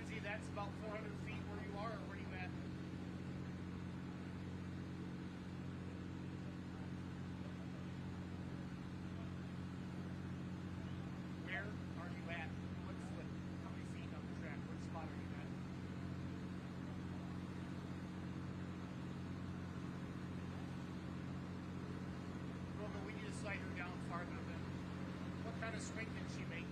Lindsay, that's about 400 feet where you are, or where are you at? Where are you at? How many feet on the track? What spot are you at? Rover, we need to slide her down farther than. What kind of swing did she make?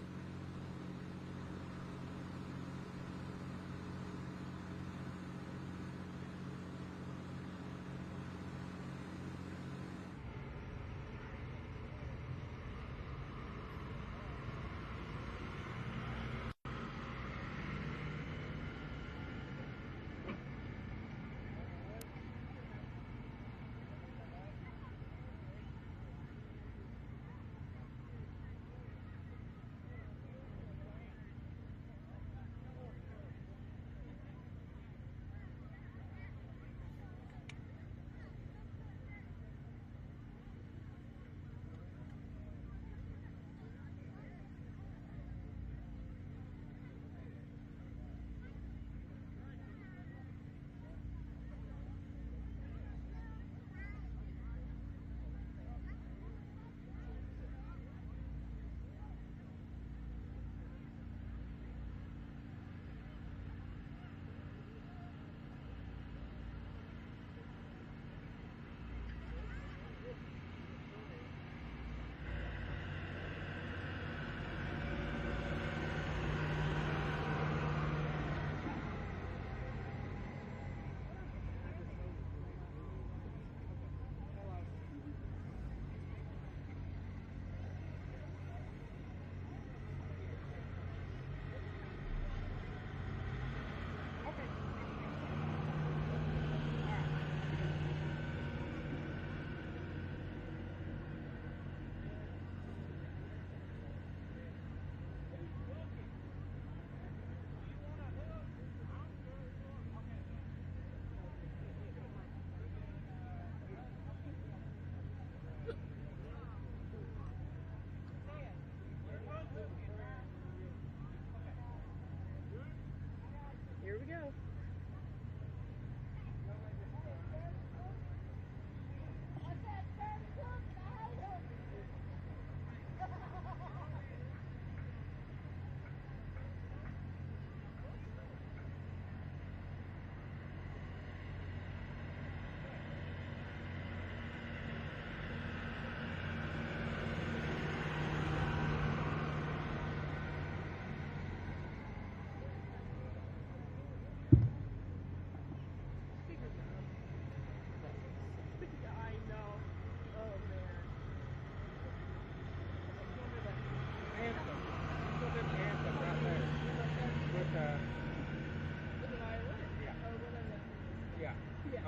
Here we go.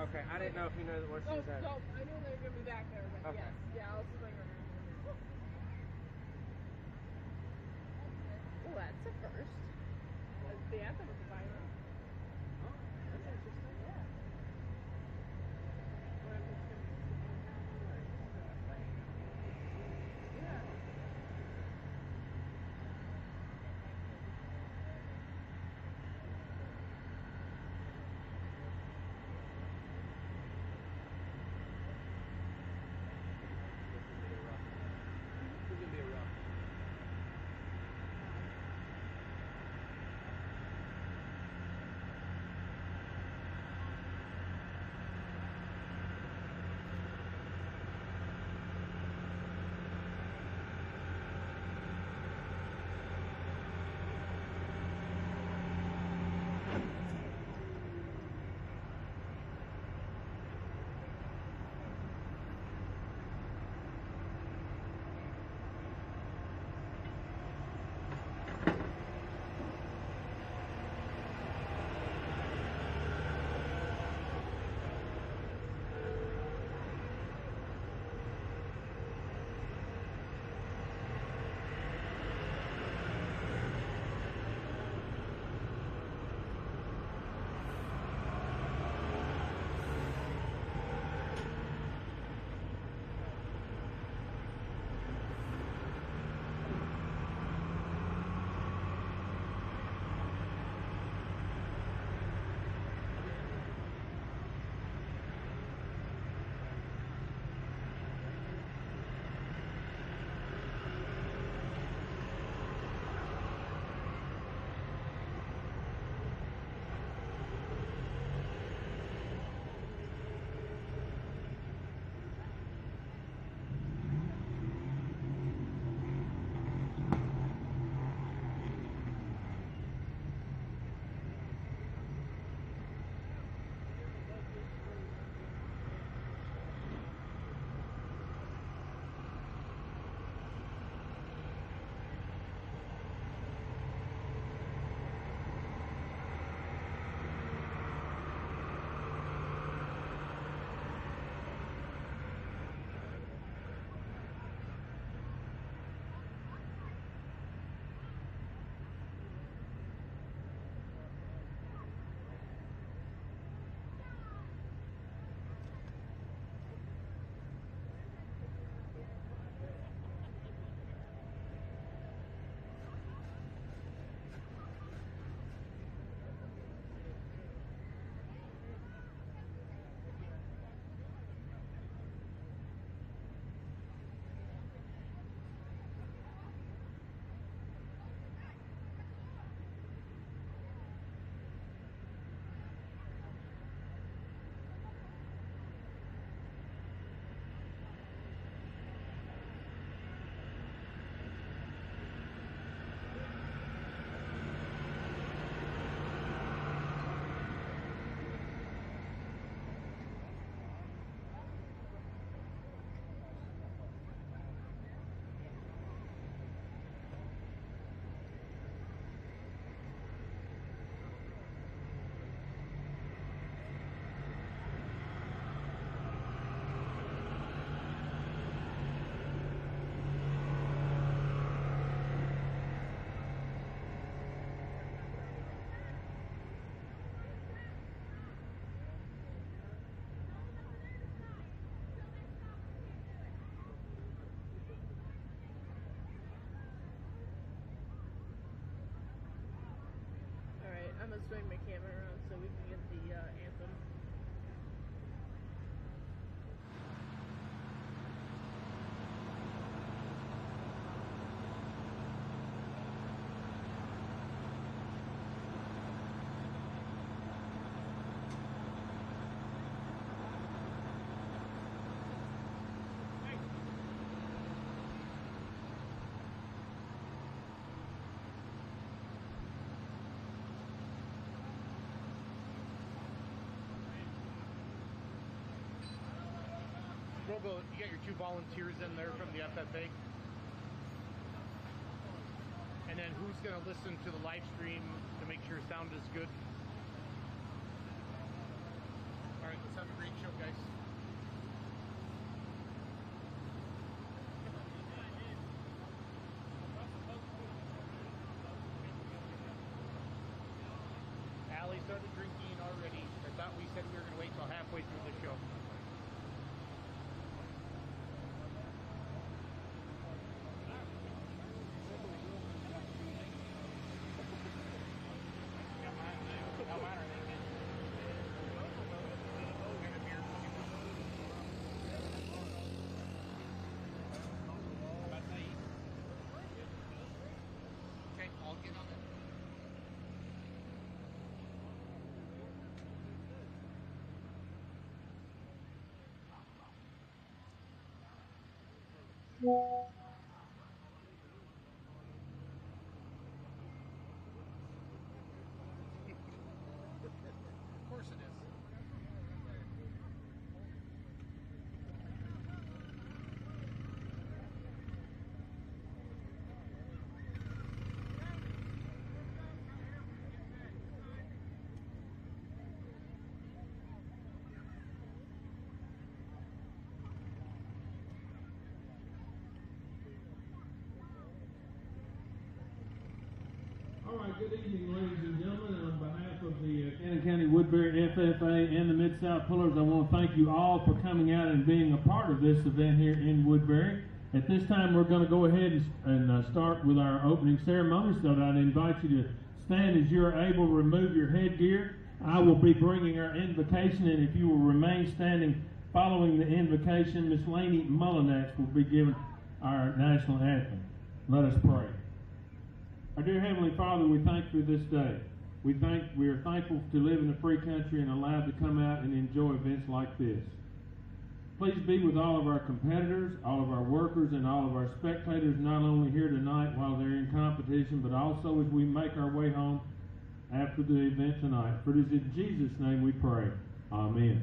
Okay, I didn't know if you know what she was at. No, I knew they were going to be back there, but okay. Yes. Yeah, I'll see if I can remember. Oh, that's a first. The anthem with the violin. Oh, that's interesting. Yeah. Or I'm just going to keep going down towards the thing. Yeah. It's gonna be a rough. swing my camera around so we can get the anthem. Robo, you got your 2 volunteers in there from the FFA. And then who's going to listen to the live stream to make sure sound is good? All right, let's have a great show, guys. Allie started drinking already. I thought we said we were going to wait till halfway through the show. Okay, I'll get on it. Of course it is. All right, good evening, ladies and gentlemen. On behalf of the Cannon County Woodbury FFA and the Mid-South Pullers, I want to thank you all for coming out and being a part of this event here in Woodbury. At this time, we're going to go ahead and start with our opening ceremony, so I'd invite you to stand as you're able, remove your headgear. I will be bringing our invocation, and if you will remain standing following the invocation, Miss Laney Mullinax will be giving our national anthem. Let us pray. Our dear Heavenly Father, we thank you for this day. We are thankful to live in a free country and allowed to come out and enjoy events like this. Please be with all of our competitors, all of our workers, and all of our spectators, not only here tonight while they're in competition, but also as we make our way home after the event tonight. For it is in Jesus' name we pray. Amen.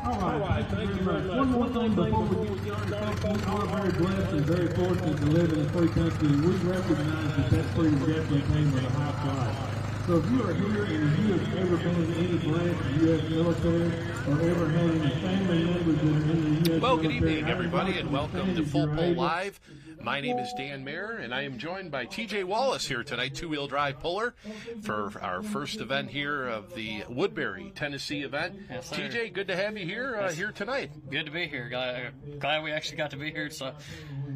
All right, thank you very much. One more thing before we get started, folks. We are very blessed and very fortunate to live in a free country. We recognize that freedom definitely came with a high price. So if you are here and you have ever been in any branch of the U.S. military, or ever had any family members that are in the U.S. Well, good military, evening, I would everybody, like and to welcome say to that Full you're Pull able- Live. My name is Dan Mayer, and I am joined by TJ Wallace here tonight, two-wheel drive puller, for our first event here of the Woodbury, Tennessee event. Yes, sir. TJ, good to have you here here tonight. Good to be here. Glad we actually got to be here. It's a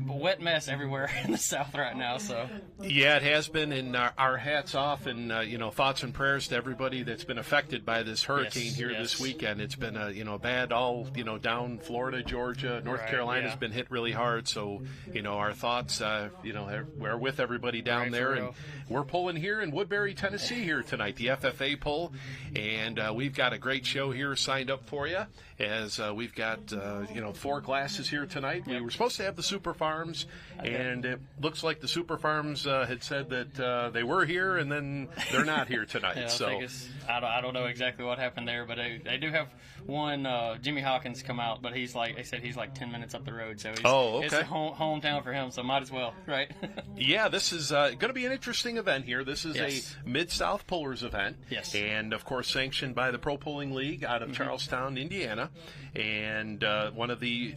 wet mess everywhere in the South right now. So Yeah, it has been, and our hats off and thoughts and prayers to everybody that's been affected by this hurricane Yes, here yes. this weekend. It's been bad all down Florida, Georgia, North Right, Carolina's yeah. been hit really hard. So our thoughts we're with everybody down Right, there, for and real. we're pulling here in Woodbury, Tennessee here tonight, the FFA pull, and we've got a great show here signed up for you. As we've got 4 classes here tonight. We were supposed to have the Super Farms, and it looks like the Super Farms had said that they were here, and then they're not here tonight. yeah, so I don't know exactly what happened there, but they do have one Jimmy Hawkins come out, but they said he's like 10 minutes up the road, so he's, it's a hometown for him, so might as well, right? yeah, this is going to be an interesting event here. This is Yes. a Mid-South Pullers event, Yes. and of course sanctioned by the Pro Pulling League out of Charlestown, Indiana, and one of the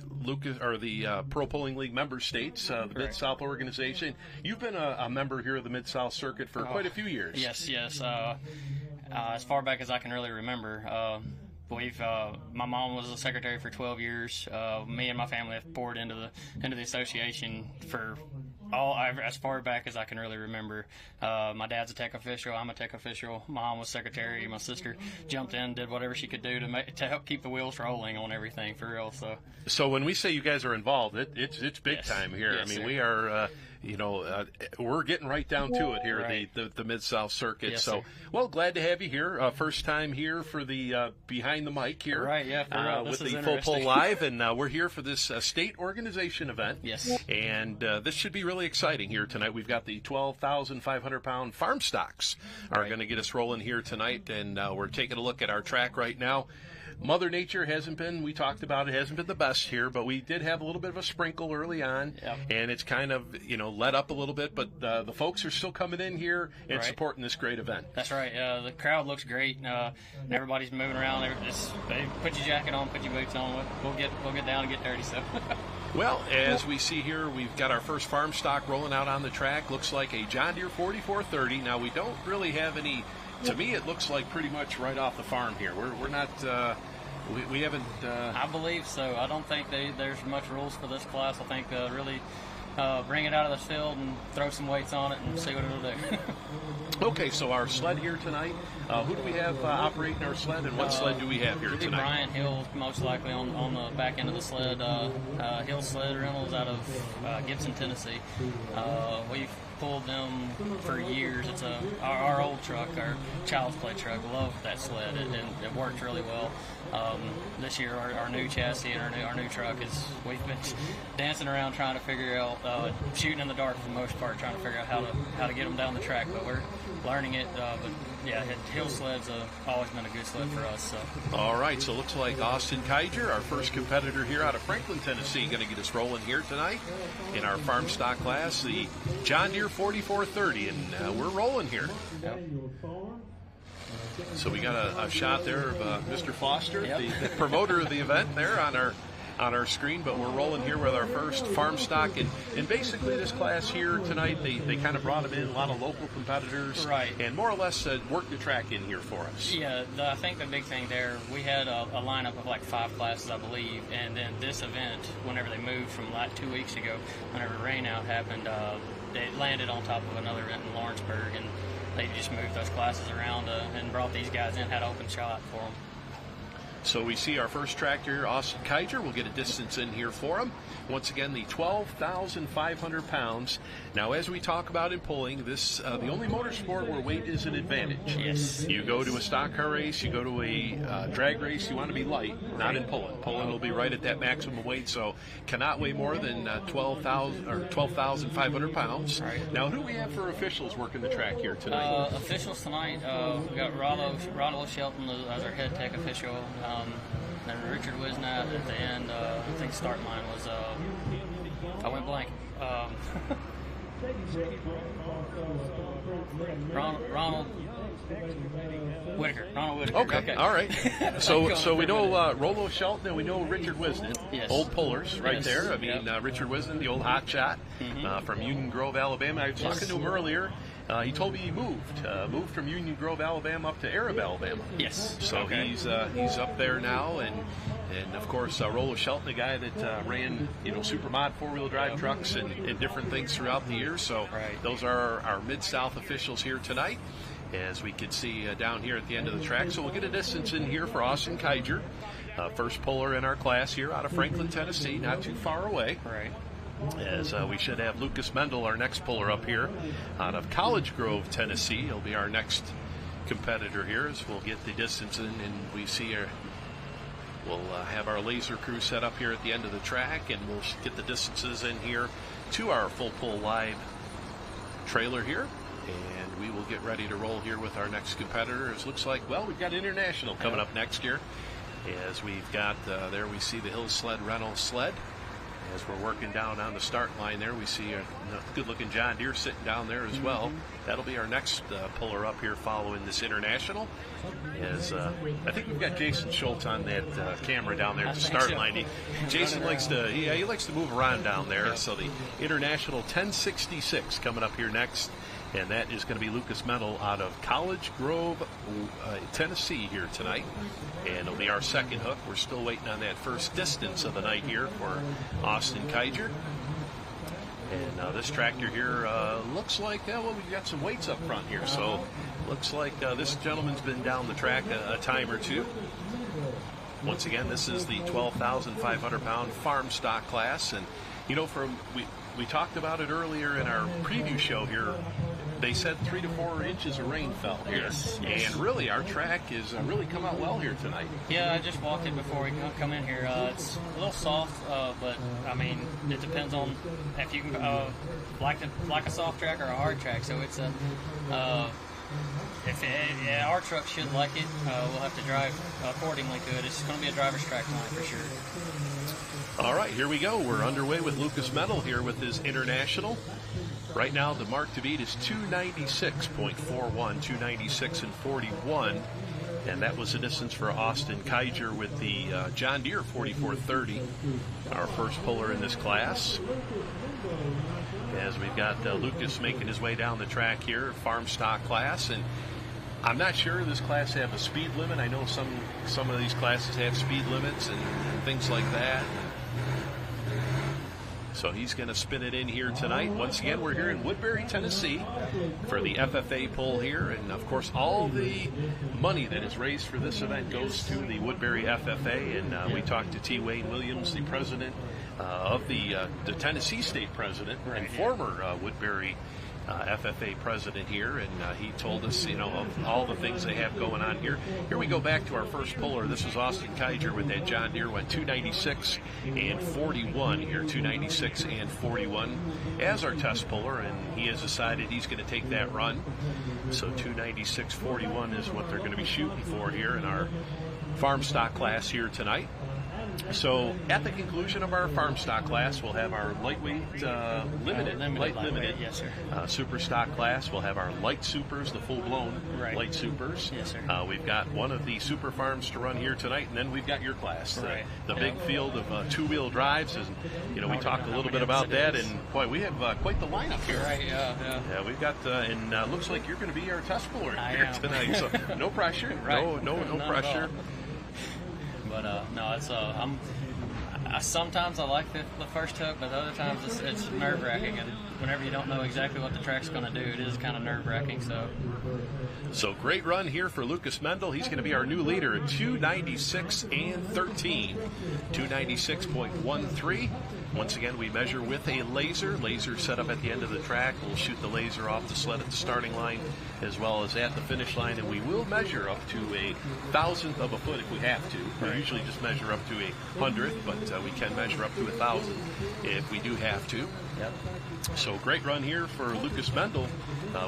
Pro Pulling League member states, the Mid-South organization. You've been a member here of the Mid-South circuit for quite a few years. Yes. As far back as I can really remember. My mom was a secretary for 12 years. Me and my family have poured into the association for as far back as I can really remember. My dad's a tech official. I'm a tech official. Mom was secretary. My sister jumped in, did whatever she could do to help keep the wheels rolling on everything for real. So when we say you guys are involved, it's big Yes. time here. Yes, I mean, sir. we are. We're getting right down to it here, Right. the Mid-South circuit. Yes, so, sir. well, glad to have you here. First time here for the behind the mic here, Right, yeah, for real. with This the is Full Pull interesting. Live, and we're here for this state organization event. Yes. And this should be really exciting here tonight. We've got the 12,500-pound farm stocks are Right. going to get us rolling here tonight, and we're taking a look at our track right now. Mother Nature hasn't been the best here, but we did have a little bit of a sprinkle early on, Yep. and it's kind of, let up a little bit, but the folks are still coming in here and Right. supporting this great event. That's right. The crowd looks great. And everybody's moving around. Put your jacket on, put your boots on. We'll get down and get dirty. So. Well, as we see here, we've got our first farm stock rolling out on the track. Looks like a John Deere 4430. Now, we don't really have any. To me, it looks like pretty much right off the farm here. We're not. We haven't. I believe so. I don't think there's much rules for this class. I think really bring it out of the field and throw some weights on it and see what it'll do. Okay, so our sled here tonight. Who do we have operating our sled, and what sled do we have here It'll be tonight? Brian Hill, most likely on the back end of the sled. Hill Sled Rentals out of Gibson, Tennessee. We've pulled them for years. It's our old truck, our child's play truck. Loved that sled. It worked really well. This year, our new chassis and our new truck we've been dancing around trying to figure out shooting in the dark for the most part, trying to figure out how to get them down the track. But we're learning it. But yeah, Hill Sled's always been a good sled for us. So. All right, so it looks like Austin Keiger, our first competitor here out of Franklin, Tennessee, going to get us rolling here tonight in our farm stock class, the John Deere 4430, and we're rolling here. So we got a shot there of Mr. Foster, Yep. the promoter of the event there on our screen, but we're rolling here with our first farm stock, and basically this class here tonight, they kind of brought them in, a lot of local competitors, Right. and more or less worked the track in here for us. Yeah, I think the big thing there, we had a lineup of like 5 classes, I believe, and then this event, whenever they moved from like 2 weeks ago, whenever rain out happened, they landed on top of another event in Lawrenceburg, and they just moved those classes around and brought these guys in, had open shot for them. So we see our first track here, Austin Keiger. We'll get a distance in here for him. Once again, the 12,500 pounds. Now, as we talk about in pulling, this the only motorsport where weight is an advantage. Yes. You go to a stock car race, you go to a drag race, you want to be light, not in pulling. Pulling will be right at that maximum weight, so cannot weigh more than 12,500 pounds. Right. Now, who do we have for officials working the track here tonight? Officials tonight, we got Rollo Shelton as our head tech official. Then Richard Wisnat at the end. I think start line was I went blank. Ronald Whitaker. Okay, all right. So we know Rollo Shelton and we know Richard Wisden, Yes. old pullers right Yes. there. I mean, Richard Wisden, the old hot shot from Union Grove, Alabama. I was talking to him earlier. He told me he moved from Union Grove, Alabama, up to Arab, Alabama. Yes. So Okay. he's up there now, and of course Rollo Shelton, the guy that ran Supermod 4-wheel drive trucks and different things throughout the year. So Right. those are our Mid-South officials here tonight, as we can see down here at the end of the track. So we'll get a distance in here for Austin Keiger, first puller in our class here out of Franklin, Tennessee, not too far away. Right. As we should have Lucas Mendel, our next puller up here out of College Grove, Tennessee. He'll be our next competitor here, as we'll get the distance in, and we see we'll have our laser crew set up here at the end of the track, and we'll get the distances in here to our full pull live trailer here, and we will get ready to roll here with our next competitor. It looks like, well, we've got International coming up next year, as we've got there we see the Hill Sled Rental sled. As we're working down on the start line there, we see a good-looking John Deere sitting down there as well. That'll be our next puller up here following this International. As I think we've got Jason Schultz on that camera down there at the start line. Jason likes to he likes to move around down there. Yeah. So the International 1066 coming up here next, and that is going to be Lucas Mendel out of College Grove, Tennessee here tonight. And it'll be our second hook. We're still waiting on that first distance of the night here for Austin Keiger. And this tractor here looks like, well, we've got some weights up front here. So looks like this gentleman's been down the track a time or two. Once again, this is the 12,500-pound farm stock class. And, we talked about it earlier in our preview show here. They said 3 to 4 inches of rain fell here. Yes. And really, our track has really come out well here tonight. Yeah, I just walked it before we come in here. It's a little soft, but I mean, it depends on if you can like a soft track or a hard track. So it's our truck should like it. We'll have to drive accordingly to it. It's going to be a driver's track tonight for sure. All right, here we go. We're underway with Lucas Mendel here with his International. Right now, the mark to beat is 296.41, 296 and 41. And that was the distance for Austin Keiger with the John Deere 4430, our first puller in this class. As we've got Lucas making his way down the track here, farm stock class. And I'm not sure this class have a speed limit. I know some of these classes have speed limits and things like that. So he's going to spin it in here tonight. Once again, we're here in Woodbury, Tennessee for the FFA pull here. And, of course, all the money that is raised for this event goes to the Woodbury FFA. And we talked to T. Wayne Williams, the president of the Tennessee State president and former Woodbury FFA president here, and he told us, of all the things they have going on here. Here we go back to our first puller. This is Austin Keiger with that John Deere, went 296 and 41 here, 296 and 41 as our test puller, and he has decided he's going to take that run. So 296.41 is what they're going to be shooting for here in our farm stock class here tonight. So at the conclusion of our farm stock class, we'll have our lightweight limited, yes, sir. super stock class. We'll have our light supers, the full-blown light supers. Yes, sir. We've got one of the super farms to run here tonight, and then we've got your class, the big field of two-wheel drives. And we talked a little bit about that, and boy, we have quite the lineup here. Right, yeah. We've got, and looks like you're going to be our test puller here am. tonight. So no pressure, no pressure. But no, it's sometimes I like the first hook, but other times it's nerve-wracking, and whenever you don't know exactly what the track's going to do, it is kind of nerve-wracking. So great run here for Lucas Mendel. He's going to be our new leader at 296 and 13, 296.13. Once again, we measure with a laser set up at the end of the track. We'll shoot the laser off the sled at the starting line as well as at the finish line, and we will measure up to a thousandth of a foot if we have to. We usually just measure up to 100, but we can measure up to 1,000 if we do have to. Yep. So great run here for Lucas Mendel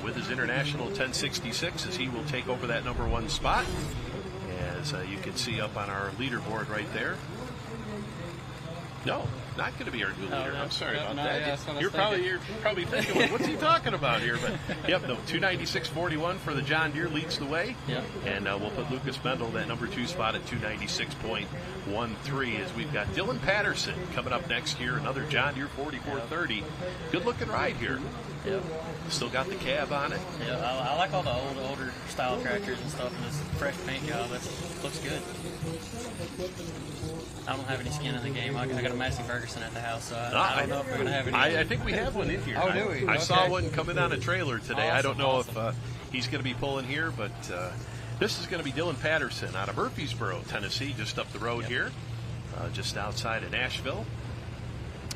with his International 1066 as he will take over that number one spot, as you can see up on our leaderboard right there. No, not going to be our new leader. no. I'm sorry about No, that. yeah, that's what I was You're thinking. probably thinking, well, what's he talking about here? But yep, no, 296.41 for the John Deere leads the way. Yep. And we'll put Lucas Mendel that number 2 spot at 296.13 as we've got Dylan Patterson coming up next year, another John Deere 4430. Good looking ride here. Yep. Still got the cab on it. Yeah, I like all the older style tractors and stuff, and this fresh paint job. It looks good. I don't have any skin in the game. I got a Massey Ferguson at the house, so I don't know if we're going to have any. I think we have one in here. Oh, do we? I saw Okay. one coming on a trailer today. I don't know Awesome. if he's going to be pulling here, but this is going to be Dylan Patterson out of Murfreesboro, Tennessee, just up the road here, just outside of Nashville.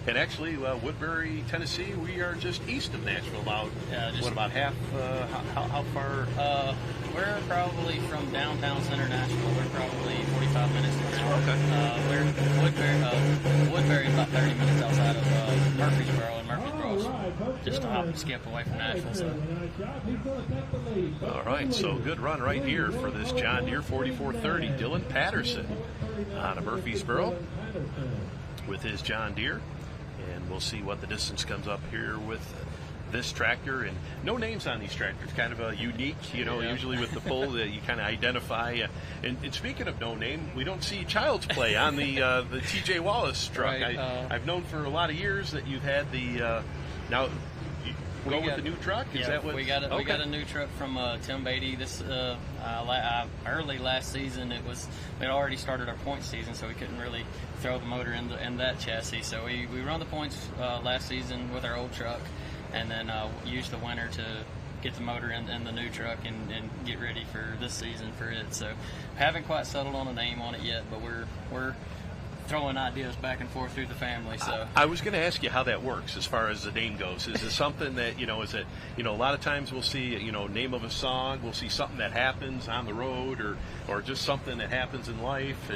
And actually, Woodbury, Tennessee, we are just east of Nashville now. Yeah, What, about half? How far? We're probably from downtown center Nashville. We're probably 45 minutes to an hour. Okay. We're Woodbury is about 30 minutes outside of Murfreesboro, and Murfreesboro's just a hop and skip away from Nashville. So. All right, so good run right here for this John Deere 4430. Dylan Patterson out of Murfreesboro with his John Deere. And we'll see what the distance comes up here with this tractor. And no names on these tractors, kind of a unique, usually with the pull that you kind of identify. And speaking of no name, we don't see Child's Play on the TJ Wallace truck. Right, I've known for a lot of years that you've had the, now you go with the new truck? Is that what? We got a new truck from Tim Beatty. This early last season, it already started our points season, so we couldn't really throw the motor in that chassis. So we run the points last season with our old truck, and then used the winter to get the motor in the new truck and get ready for this season for it. So haven't quite settled on a name on it yet, but we're throwing ideas back and forth through the family. So I was going to ask you how that works as far as the name goes. Is it something that, is it, a lot of times we'll see, name of a song, we'll see something that happens on the road or just something that happens in life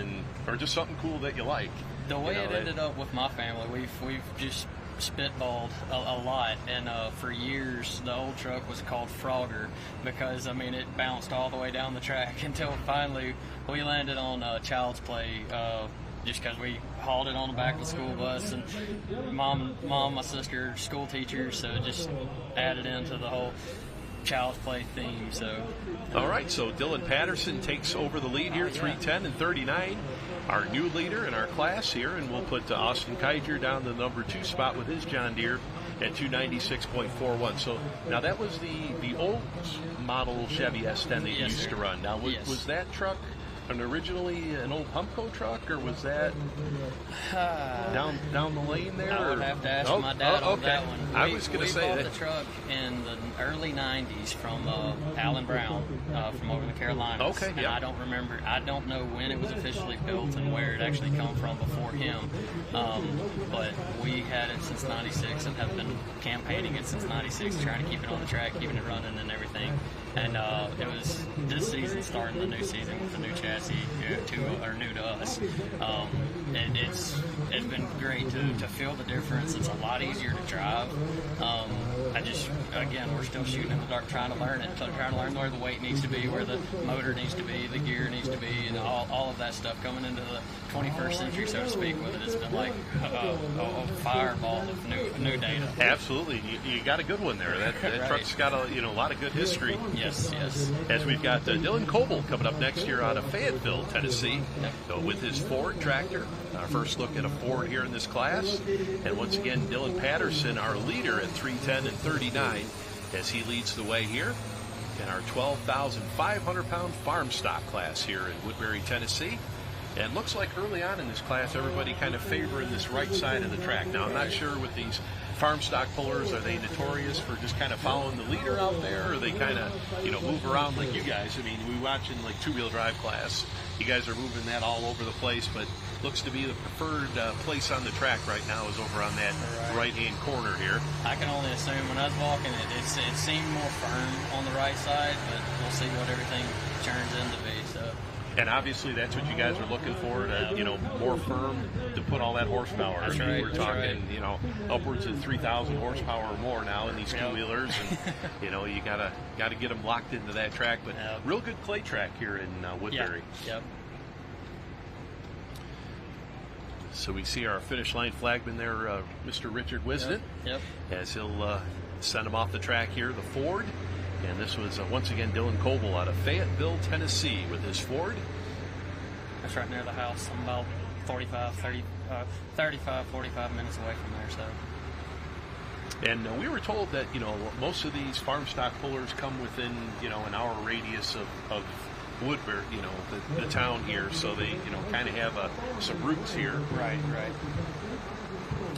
or just something cool that you like. The way it ended up with my family, we've just spitballed a lot, and for years the old truck was called Frogger because it bounced all the way down the track until finally we landed on Child's Play. Just because we hauled it on the back of the school bus, and mom, my sister, school teachers, so it just added into the whole Child's Play theme. So, all right, so Dylan Patterson takes over the lead here, 3:10 and 39, our new leader in our class here, and we'll put Austin Keiger down the number 2 spot with his John Deere at 296.41. So now that was the old model Chevy S10 that you Yes, used sir. to run. Now was that truck originally an old Pumpco truck, or was that down the lane there? I would have to ask my dad on okay. that one. I was going to say we bought that. the truck in the early '90s from Alan Brown from over the Carolinas. Okay, and yeah. I don't know when it was officially built and where it actually come from before him. But we had it since '96 and have been campaigning it since '96, trying to keep it on the track, keeping it running and everything. And it was this season starting the new season with the new chassis, new to us. And it's been great to feel the difference. It's a lot easier to drive. We're still shooting in the dark, trying to learn it, trying to learn where the weight needs to be, where the motor needs to be, the gear needs to be, and all of that stuff coming into the 21st century, so to speak, with it. It's been like a fireball of new data. Absolutely, you got a good one there. That Right. truck's got a lot of good history. Yes. As we've got Dylan Coble coming up next year out of Fayetteville, Tennessee, so with his Ford tractor. Our first look at a Ford here in this class. And once again, Dylan Patterson, our leader at 3:10 and 39, as he leads the way here in our 12,500-pound farm stock class here in Woodbury, Tennessee. And it looks like early on in this class, everybody kind of favoring this right side of the track. Now, I'm not sure with these farm stock pullers, are they notorious for just kind of following the leader out there, or they kind of, move around like you guys? I mean, we watching like two-wheel drive class. You guys are moving that all over the place, but looks to be the preferred place on the track right now is over on that right-hand corner here. I can only assume when I was walking it seemed more firm on the right side, but we'll see what everything turns into be. So. And obviously that's what you guys are looking for, to, more firm to put all that horsepower. That's I mean, right, we're that's talking, right. Upwards of 3,000 horsepower or more now in these two-wheelers. And, you gotta get them locked into that track. But real good clay track here in Woodbury. Yep. So we see our finish line flagman there, Mr. Richard Wisden, Yep. as he'll send him off the track here, the Ford. And this was once again Dylan Coble out of Fayetteville, Tennessee with his Ford. That's right near the house. I'm about 35 minutes away from there. So. And we were told that, most of these farm stock pullers come within, an hour radius of Woodbury, the town here. So they, kind of have some roots here. Right.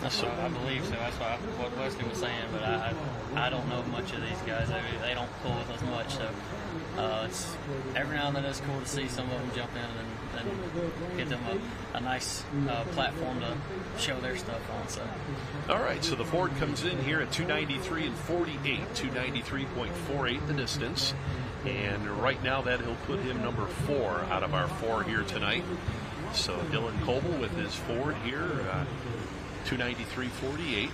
That's what I believe so. That's what Wesley was saying, but I don't know much of these guys. They don't pull with us much, so it's every now and then it's cool to see some of them jump in and give them a nice platform to show their stuff on. So. All right, so the Ford comes in here at 293 and 48, 293.48 the distance, and right now that he'll put him number 4 out of our 4 here tonight. So Dylan Coble with his Ford here. 293.48.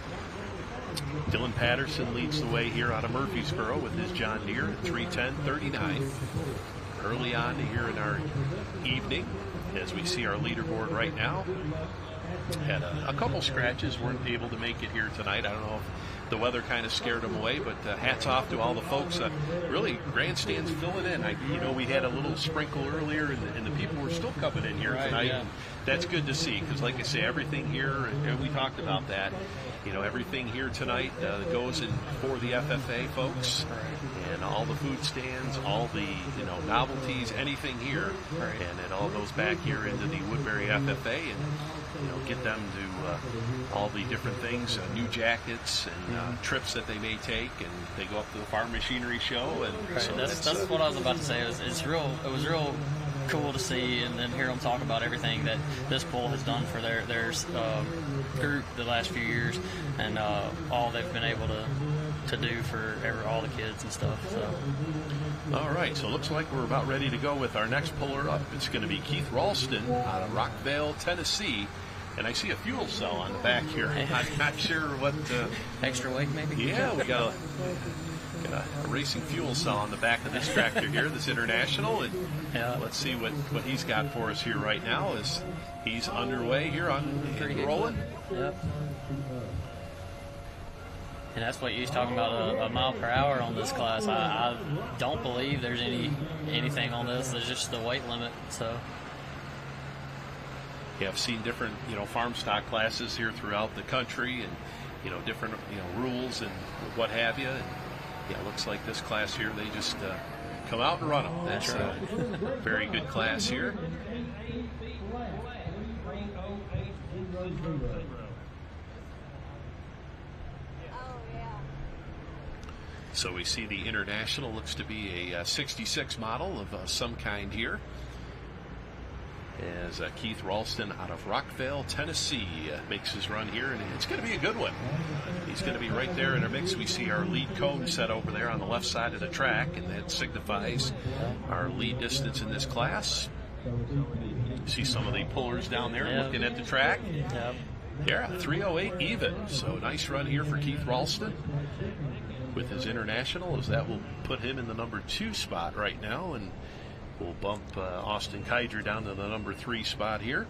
Dylan Patterson leads the way here out of Murfreesboro with his John Deere at 310.39. Early on here in our evening, as we see our leaderboard right now. Had a couple scratches, weren't able to make it here tonight. I don't know if the weather kind of scared them away, but hats off to all the folks. Really, grandstands filling in. We had a little sprinkle earlier, and the people were still coming in here tonight. Yeah. That's good to see, because like I say, everything here, and we talked about that, everything here tonight goes in for the FFA folks, and all the food stands, all the, novelties, anything here, and it all goes back here into the Woodbury FFA, and, get them to all the different things, new jackets and trips that they may take, and they go up to the Farm Machinery Show, and so that's what I was about to say. It was real cool to see and then hear them talk about everything that this pool has done for their group the last few years, and all they've been able to do for all the kids and stuff. So. All right, so it looks like we're about ready to go with our next puller up. It's going to be Keith Ralston out of Rockvale, Tennessee. And I see a fuel cell on the back here. I'm not sure what... extra weight, maybe? Yeah, we got a racing fuel cell on the back of this tractor here, this International. And let's see what he's got for us here right now as he's underway here on rolling. Yep. And that's what you was talking about, a mile per hour on this class. I don't believe there's anything on this. There's just the weight limit, so... Yeah, I've seen different, farm stock classes here throughout the country, and, different, rules and what have you. And, it looks like this class here, they just come out and run them. That's a very good class here. So we see the International looks to be a 66 model of some kind here. As Keith Ralston out of Rockvale, Tennessee makes his run here, and it's going to be a good one. He's going to be right there in our mix. We see our lead cone set over there on the left side of the track, and that signifies our lead distance in this class. See some of the pullers down there looking at the track. Yeah, 3:08 even. So nice run here for Keith Ralston with his International, as that will put him in the number 2 spot right now, and we'll bump Austin Kydra down to the number 3 spot here.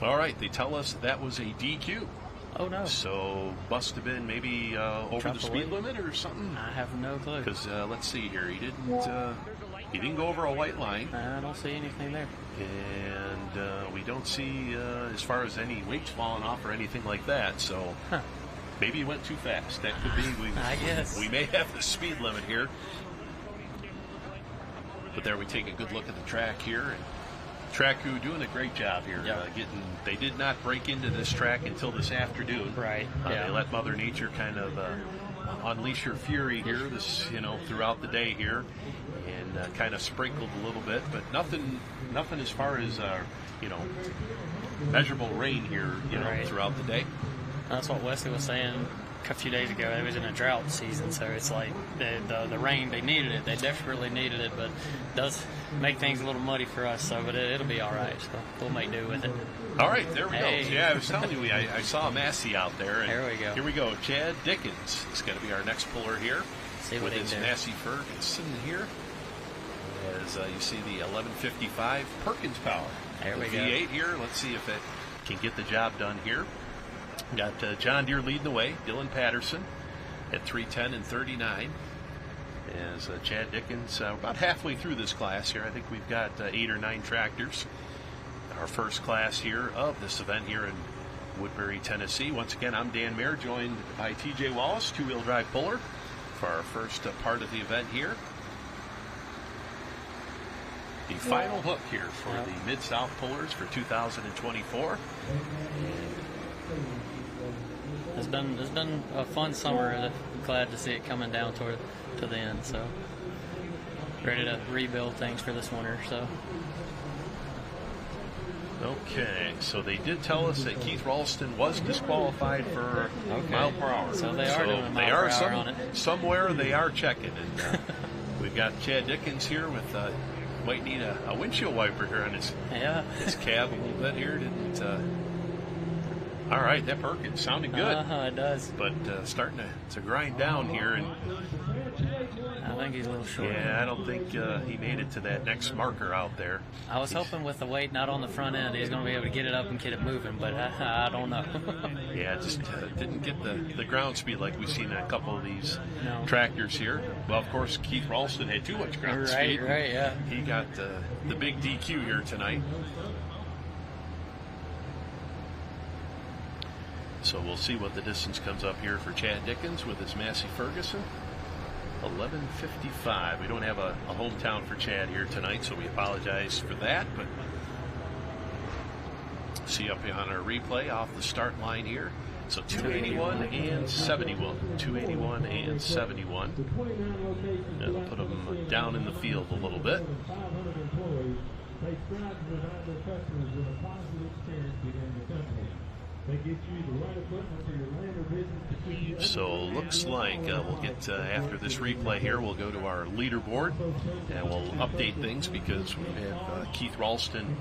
All right, they tell us that was a DQ. Oh, no. So must have been maybe over the speed limit or something. I have no clue. Because let's see here, he didn't go over a white line. I don't see anything there. And we don't see as far as any weights falling off or anything like that. So. Maybe he went too fast. That could be. I guess. We may have the speed limit here. But there we take a good look at the track here. And track crew doing a great job here. They did not break into this track until this afternoon. Right. They let Mother Nature kind of unleash her fury here throughout the day here. And kind of sprinkled a little bit. But nothing as far as, measurable rain here, throughout the day. That's what Wesley was saying a few days ago. It was in a drought season, so it's like the rain, they needed it. They desperately needed it, but it does make things a little muddy for us, but it'll be all right. So we'll make do with it. All right, there we go. Yeah, I was telling you, I saw a Massey out there. And there we go. Here we go. Chad Dickens is going to be our next puller here. See what with his Massey Ferguson here. as you see the 1155 Perkins Power. There we the go. V8 here. Let's see if it can get the job done here. Got John Deere leading the way, Dylan Patterson at 310 and 39. As Chad Dickens, about halfway through this class here. I think we've got 8 or 9 tractors. Our first class here of this event here in Woodbury, Tennessee. Once again, I'm Dan Mayer, joined by TJ Wallace, two-wheel drive puller, for our first part of the event here. The final hook here for the Mid-South pullers for 2024. It's been a fun summer. Glad to see it coming down to the end. So ready to rebuild things for this winter. So. Okay, so they did tell us that Keith Ralston was disqualified for mile per hour. So they are doing a mile per hour on it. Somewhere they are checking. And we've got Chad Dickens here with, might need a windshield wiper here on his cab a little bit here. All right, that Perkins sounded good. It does. But starting to grind down here. And I think he's a little short. Yeah, I don't think he made it to that next marker out there. I was hoping with the weight not on the front end, he's going to be able to get it up and get it moving, but I don't know. Yeah, just didn't get the ground speed like we've seen in a couple of these tractors here. Well, of course, Keith Ralston had too much ground speed. Right, yeah. He got the big DQ here tonight. So we'll see what the distance comes up here for Chad Dickens with his Massey Ferguson. 11:55. We don't have a hometown for Chad here tonight, so we apologize for that. But see up here on our replay off the start line here. So 281 and 71. 281 and 71. That'll put them down in the field a little bit. They strive to provide their customers with a positive experience within the company. They get you the right equipment for your land or business to keep you. So looks like we'll get after this replay here, we'll go to our leaderboard and we'll update things because we have Keith Ralston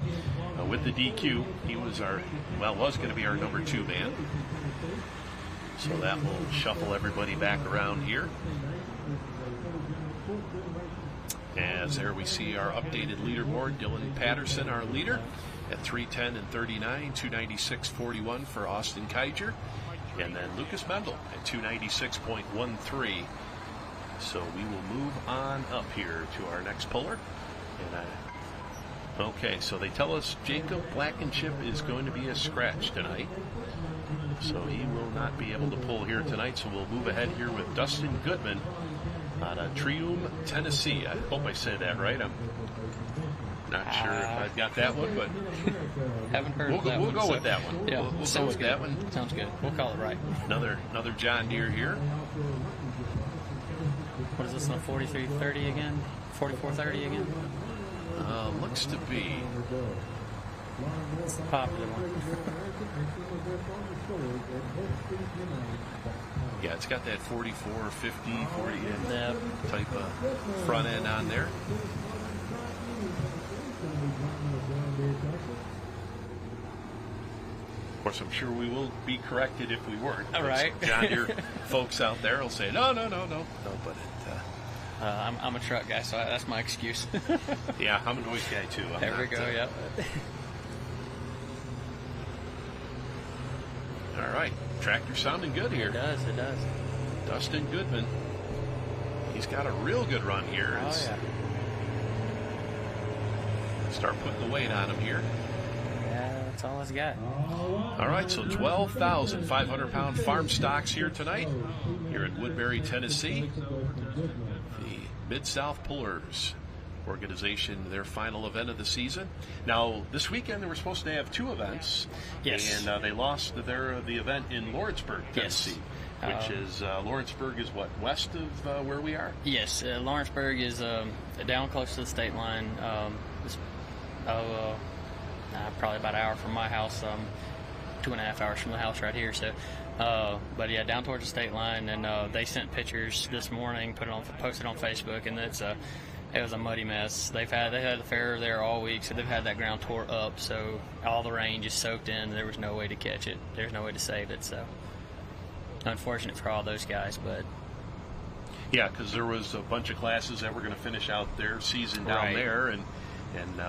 with the DQ. He was was going to be our number 2 man. So that will shuffle everybody back around here. As there we see our updated leaderboard. Dylan Patterson, our leader, at 310 and 39, 296.41 for Austin Keiger, and then Lucas Mendel at 296.13. So we will move on up here to our next puller. And okay, so they tell us Jacob Blankenship is going to be a scratch tonight. So he will not be able to pull here tonight. So we'll move ahead here with Dustin Goodman out of Triume, Tennessee. I hope I said that right. I'm not sure if I've got that one, but haven't heard we'll that go, one. We'll go with that one. Yeah, we'll go sounds with good. that one. Sounds good. We'll call it right. Another John Deere here. What is this, a 4330 again? 4430 again? Looks to be. It's the popular one. Yeah, it's got that 44, 50, 40 type of front end on there. Of course, I'm sure we will be corrected if we weren't. All right. John Deere folks out there will say, no. But I'm a truck guy, so that's my excuse. yeah, I'm a noise guy too. There we go, yeah. All right, tractor sounding good here. It does. Dustin Goodman. He's got a real good run here. Oh, yeah. Start putting the weight on him here. Yeah, that's all it's got. All right, so 12,500-pound farm stocks here tonight, here at Woodbury, Tennessee. The Mid-South Pullers organization, their final event of the season. Now, this weekend they were supposed to have 2 events. Yes. And they lost the event in Lawrenceburg, Tennessee. Which is, Lawrenceburg is what, west of where we are? Yes, Lawrenceburg is down close to the state line. Probably about an hour from my house, 2.5 hours from the house right here. So, but yeah, down towards the state line, and they sent pictures this morning, posted on Facebook, and it was a muddy mess. They had the fair there all week, so they've had that ground tore up. So all the rain just soaked in. There was no way to catch it. There's no way to save it. So unfortunate for all those guys, but Yeah, because there was a bunch of classes that were going to finish out their season down Right. there, and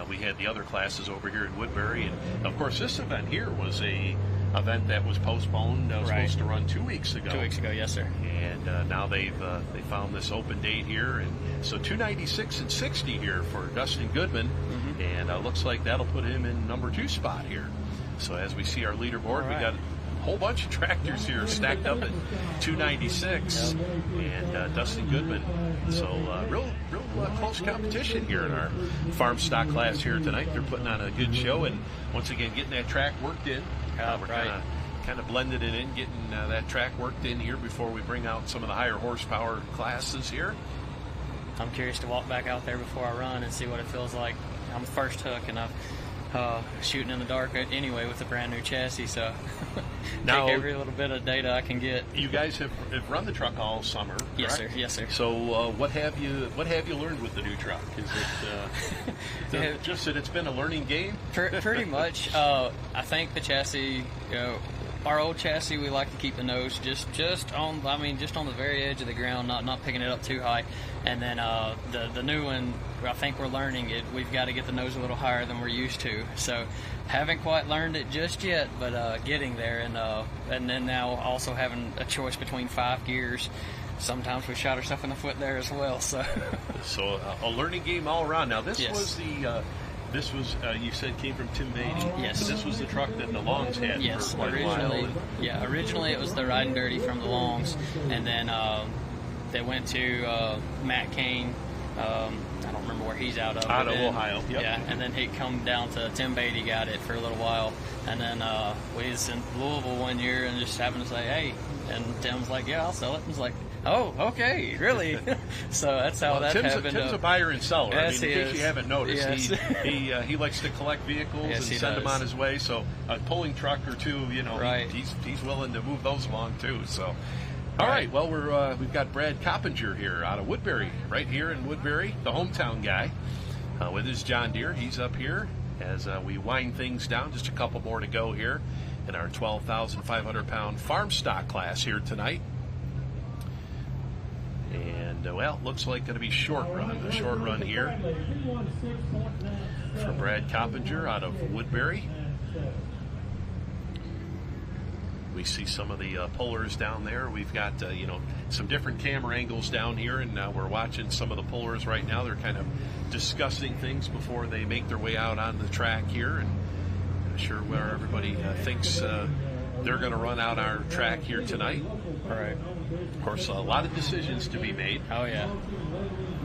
we had the other classes over here in Woodbury. And of course, this event here was a event that was postponed. It was Right. supposed to run 2 weeks ago. 2 weeks ago, yes, sir. And now they found this open date here, and so 296 and 60 here for Dustin Goodman, Mm-hmm. and looks like that'll put him in number 2 spot here. So as we see our leaderboard, we right. got a whole bunch of tractors here stacked up at 296, and Dustin Goodman. So real close competition here in our farm stock class here tonight. They're putting on a good show, and once again getting that track worked in. We're right. kind of blended it in, getting that track worked in here before we bring out some of the higher horsepower classes here. I'm curious to walk back out there before I run and see what it feels like. I'm first hook, and I'm shooting in the dark anyway with a brand new chassis, so Now- take every little bit of data I can get. You guys have run the truck all summer, Yes, correct? sir. Yes, sir. So what have you learned with the new truck? Is it Yeah. just that it's been a learning game? Pretty much. I think the chassis, our old chassis, we like to keep the nose just on the very edge of the ground, not picking it up too high. And then the new one, I think we're learning it. We've got to get the nose a little higher than we're used to. So haven't quite learned it just yet, but getting there. And then now also having a choice between 5 gears. Sometimes we shot ourselves in the foot there as well. So A learning game all around. Now this Yes. was you said came from Tim Beatty. Yes. So this was the truck that the Longs had yes, for quite a while. originally it was the Riding Dirty from the Longs, and then they went to Matt Kane. I don't remember where he's out of. Out but of then- Ohio, yep. Yeah, and then he come down to Tim Beatty, got it for a little while, and then we was in Louisville one year and just happened to say, hey, and Tim's like, yeah, I'll sell it. And it's like, oh, okay, really? So that's how that happened. Tim's a buyer and seller. Yes, I mean, in he case is. you haven't noticed, Yes. he likes to collect vehicles Yes, and he send them does. on his way. So a pulling truck or two, Right. he's willing to move those along too. So. All right. Well, we've got Brad Coppinger here out of Woodbury, right here in Woodbury, the hometown guy, with his John Deere. He's up here as we wind things down. Just a couple more to go here in our 12,500-pound farm stock class here tonight. And looks like going to be a short run here for Brad Coppinger out of Woodbury. We see some of the pullers down there. We've got some different camera angles down here, and we're watching some of the pullers right now. They're kind of discussing things before they make their way out on the track here, and I'm sure where everybody thinks they're going to run out our track here tonight. All right. Of course, a lot of decisions to be made. Oh, yeah.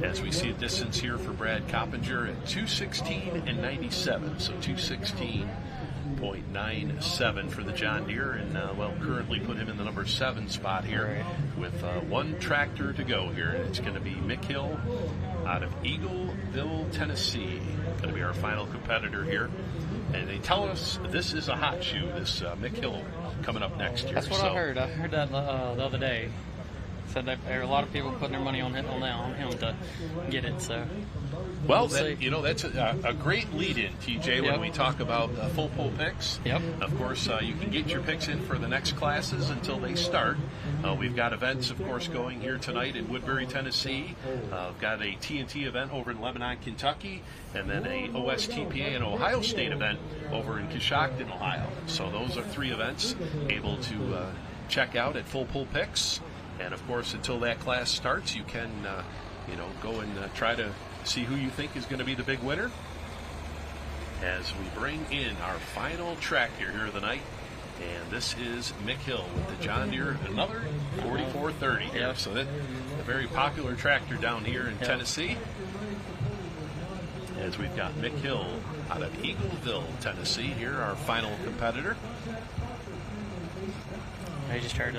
As we see a distance here for Brad Coppinger at 2:16 and 97, so 2:16.97 for the John Deere, and currently put him in the number 7 spot here with one tractor to go here. And it's going to be Mick Hill out of Eagleville, Tennessee. Going to be our final competitor here. And they tell us this is a hot shoe, this Mick Hill coming up next year. That's what I heard. I heard that the other day. Said that there are a lot of people putting their money on him to get it. So, well, we'll see. that's a great lead-in, TJ, when Yep. we talk about full pull picks. Yep. Of course, you can get your picks in for the next classes until they start. We've got events, of course, going here tonight in Woodbury, Tennessee. We've got a TNT event over in Lebanon, Kentucky, and then a OSTPA and Ohio State event over in Coshocton, Ohio. So those are 3 events able to check out at Full Pull Picks. And of course, until that class starts, you can, go and try to see who you think is going to be the big winner. As we bring in our final tractor here of the night, and this is Mick Hill with the John Deere, another 4430 here. Yep. So that's a very popular tractor down here in Tennessee. As we've got Mick Hill out of Eagleville, Tennessee, here, our final competitor. I just heard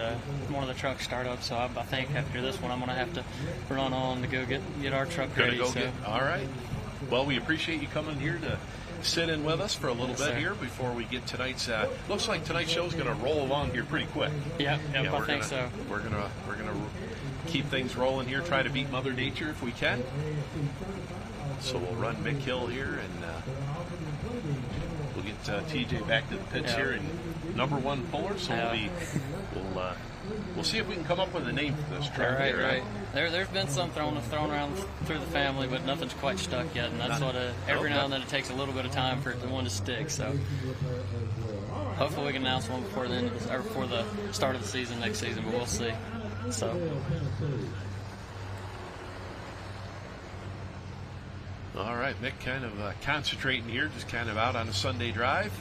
one of the trucks start up, so I think after this one I'm going to have to run on to go get our truck ready. All right. Well, we appreciate you coming here to sit in with us for a little bit sir. here before we get tonight's. Looks like tonight's show is going to roll along here pretty quick. Yeah, I think so. We're gonna keep things rolling here. Try to beat Mother Nature if we can. So we'll run Mick Hill here, and we'll get TJ back to the pits here in number 1 puller. So we'll see if we can come up with a name for this track. Right. There's been some thrown around through the family, but nothing's quite stuck yet. And that's every now and then it takes a little bit of time for the one to stick. So hopefully we can announce one before the end of or before the start of the season next season. But we'll see. So. All right, Mick kind of concentrating here, just kind of out on a Sunday drive.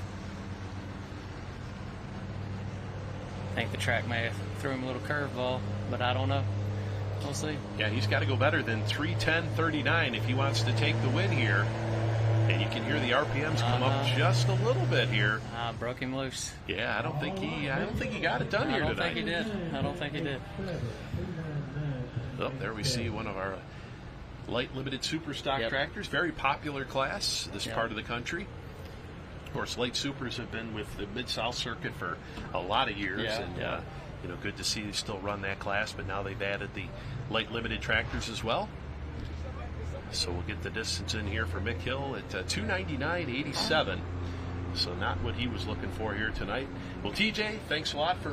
I think the track may have threw him a little curveball, but I don't know. We'll see. Yeah, he's got to go better than 3:10.39 if he wants to take the win here. And you can hear the RPMs come up just a little bit here. Broke him loose. Yeah, I don't think he got it done here tonight. I don't think he did. Oh, there we see one of our light limited super stock tractors, very popular class this part of the country. Of course, light supers have been with the Mid-South circuit for a lot of years, good to see they still run that class, but now they've added the light limited tractors as well. So we'll get the distance in here for Mick Hill at 299.87. So not what he was looking for here tonight. Well, TJ, thanks a lot for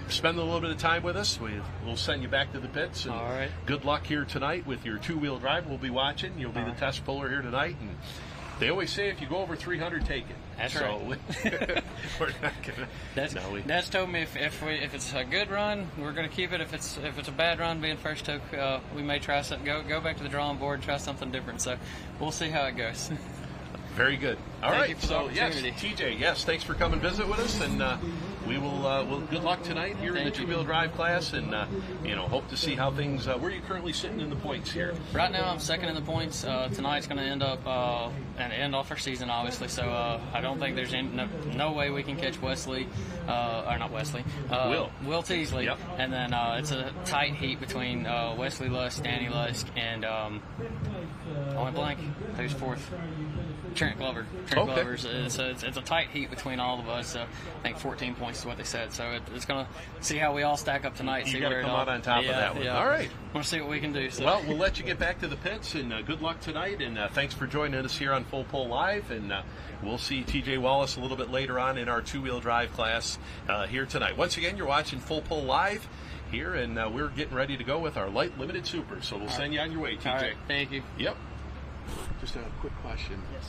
spending a little bit of time with us. We'll send you back to the pits. And all right. Good luck here tonight with your 2-wheel drive. We'll be watching. You'll be the test puller here tonight. And they always say if you go over 300, take it. That's right. We're not gonna. That's told me if it's a good run, we're going to keep it. If it's a bad run, being first took, we may try something. Go back to the drawing board, try something different. So we'll see how it goes. Very good. All right. Thank you for the opportunity. TJ, thanks for coming visit with us, and we will. Good luck tonight here in the 2-wheel drive class, and hope to see how things. Where are you currently sitting in the points here? Right now, I'm second in the points. Tonight's going to end off our season, obviously. So I don't think there's no way we can catch Wesley, or not Wesley. Will Teasley. Yep. And then it's a tight heat between Wesley Lusk, Danny Lusk, and blank. Who's fourth? Trent Glover. Glover's. So it's a tight heat between all of us. So I think 14 points is what they said. So it's going to see how we all stack up tonight. You got to come out on top of that one. Yeah. All right. Want to see what we can do. So. Well, we'll let you get back to the pits, and good luck tonight. And thanks for joining us here on Full Pull Live. And we'll see TJ Wallace a little bit later on in our 2-wheel drive class here tonight. Once again, you're watching Full Pull Live here, and we're getting ready to go with our light limited super. So we'll send you on your way, TJ. All right. Thank you. Yep. Just a quick question. Yes.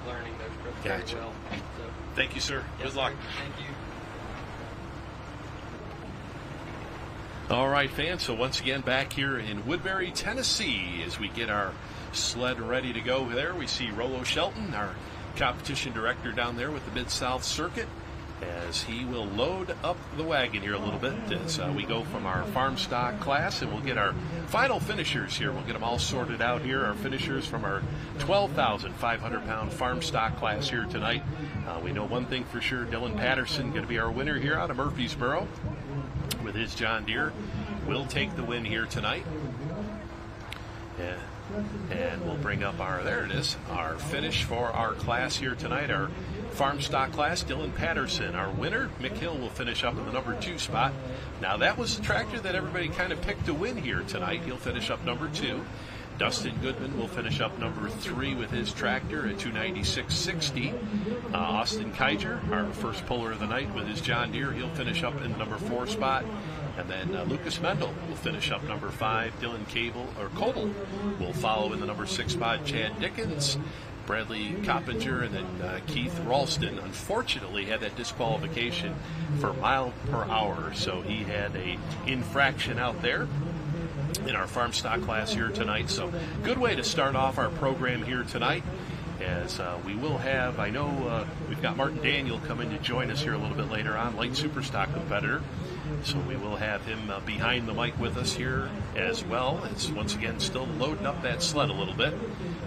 Learning those strokes very well. So, thank you, sir. Good luck. Thank you. All right, fans. So once again, back here in Woodbury, Tennessee, as we get our sled ready to go there, we see Rollo Shelton, our competition director down there with the Mid-South Circuit, as he will load up the wagon here a little bit as we go from our farm stock class, and we'll get our final finishers here. We'll get them all sorted out here, our finishers from our 12,500-pound farm stock class here tonight. We know one thing for sure, Dylan Patterson going to be our winner here out of Murfreesboro with his John Deere. Will take the win here tonight. And we'll bring up our finish for our class here tonight, our farm stock class. Dylan Patterson, our winner. Mick Hill will finish up in the number 2 spot. Now, that was the tractor that everybody kind of picked to win here tonight. He'll finish up number 2. Dustin Goodman will finish up number 3 with his tractor at 296.60. Austin Keiger, our first puller of the night with his John Deere, he'll finish up in the number 4 spot. And then Lucas Mendel will finish up number 5. Dylan Coble will follow in the number 6 spot. Chad Dickens, Bradley Coppinger, and then Keith Ralston unfortunately had that disqualification for mile per hour, so he had a infraction out there in our farm stock class here tonight. So good way to start off our program here tonight, as we will have, I know we've got Martin Daniel coming to join us here a little bit later on, light super stock competitor. So we will have him behind the mic with us here as well. It's once again still loading up that sled a little bit.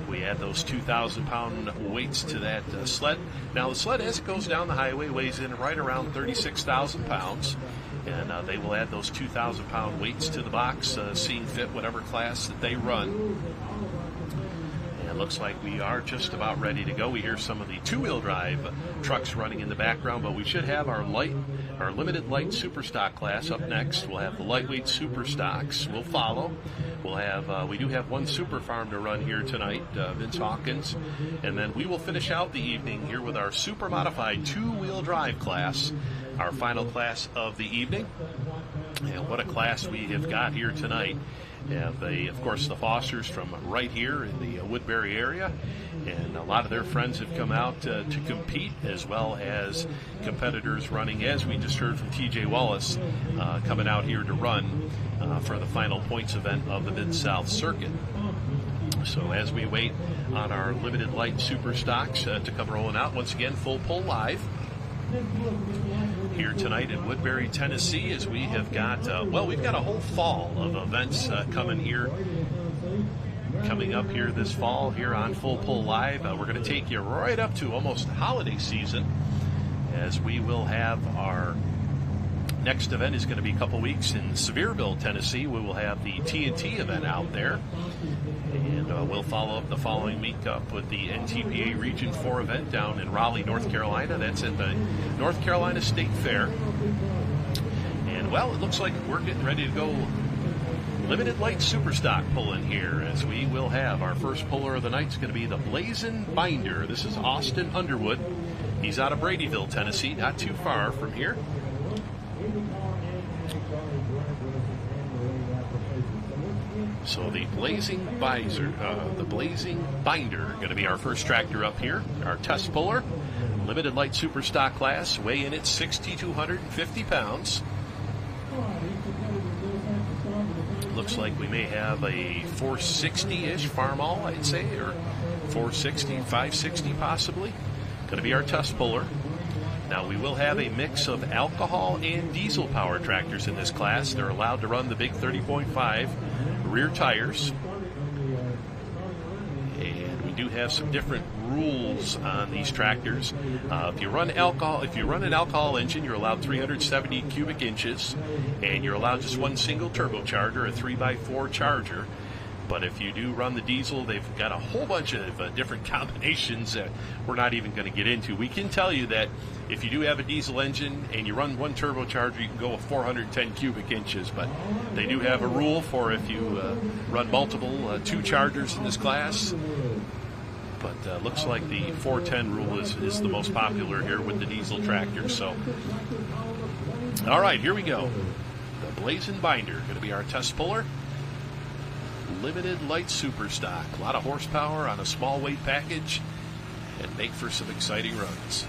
We add those 2,000-pound weights to that sled. Now the sled, as it goes down the highway, weighs in right around 36,000 pounds. And they will add those 2,000-pound weights to the box, seeing fit whatever class that they run. And it looks like we are just about ready to go. We hear some of the two-wheel drive trucks running in the background, but we should have our limited light super stock class up next. We'll have the lightweight super stocks. We'll follow. We'll have we do have one super farm to run here tonight, Vince Hawkins, and then we will finish out the evening here with our super modified two-wheel drive class, our final class of the evening. And what a class we have got here tonight. And of course, the Fosters from right here in the Woodbury area, and a lot of their friends have come out to compete, as well as competitors running, as we just heard from TJ Wallace, coming out here to run for the final points event of the Mid-South Circuit. So as we wait on our limited light super stocks to come rolling out, once again, Full Pull Live here tonight in Woodbury, Tennessee, as we have got, we've got a whole fall of events coming up here this fall here on Full Pull Live. We're going to take you right up to almost holiday season, as we will have our next event is going to be a couple weeks in Sevierville, Tennessee. We will have the TNT event out there. And we'll follow up the following week up with the NTPA Region 4 event down in Raleigh, North Carolina. That's at the North Carolina State Fair. And, well, it looks like we're getting ready to go limited light super stock pulling here, as we will have our first puller of the night. It's going to be the Blazing Binder. This is Austin Underwood. He's out of Bradyville, Tennessee, not too far from here. So the Blazing Binder, going to be our first tractor up here. Our test puller, limited light super stock class, weigh in at 6,250 pounds. Looks like we may have a 460-ish Farmall, I'd say, or 460, 560 possibly. Going to be our test puller. Now, we will have a mix of alcohol and diesel power tractors in this class. They're allowed to run the big 30.5 rear tires. And we do have some different rules on these tractors. If you run an alcohol engine, you're allowed 370 cubic inches, and you're allowed just one single turbocharger, a 3x4 charger. But if you do run the diesel, they've got a whole bunch of different combinations that we're not even going to get into. We can tell you that if you do have a diesel engine and you run one turbocharger, you can go with 410 cubic inches. But they do have a rule for if you run multiple two chargers in this class. But looks like the 410 rule is the most popular here with the diesel tractors. So, all right, here we go. The Blazing Binder, going to be our test puller. Limited light super stock. A lot of horsepower on a small weight package, and make for some exciting runs.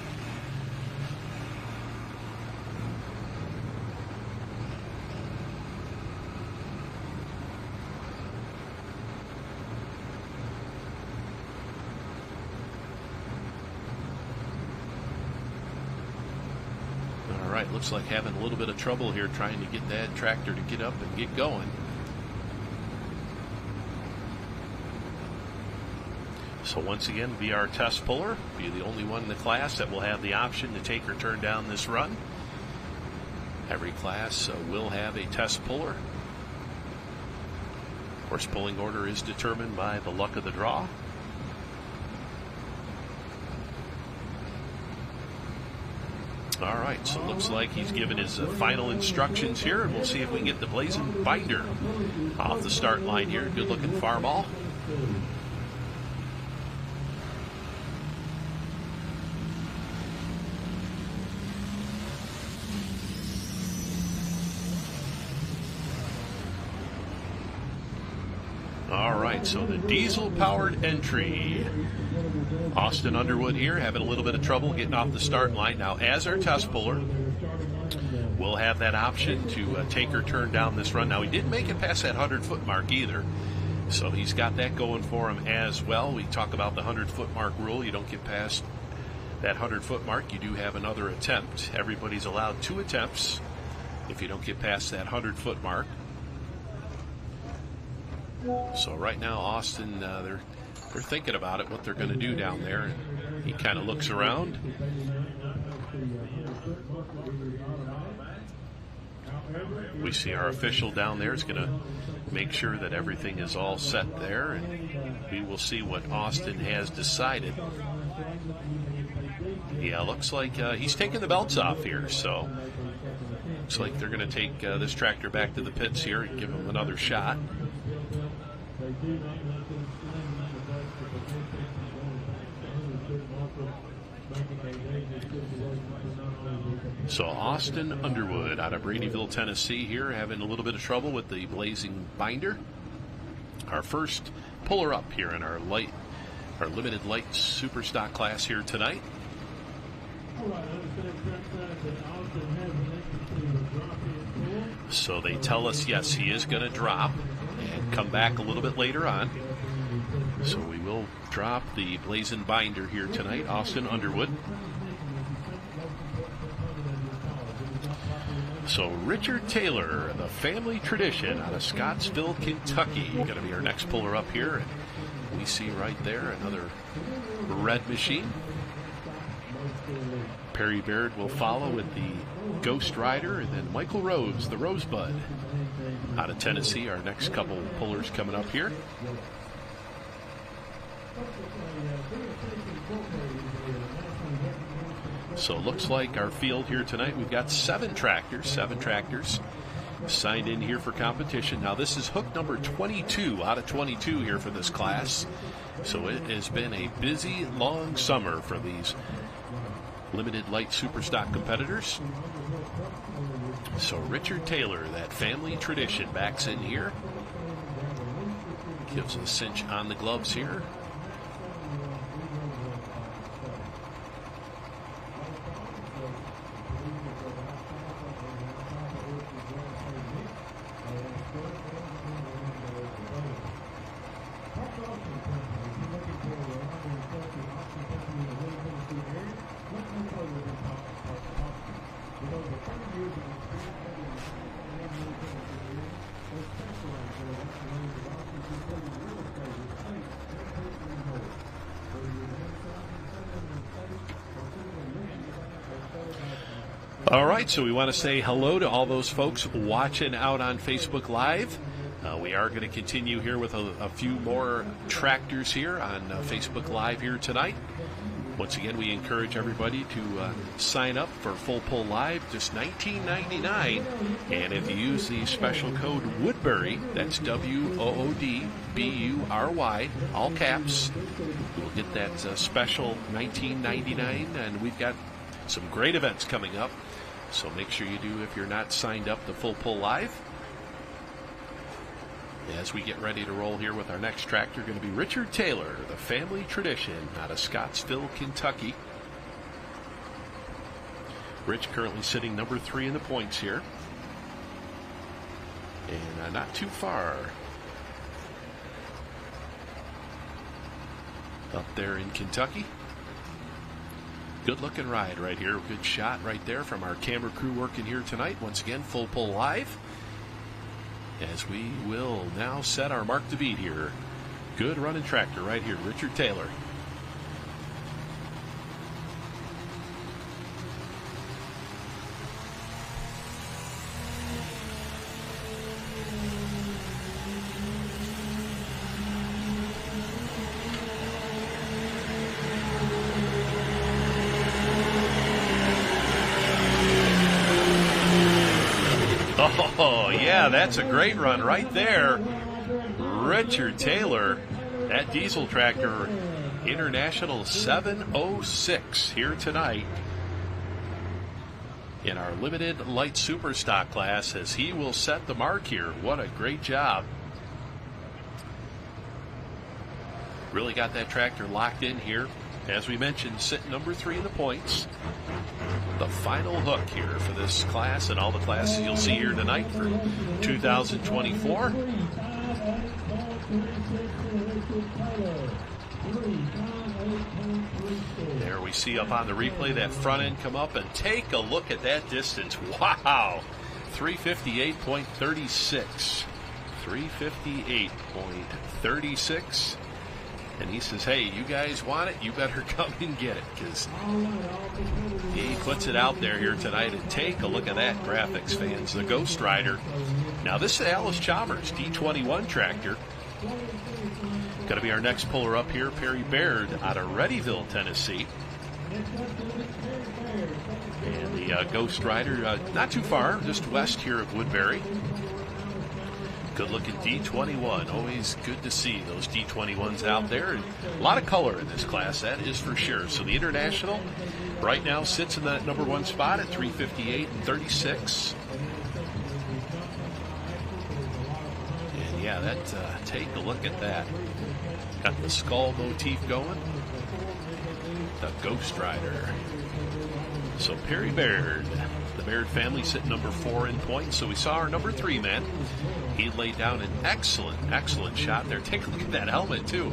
All right, looks like having a little bit of trouble here trying to get that tractor to get up and get going. So once again, be our test puller, be the only one in the class that will have the option to take or turn down this run. Every class will have a test puller. Of course, pulling order is determined by the luck of the draw. All right, so it looks like he's given his final instructions here, and we'll see if we can get the Blazing Binder off the start line here. Good-looking Farmall. All right, so the diesel-powered entry. Austin Underwood here having a little bit of trouble getting off the start line. Now, as our test puller, we'll have that option to take or turn down this run. Now, he didn't make it past that 100-foot mark either, so he's got that going for him as well. We talk about the 100-foot mark rule. You don't get past that 100-foot mark. You do have another attempt. Everybody's allowed 2 attempts if you don't get past that 100-foot mark. So right now, Austin, they're thinking about it, what they're going to do down there. And he kind of looks around. We see our official down there is going to make sure that everything is all set there, and we will see what Austin has decided. Yeah, looks like he's taking the belts off here, so looks like they're going to take this tractor back to the pits here and give him another shot. So Austin Underwood out of Bradyville, Tennessee here, having a little bit of trouble with the blazing binder. Our first puller up here in our limited light super stock class here tonight. So they tell us, yes, he is going to drop and come back a little bit later on. So we will drop the blazing binder here tonight, Austin Underwood. So Richard Taylor, the family tradition out of Scottsville, Kentucky, going to be our next puller up here. And we see right there another red machine. Perry Baird will follow with the Ghost Rider, and then Michael Rhodes, the Rosebud, out of Tennessee. Our next couple pullers coming up here. So it looks like our field here tonight, we've got seven tractors signed in here for competition. Now this is hook number 22 out of 22 here for this class. So it has been a busy, long summer for these limited light super stock competitors. So Richard Taylor, that family tradition, backs in here. Gives a cinch on the gloves here. All right, so we want to say hello to all those folks watching out on Facebook Live. We are going to continue here with a few more tractors here on Facebook Live here tonight. Once again, we encourage everybody to sign up for Full Pull Live, just $19.99. And if you use the special code Woodbury, that's WOODBURY, all caps, you'll get that special $19.99. And we've got some great events coming up. So make sure you do if you're not signed up to Full Pull Live. As we get ready to roll here with our next tractor, going to be Richard Taylor, the family tradition out of Scottsville, Kentucky. Rich currently sitting number 3 in the points here. And not too far up there in Kentucky. Good looking ride right here. Good shot right there from our camera crew working here tonight. Once again, Full Pull Live. As we will now set our mark to beat here. Good running tractor right here, Richard Taylor. Oh, yeah, that's a great run right there. Richard Taylor, that diesel tractor, International 706 here tonight in our limited light super stock class, as he will set the mark here. What a great job. Really got that tractor locked in here. As we mentioned, sitting number 3 in the points. The final hook here for this class and all the classes you'll see here tonight for 2024. There we see up on the replay that front end come up, and take a look at that distance. Wow! 358.36. 358.36. And he says, hey, you guys want it? You better come and get it, because he puts it out there here tonight. And take a look at that, graphics fans. The Ghost Rider. Now, this is Alice Chalmers, D21 tractor. Going to be our next puller up here, Perry Baird out of Readyville, Tennessee. And the Ghost Rider, not too far, just west here of Woodbury. Good looking D21. Always good to see those D21s out there. And a lot of color in this class, that is for sure. So the International right now sits in that number 1 spot at 358 and 36. And yeah, that take a look at that. Got the skull motif going. The Ghost Rider. So Perry Baird, the Baird family sitting number 4 in points. So we saw our number 3 man. He laid down an excellent shot there. Take a look at that helmet too.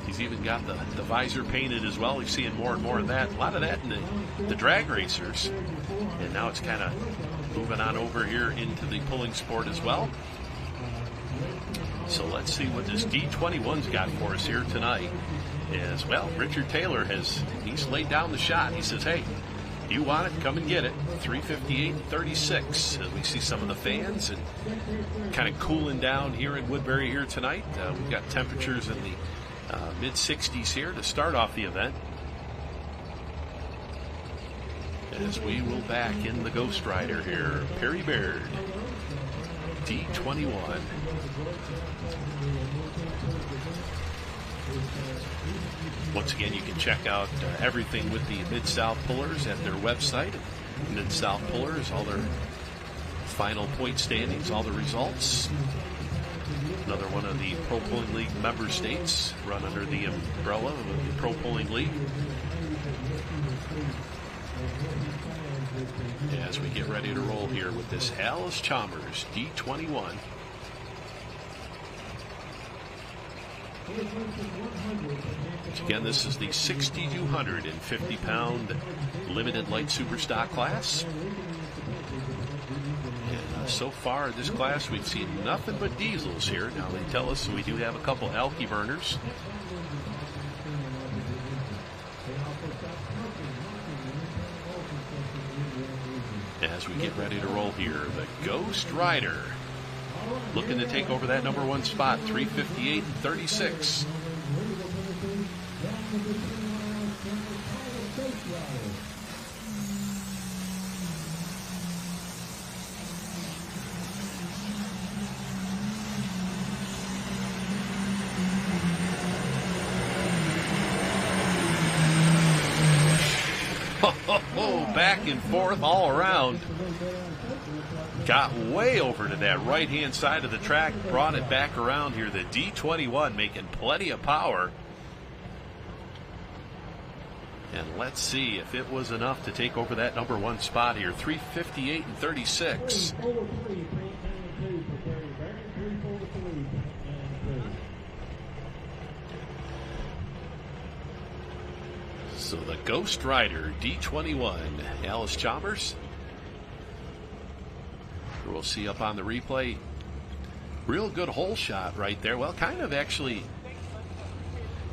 He's even got the visor painted as well. He's seeing more and more of that. A lot of that in the drag racers. And now it's kind of moving on over here into the pulling sport as well. So let's see what this D21's got for us here tonight. As well, Richard Taylor he's laid down the shot. He says, hey, you want it, come and get it. 358 and 36. As we see some of the fans and kind of cooling down here in Woodbury here tonight. We've got temperatures in the mid-60s here to start off the event. As we will back in the Ghost Rider here, Perry Baird, D21. Once again, you can check out everything with the Mid-South Pullers at their website. Mid-South Pullers, all their final point standings, all the results. Another one of the Pro Pulling League member states, run under the umbrella of the Pro Pulling League. As we get ready to roll here with this Alice Chalmers D21. Again, this is the 6,250-pound limited light super stock class. And so far in this class, we've seen nothing but diesels here. Now they tell us we do have a couple alky burners. As we get ready to roll here, the Ghost Rider. Looking to take over that number 1 spot, 358 and 36. Back and forth all around. Got way over to that right-hand side of the track, brought it back around here. The D21 making plenty of power. And let's see if it was enough to take over that number 1 spot here. 358 and 36. So the Ghost Rider D21, Alice Chalmers. We'll see up on the replay. Real good hole shot right there. Well, kind of actually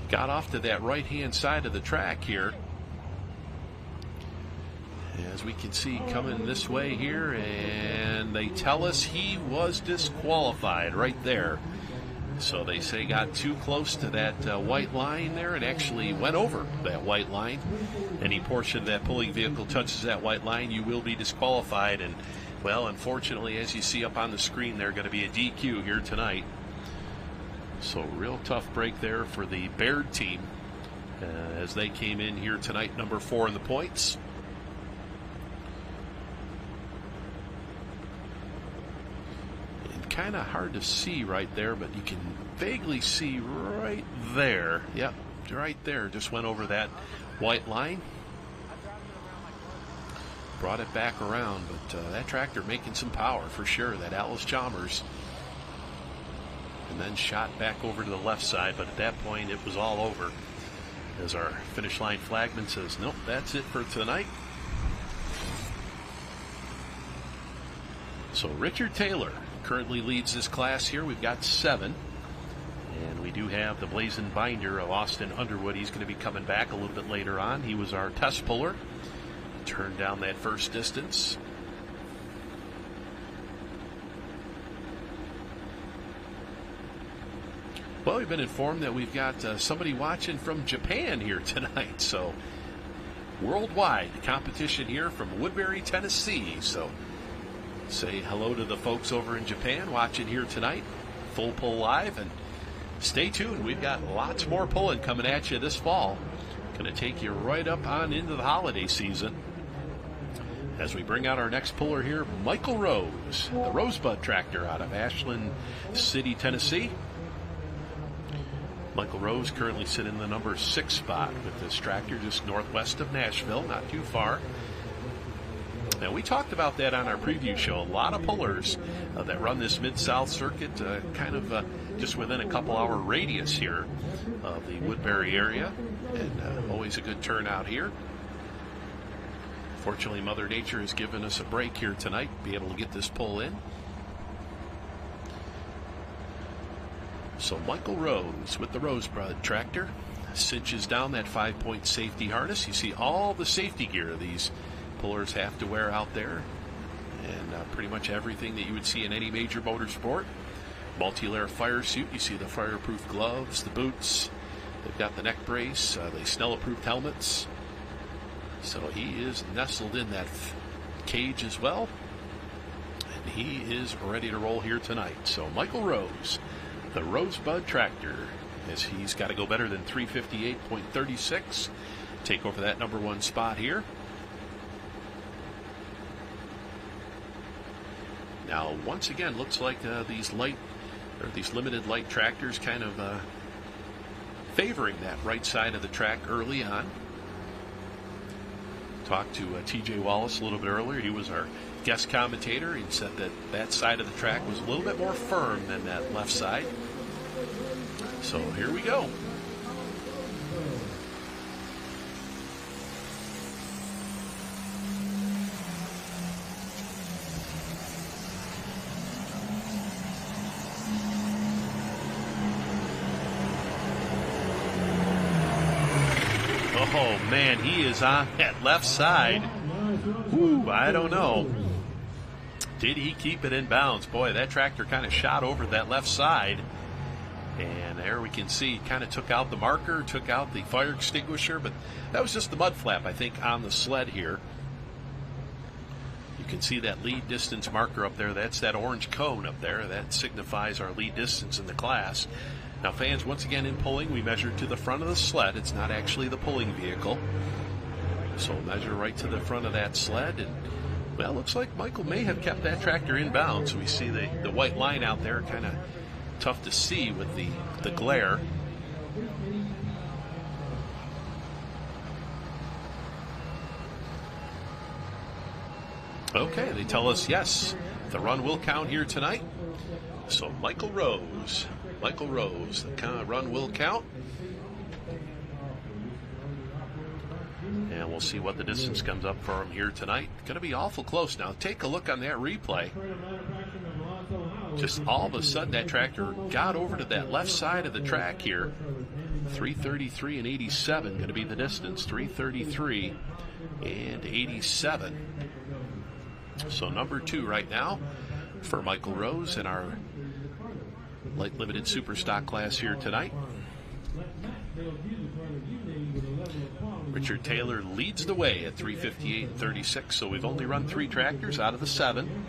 got off to that right-hand side of the track here. As we can see coming this way here, and they tell us he was disqualified right there. So they say got too close to that white line there and actually went over that white line. Any portion of that pulling vehicle touches that white line, you will be disqualified. And, well, unfortunately, as you see up on the screen, they're going to be a DQ here tonight. So real tough break there for the Baird team as they came in here tonight, number 4 in the points. Kind of hard to see right there, but you can vaguely see right there. Yep, right there. Just went over that white line. Brought it back around, but that tractor making some power for sure, that Alice Chalmers. And then shot back over to the left side, but at that point it was all over. As our finish line flagman says, nope, that's it for tonight. So Richard Taylor currently leads this class here. We've got 7. And we do have the Blazing Binder of Austin Underwood. He's going to be coming back a little bit later on. He was our test puller. Turned down that first distance. Well, we've been informed that we've got somebody watching from Japan here tonight. So, worldwide competition here from Woodbury, Tennessee. So, say hello to the folks over in Japan watching here tonight. Full Pull Live, and stay tuned. We've got lots more pulling coming at you this fall. Going to take you right up on into the holiday season. As we bring out our next puller here, Michael Rose, the Rosebud tractor out of Ashland City, Tennessee. Michael Rose currently sitting in the number 6 spot with this tractor just northwest of Nashville, not too far. Now, we talked about that on our preview show. A lot of pullers that run this Mid-South circuit kind of just within a couple-hour radius here of the Woodbury area, and always a good turnout here. Fortunately, Mother Nature has given us a break here tonight, be able to get this pull in. So Michael Rose with the Rosebud tractor cinches down that 5-point safety harness. You see all the safety gear these pullers have to wear out there, and pretty much everything that you would see in any major motorsport. Multi-layer fire suit. You see the fireproof gloves, the boots. They've got the neck brace, the Snell-approved helmets. So he is nestled in that cage as well, and he is ready to roll here tonight. So Michael Rose, the Rosebud tractor, as he's got to go better than 358.36, take over that number 1 spot here. Now, once again, looks like these limited light tractors kind of favoring that right side of the track early on. Talked to TJ Wallace a little bit earlier. He was our guest commentator. He said that that side of the track was a little bit more firm than that left side. So here we go. Oh, man, he is on that left side. Ooh, I don't know. Did he keep it in bounds? Boy, that tractor kind of shot over that left side. And there we can see, kind of took out the marker, took out the fire extinguisher, but that was just the mud flap, I think, on the sled here. You can see that lead distance marker up there. That's that orange cone up there. That signifies our lead distance in the class. Now, fans, once again in pulling, we measure to the front of the sled. It's not actually the pulling vehicle. So measure right to the front of that sled. And, well, looks like Michael may have kept that tractor in bounds. We see the white line out there, kind of tough to see with the glare. Okay, they tell us yes, the run will count here tonight. So Michael Rose, the run will count. And we'll see what the distance comes up for him here tonight. Going to be awful close now. Take a look on that replay. Just all of a sudden that tractor got over to that left side of the track here. 333 and 87 going to be the distance. 333 and 87. So number 2 right now for Michael Rose in our light limited super stock class here tonight. Richard Taylor leads the way at 358 and 36. So we've only run 3 tractors out of the 7.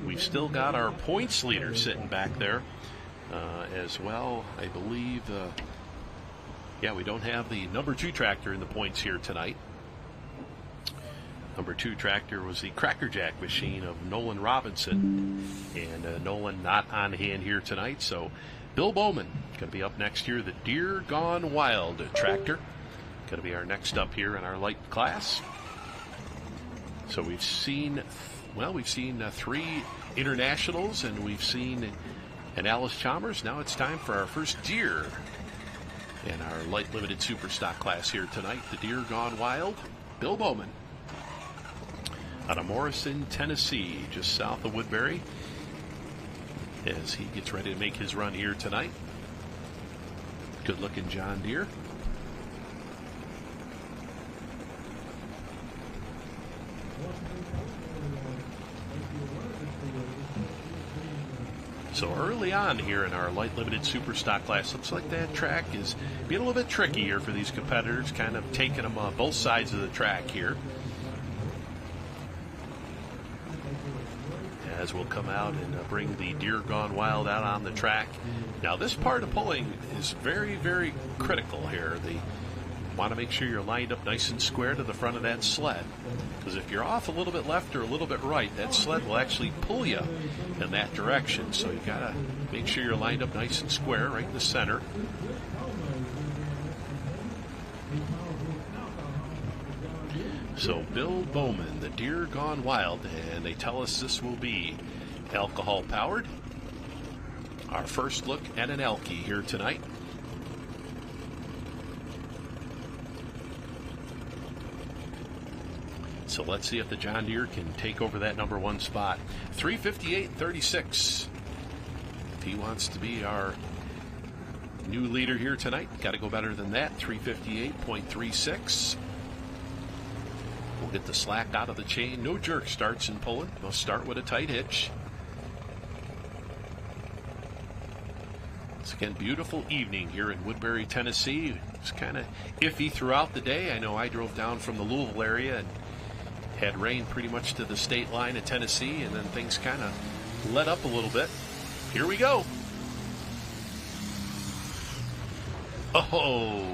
We've still got our points leader sitting back there as well. I believe, we don't have the number 2 tractor in the points here tonight. Number 2 tractor was the Crackerjack machine of Nolan Robinson, and Nolan not on hand here tonight. So Bill Bowman going to be up next year. The Deer Gone Wild tractor going to be our next up here in our light class. So we've seen 3 internationals, and we've seen an Alice Chalmers. Now it's time for our first deer in our light limited super stock class here tonight. The Deer Gone Wild, Bill Bowman, out of Morrison, Tennessee, just south of Woodbury, as he gets ready to make his run here tonight. Good looking John Deere. So early on here in our light limited super stock class, looks like that track is being a little bit tricky here for these competitors, kind of taking them on both sides of the track here. As we'll come out and bring the Deer Gone Wild out on the track. Now this part of pulling is very, very critical here. They want to make sure you're lined up nice and square to the front of that sled, because if you're off a little bit left or a little bit right, that sled will actually pull you in that direction. So you got to make sure you're lined up nice and square right in the center. So Bill Bowman, the Deer Gone Wild, and they tell us this will be alcohol powered. Our first look at an Elkie here tonight. So let's see if the John Deere can take over that number one spot. 3:58.36. If he wants to be our new leader here tonight, got to go better than that. 3:58.36. We'll get the slack out of the chain. No jerk starts in pulling. We'll start with a tight hitch. It's again beautiful evening here in Woodbury, Tennessee. It's kind of iffy throughout the day. I know I drove down from the Louisville area and had rain pretty much to the state line of Tennessee, and then things kind of let up a little bit. Here we go. Oh,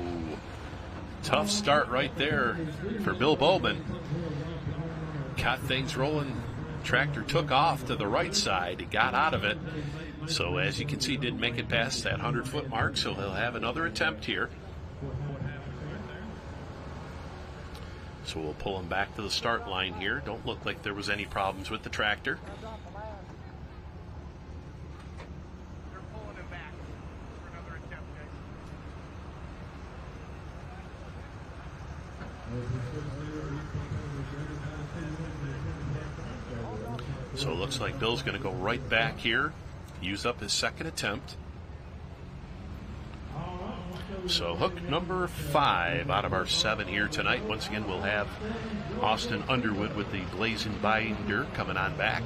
tough start right there for Bill Bowman. Got things rolling. Tractor took off to the right side. He got out of it. So as you can see, didn't make it past that 100-foot mark, so he'll have another attempt here. So we'll pull him back to the start line here. Don't look like there was any problems with the tractor. They're pulling him back for another attempt, guys. So it looks like Bill's going to go right back here, use up his second attempt. So hook number 5 out of our 7 here tonight. Once again, we'll have Austin Underwood with the Blazing Binder coming on back.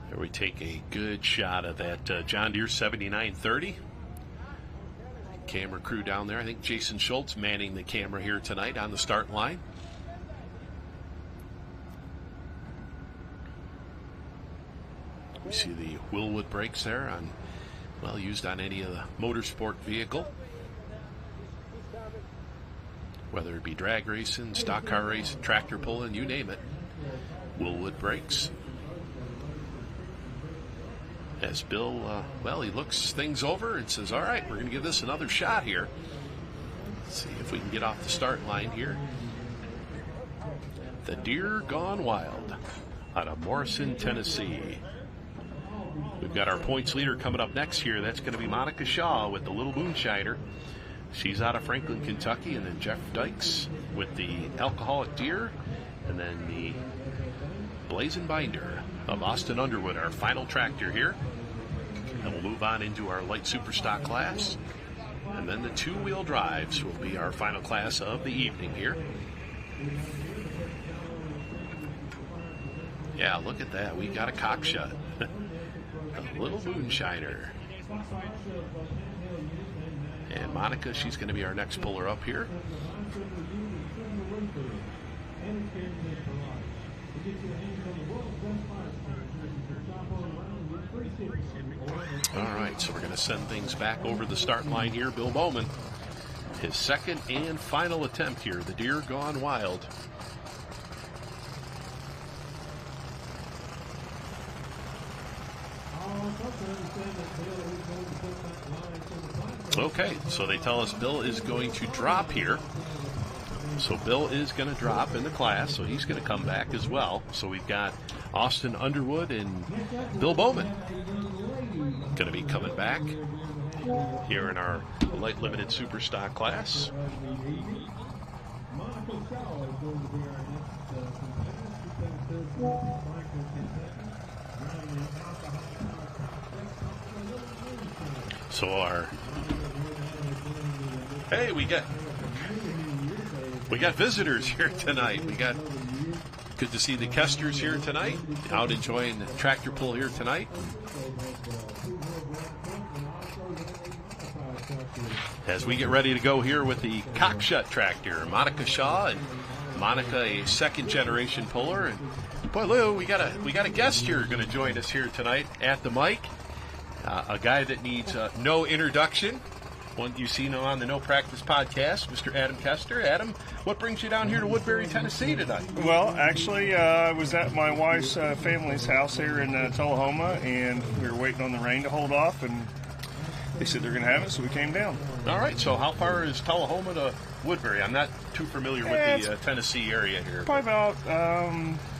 Here we take a good shot of that John Deere 7930. Camera crew down there. I think Jason Schultz manning the camera here tonight on the start line. We see the Willwood brakes there, on, well, used on any of the motorsport vehicle, whether it be drag racing, stock car racing, tractor pulling, you name it. Willwood brakes. As Bill, well, he looks things over and says, all right, we're going to give this another shot here. Let's see if we can get off the start line here. The Deer Gone Wild out of Morrison, Tennessee. We've got our points leader coming up next here. That's going to be Monica Shaw with the Little Moonshiner. She's out of Franklin, Kentucky. And then Jeff Dykes with the Alcoholic Deer. And then the Blazing Binder of Austin Underwood, our final tractor here. And we'll move on into our light super stock class. And then the two-wheel drives will be our final class of the evening here. Yeah, look at that. We got a cock shot. The Little Moonshiner. And Monica, she's going to be our next puller up here. All right, so we're going to send things back over the start line here. Bill Bowman, his second and final attempt here, the Deer Gone Wild. Okay, so they tell us Bill is going to drop here. So Bill is going to drop in the class, so he's going to come back as well. So we've got Austin Underwood and Bill Bowman going to be coming back here in our light limited super stock class. So hey, we got visitors here tonight. Good to see the Kesters here tonight, out enjoying the tractor pull here tonight. As we get ready to go here with the Cockshut tractor, Monica Shaw, and Monica, a second-generation puller. And boy, Lou, we got a guest here going to join us here tonight at the mic. A guy that needs no introduction. One you've seen on the No Practice podcast, Mr. Adam Kester. Adam, what brings you down here to Woodbury, Tennessee tonight? Well, actually, I was at my wife's family's house here in Tullahoma, and we were waiting on the rain to hold off, and they said they're going to have it, so we came down. All right, so how far is Tullahoma to Woodbury? I'm not too familiar with the Tennessee area here. Probably about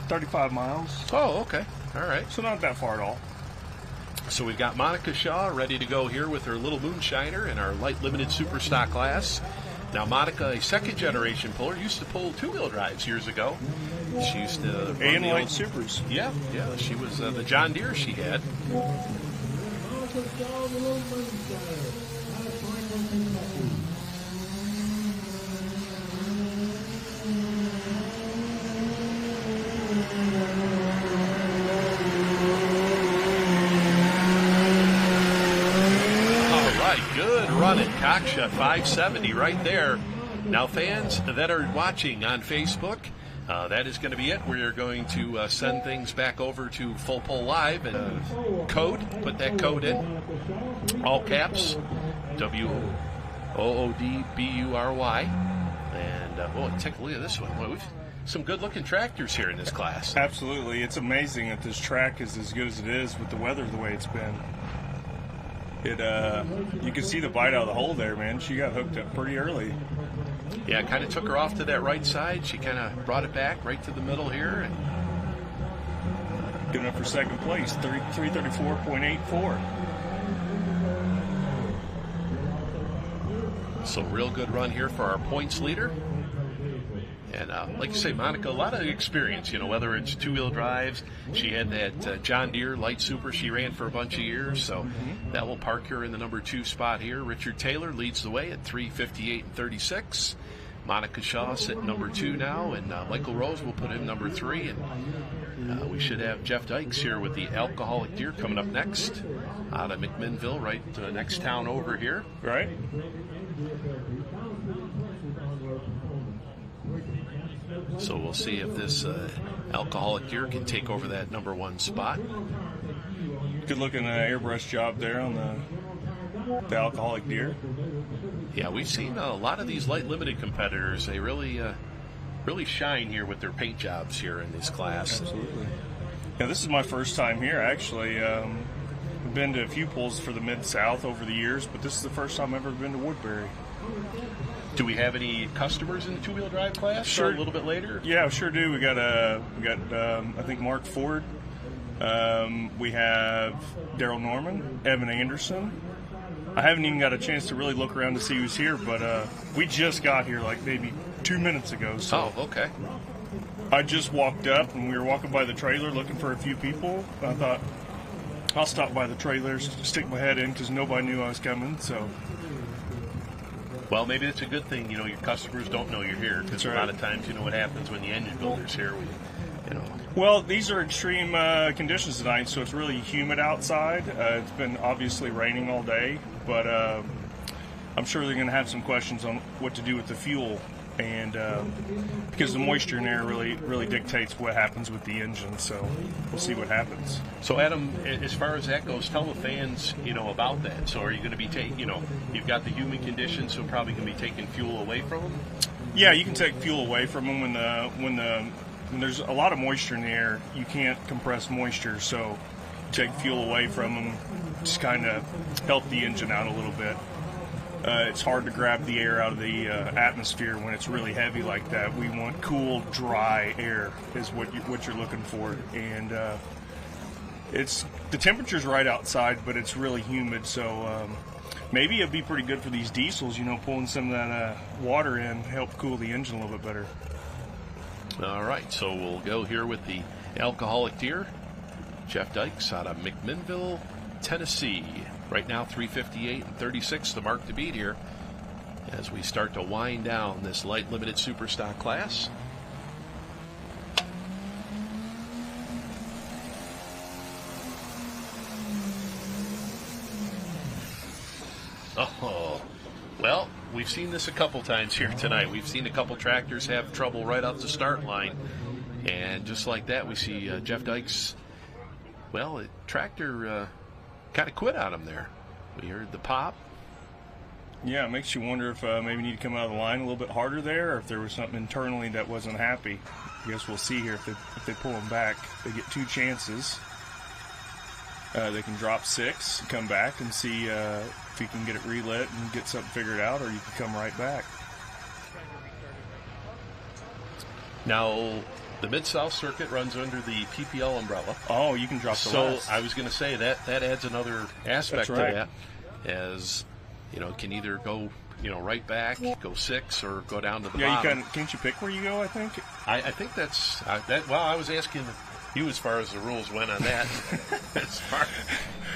35 miles. Oh, okay. All right. So not that far at all. So we've got Monica Shaw ready to go here with her little Moonshiner in our light limited super stock class. Now Monica, a second generation puller, used to pull two-wheel drives years ago. She used to run and the light supers. Yeah. She was the John Deere she had. Good running, Cockshut 570 right there. Now, fans that are watching on Facebook, that is going to be it. We are going to send things back over to Full Pull Live and put that code in, all caps, WOODBURY. And, take a look at this one. Boy, we've some good-looking tractors here in this class. Absolutely. It's amazing that this track is as good as it is with the weather the way it's been. You can see the bite out of the hole there, man. She got hooked up pretty early. Yeah, kind of took her off to that right side. She kind of brought it back right to the middle here. And good enough for second place, 334.84. So real good run here for our points leader. And like you say, Monica, a lot of experience, whether it's two-wheel drives. She had that John Deere light super she ran for a bunch of years, so that will park her in the number 2 spot here. Richard Taylor leads the way at 3:58.36. Monica Shaw sitting number 2 now, and Michael Rose will put him number 3. And we should have Jeff Dykes here with the Alcoholic Deer coming up next out of McMinnville, right next town over here. Right. So we'll see if this Alcoholic Deer can take over that number 1 spot. Good looking airbrush job there on the Alcoholic Deer. Yeah, we've seen a lot of these light limited competitors. They really shine here with their paint jobs here in this class. Absolutely. Yeah, this is my first time here, actually. I've been to a few pulls for the Mid-South over the years, but this is the first time I've ever been to Woodbury. Do we have any customers in the two-wheel drive class? Sure. A little bit later. Yeah, sure do. We got I think Mark Ford. We have Daryl Norman, Evan Anderson. I haven't even got a chance to really look around to see who's here, but we just got here like maybe 2 minutes ago. So okay. I just walked up and we were walking by the trailer looking for a few people. I thought I'll stop by the trailer, stick my head in because nobody knew I was coming. So. Well, maybe it's a good thing, your customers don't know you're here, because a lot of times, what happens when the engine builder's here, Well, these are extreme conditions tonight, so it's really humid outside. It's been obviously raining all day, but I'm sure they're going to have some questions on what to do with the fuel, and because the moisture in there really dictates what happens with the engine, so we'll see what happens. So, Adam, as far as that goes, tell the fans, about that. So are you going to be taking, you've got the humid conditions, so probably going to be taking fuel away from them? Yeah, you can take fuel away from them when there's a lot of moisture in the air. You can't compress moisture, so take fuel away from them, just kind of help the engine out a little bit. It's hard to grab the air out of the atmosphere when it's really heavy like that. We want cool, dry air is what you're looking for, and the temperature's right outside, but it's really humid. So maybe it'd be pretty good for these diesels. Pulling some of that water in help cool the engine a little bit better. All right, so we'll go here with the Alcoholic Deer, Jeff Dykes out of McMinnville, Tennessee. Right now 3:58 and 36, the mark to beat here as we start to wind down this light limited super stock class. Oh, well, we've seen this a couple times here tonight. We've seen a couple tractors have trouble right off the start line. And just like that, we see Jeff Dykes, well, a tractor kind of quit on him there. We heard the pop. Yeah, it makes you wonder if maybe you need to come out of the line a little bit harder there, or if there was something internally that wasn't happy. I guess we'll see here if they pull him back. They get 2 chances. They can drop 6, come back and see if you can get it relit and get something figured out, or you can come right back. Now, the Mid-South Circuit runs under the PPL umbrella. Oh, you can drop the last. So I was going to say that adds another aspect to that, as you know, can either go right back, go 6, or go down to the bottom. Yeah, can't you pick where you go? I think. I think that's that. Well, I was asking you as far as the rules went on that.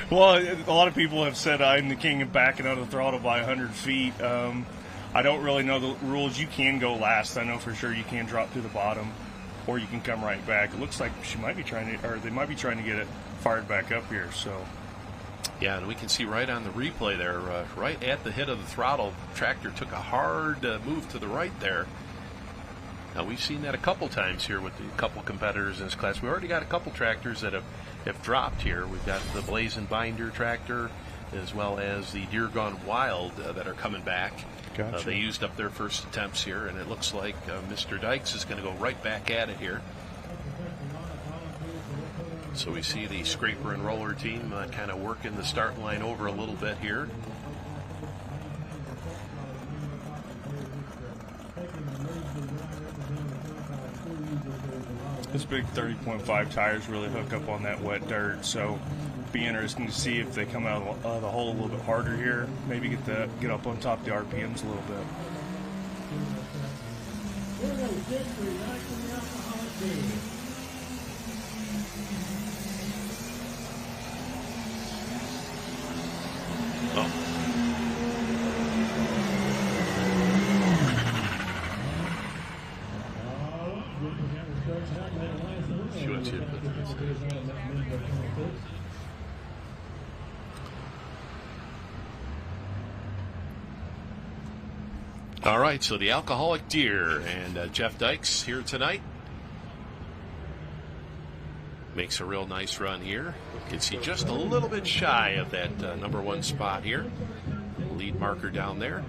Well, a lot of people have said I'm the king of backing out of the throttle by 100 feet. I don't really know the rules. You can go last. I know for sure you can drop to the bottom, or you can come right back. It looks like they might be trying to get it fired back up here. So. Yeah, and we can see right on the replay there, right at the hit of the throttle, the tractor took a hard move to the right there. Now, we've seen that a couple times here with a couple competitors in this class. We already got a couple tractors that have dropped here. We've got the Blazin' Binder tractor, as well as the Deer Gone Wild that are coming back. Gotcha. They used up their first attempts here, and it looks like Mr. Dykes is going to go right back at it here. So we see the scraper and roller team kind of working the start line over a little bit here. This big 30.5 tires really hook up on that wet dirt, so be interesting to see if they come out of the hole a little bit harder here. Maybe get up on top of the RPMs a little bit. All right, so the Alcoholic Deer and Jeff Dykes here tonight. Makes a real nice run here. You can see just a little bit shy of that number 1 spot here. Lead marker down there.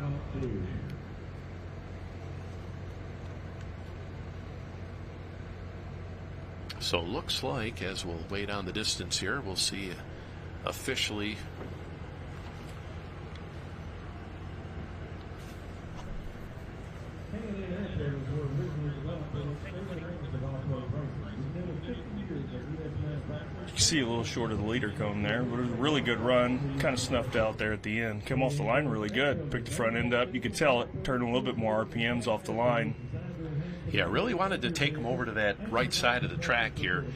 So it looks like, as we'll weigh down the distance here, we'll see officially you can see a little short of the leader cone there, but it was a really good run. Kind of snuffed out there at the end. Came off the line really good. Picked the front end up. You could tell it turned a little bit more RPMs off the line. Yeah, really wanted to take him over to that right side of the track here.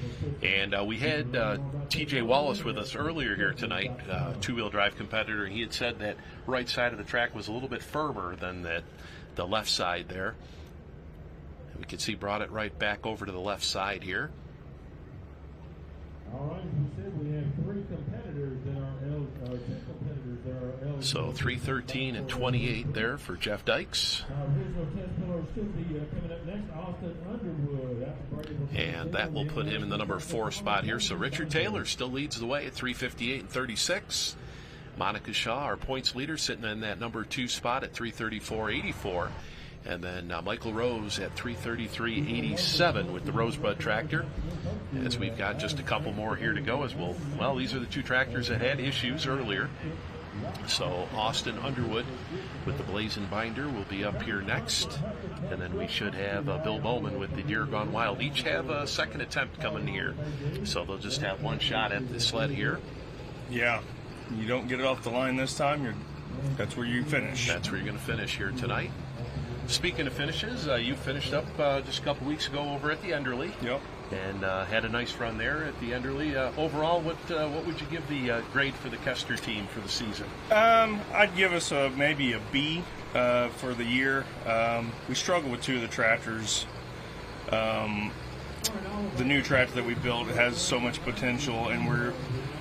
And we had TJ Wallace with us earlier here tonight, two-wheel drive competitor, and he had said that right side of the track was a little bit firmer than the left side there. And we can see brought it right back over to the left side here. All right, we said we have 3 competitors that are 10 competitors that are eligible. So 3:13 and 28 there for Jeff Dykes. Original test pillar should be coming up next, Austin Underwood. And that will put him in the number 4 spot here. So Richard Taylor still leads the way at 3:58 and 36. Monica Shaw, our points leader, sitting in that number 2 spot at 3:34.84. And then Michael Rose at 3:33.87 with the Rosebud tractor. As we've got just a couple more here to go as well, these are the 2 tractors that had issues earlier. So Austin Underwood with the Blazin' Binder will be up here next. And then we should have Bill Bowman with the Deer Gone Wild. Each have a second attempt coming here. So they'll just have one shot at the sled here. Yeah. You don't get it off the line this time, that's where you finish. That's where you're going to finish here tonight. Speaking of finishes, you finished up just a couple weeks ago over at the Enderley. Yep. and had a nice run there at the Enderley. Overall, what would you give the grade for the Kester team for the season? I'd give us maybe a B for the year. We struggle with two of the tractors. The new tractor that we built has so much potential, and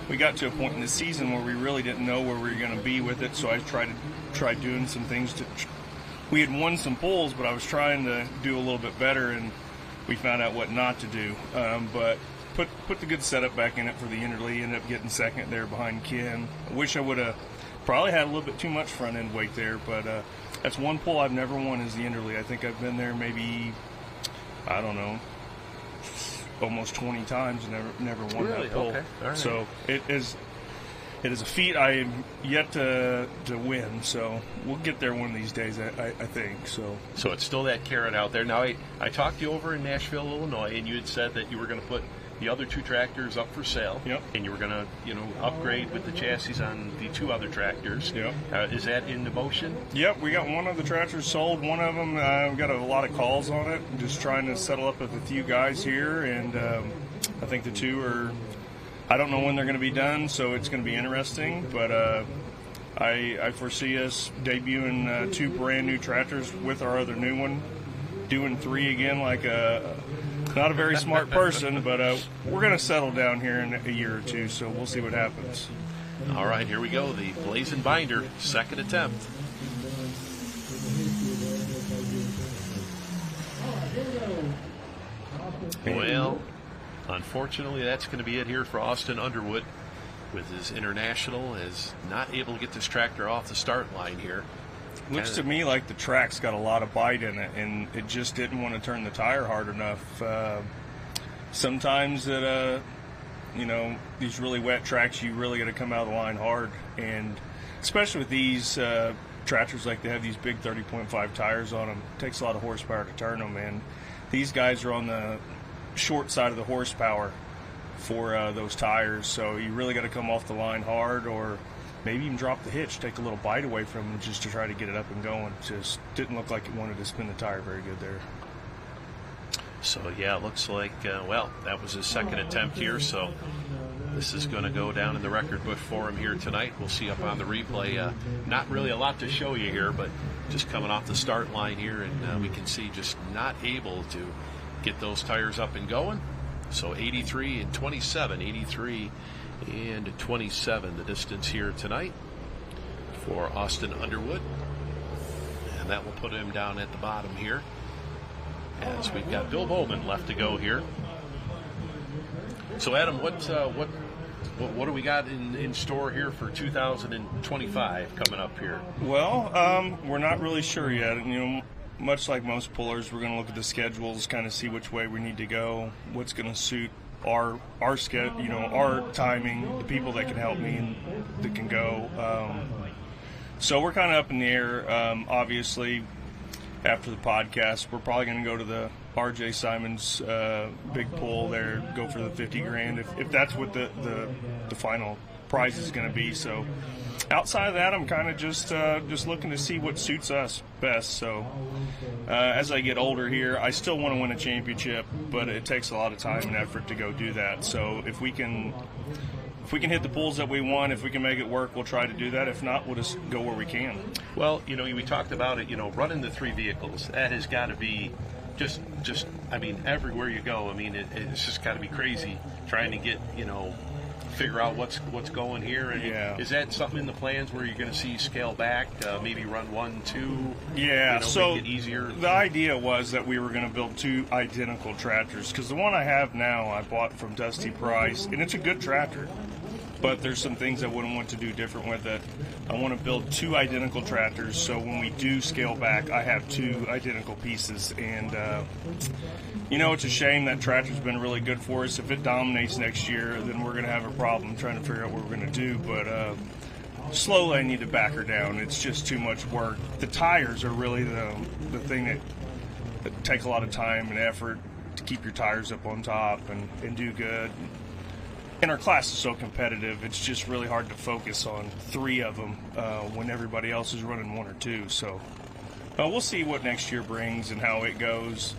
we got to a point in the season where we really didn't know where we were going to be with it. So I tried doing some things we had won some pulls, but I was trying to do a little bit better, and we found out what not to do. But put the good setup back in it for the Enderley. Ended up getting second there behind Ken. I wish I would have probably had a little bit too much front end weight there, but that's one pull I've never won is the Enderley. I think I've been there maybe, I don't know, almost 20 times and never won Really? that pull. Okay. All right. So it is a feat I am yet to win. So we'll get there one of these days, I think. So it's still that carrot out there. Now, I talked to you over in Nashville, Illinois, and you had said that you were going to put the other two tractors up for sale. Yep. And you were going to, upgrade with the chassis on the two other tractors. Yep. Is that in motion? Yep, we got one of the tractors sold. One of them, we got a lot of calls on it. Just trying to settle up with a few guys here, and I think the two are. I don't know when they're going to be done, so it's going to be interesting. But I foresee us debuting two brand new tractors with our other new one, doing three again like not a very smart person, but we're going to settle down here in a year or two, so we'll see what happens. All right, here we go. The Blazing Binder, second attempt. Well, unfortunately, that's going to be it here for Austin Underwood with his international, is not able to get this tractor off the start line here. Looks to me like the track's got a lot of bite in it, and it just didn't want to turn the tire hard enough. Sometimes at these really wet tracks, you really got to come out of the line hard, and especially with these tractors, like they have these big 30.5 tires on them, it takes a lot of horsepower to turn them, and these guys are on the short side of the horsepower for those tires, so you really got to come off the line hard, or maybe even drop the hitch, take a little bite away from them just to try to get it up and going. Just didn't look like it wanted to spin the tire very good there. So, yeah, it looks like, that was his second attempt here, so this is going to go down in the record book for him here tonight. We'll see up on the replay. Not really a lot to show you here, but just coming off the start line here, and we can see just not able to get those tires up and going. So 83 and 27, 83 and 27 the distance here tonight for Austin Underwood, and that will put him down at the bottom here as we've got Bill Bowman left to go here. So Adam, what do we got in store here for 2025 coming up here? Well, we're not really sure yet. Much like most pullers, we're going to look at the schedules, kind of see which way we need to go, what's going to suit our schedule, our timing, the people that can help me and that can go. So we're kind of up in the air. Obviously, after the podcast, we're probably going to go to the RJ Simons big pull there, go for the 50 grand if that's what the final prize is going to be. So outside of that, I'm kind of just looking to see what suits us best. So as I get older here, I still want to win a championship, but it takes a lot of time and effort to go do that. So if we can hit the pulls that we want, if we can make it work, we'll try to do that. If not, we'll just go where we can. Well, we talked about it, running the three vehicles. That has got to be just everywhere you go. It's just got to be crazy trying to get, figure out what's going here. And yeah. Is that something in the plans where you're going to see scale back, maybe run 1, 2? Yeah, so make it easier? The idea was that we were going to build two identical tractors, because the one I have now I bought from Dusty Price, and it's a good tractor, but there's some things I wouldn't want to do different with it. I want to build two identical tractors, so when we do scale back, I have two identical pieces. And it's a shame that tractor's been really good for us. If it dominates next year, then we're going to have a problem trying to figure out what we're going to do. But slowly I need to back her down. It's just too much work. The tires are really the thing that take a lot of time and effort to keep your tires up on top and do good. And our class is so competitive, it's just really hard to focus on three of them when everybody else is running one or two. So we'll see what next year brings and how it goes.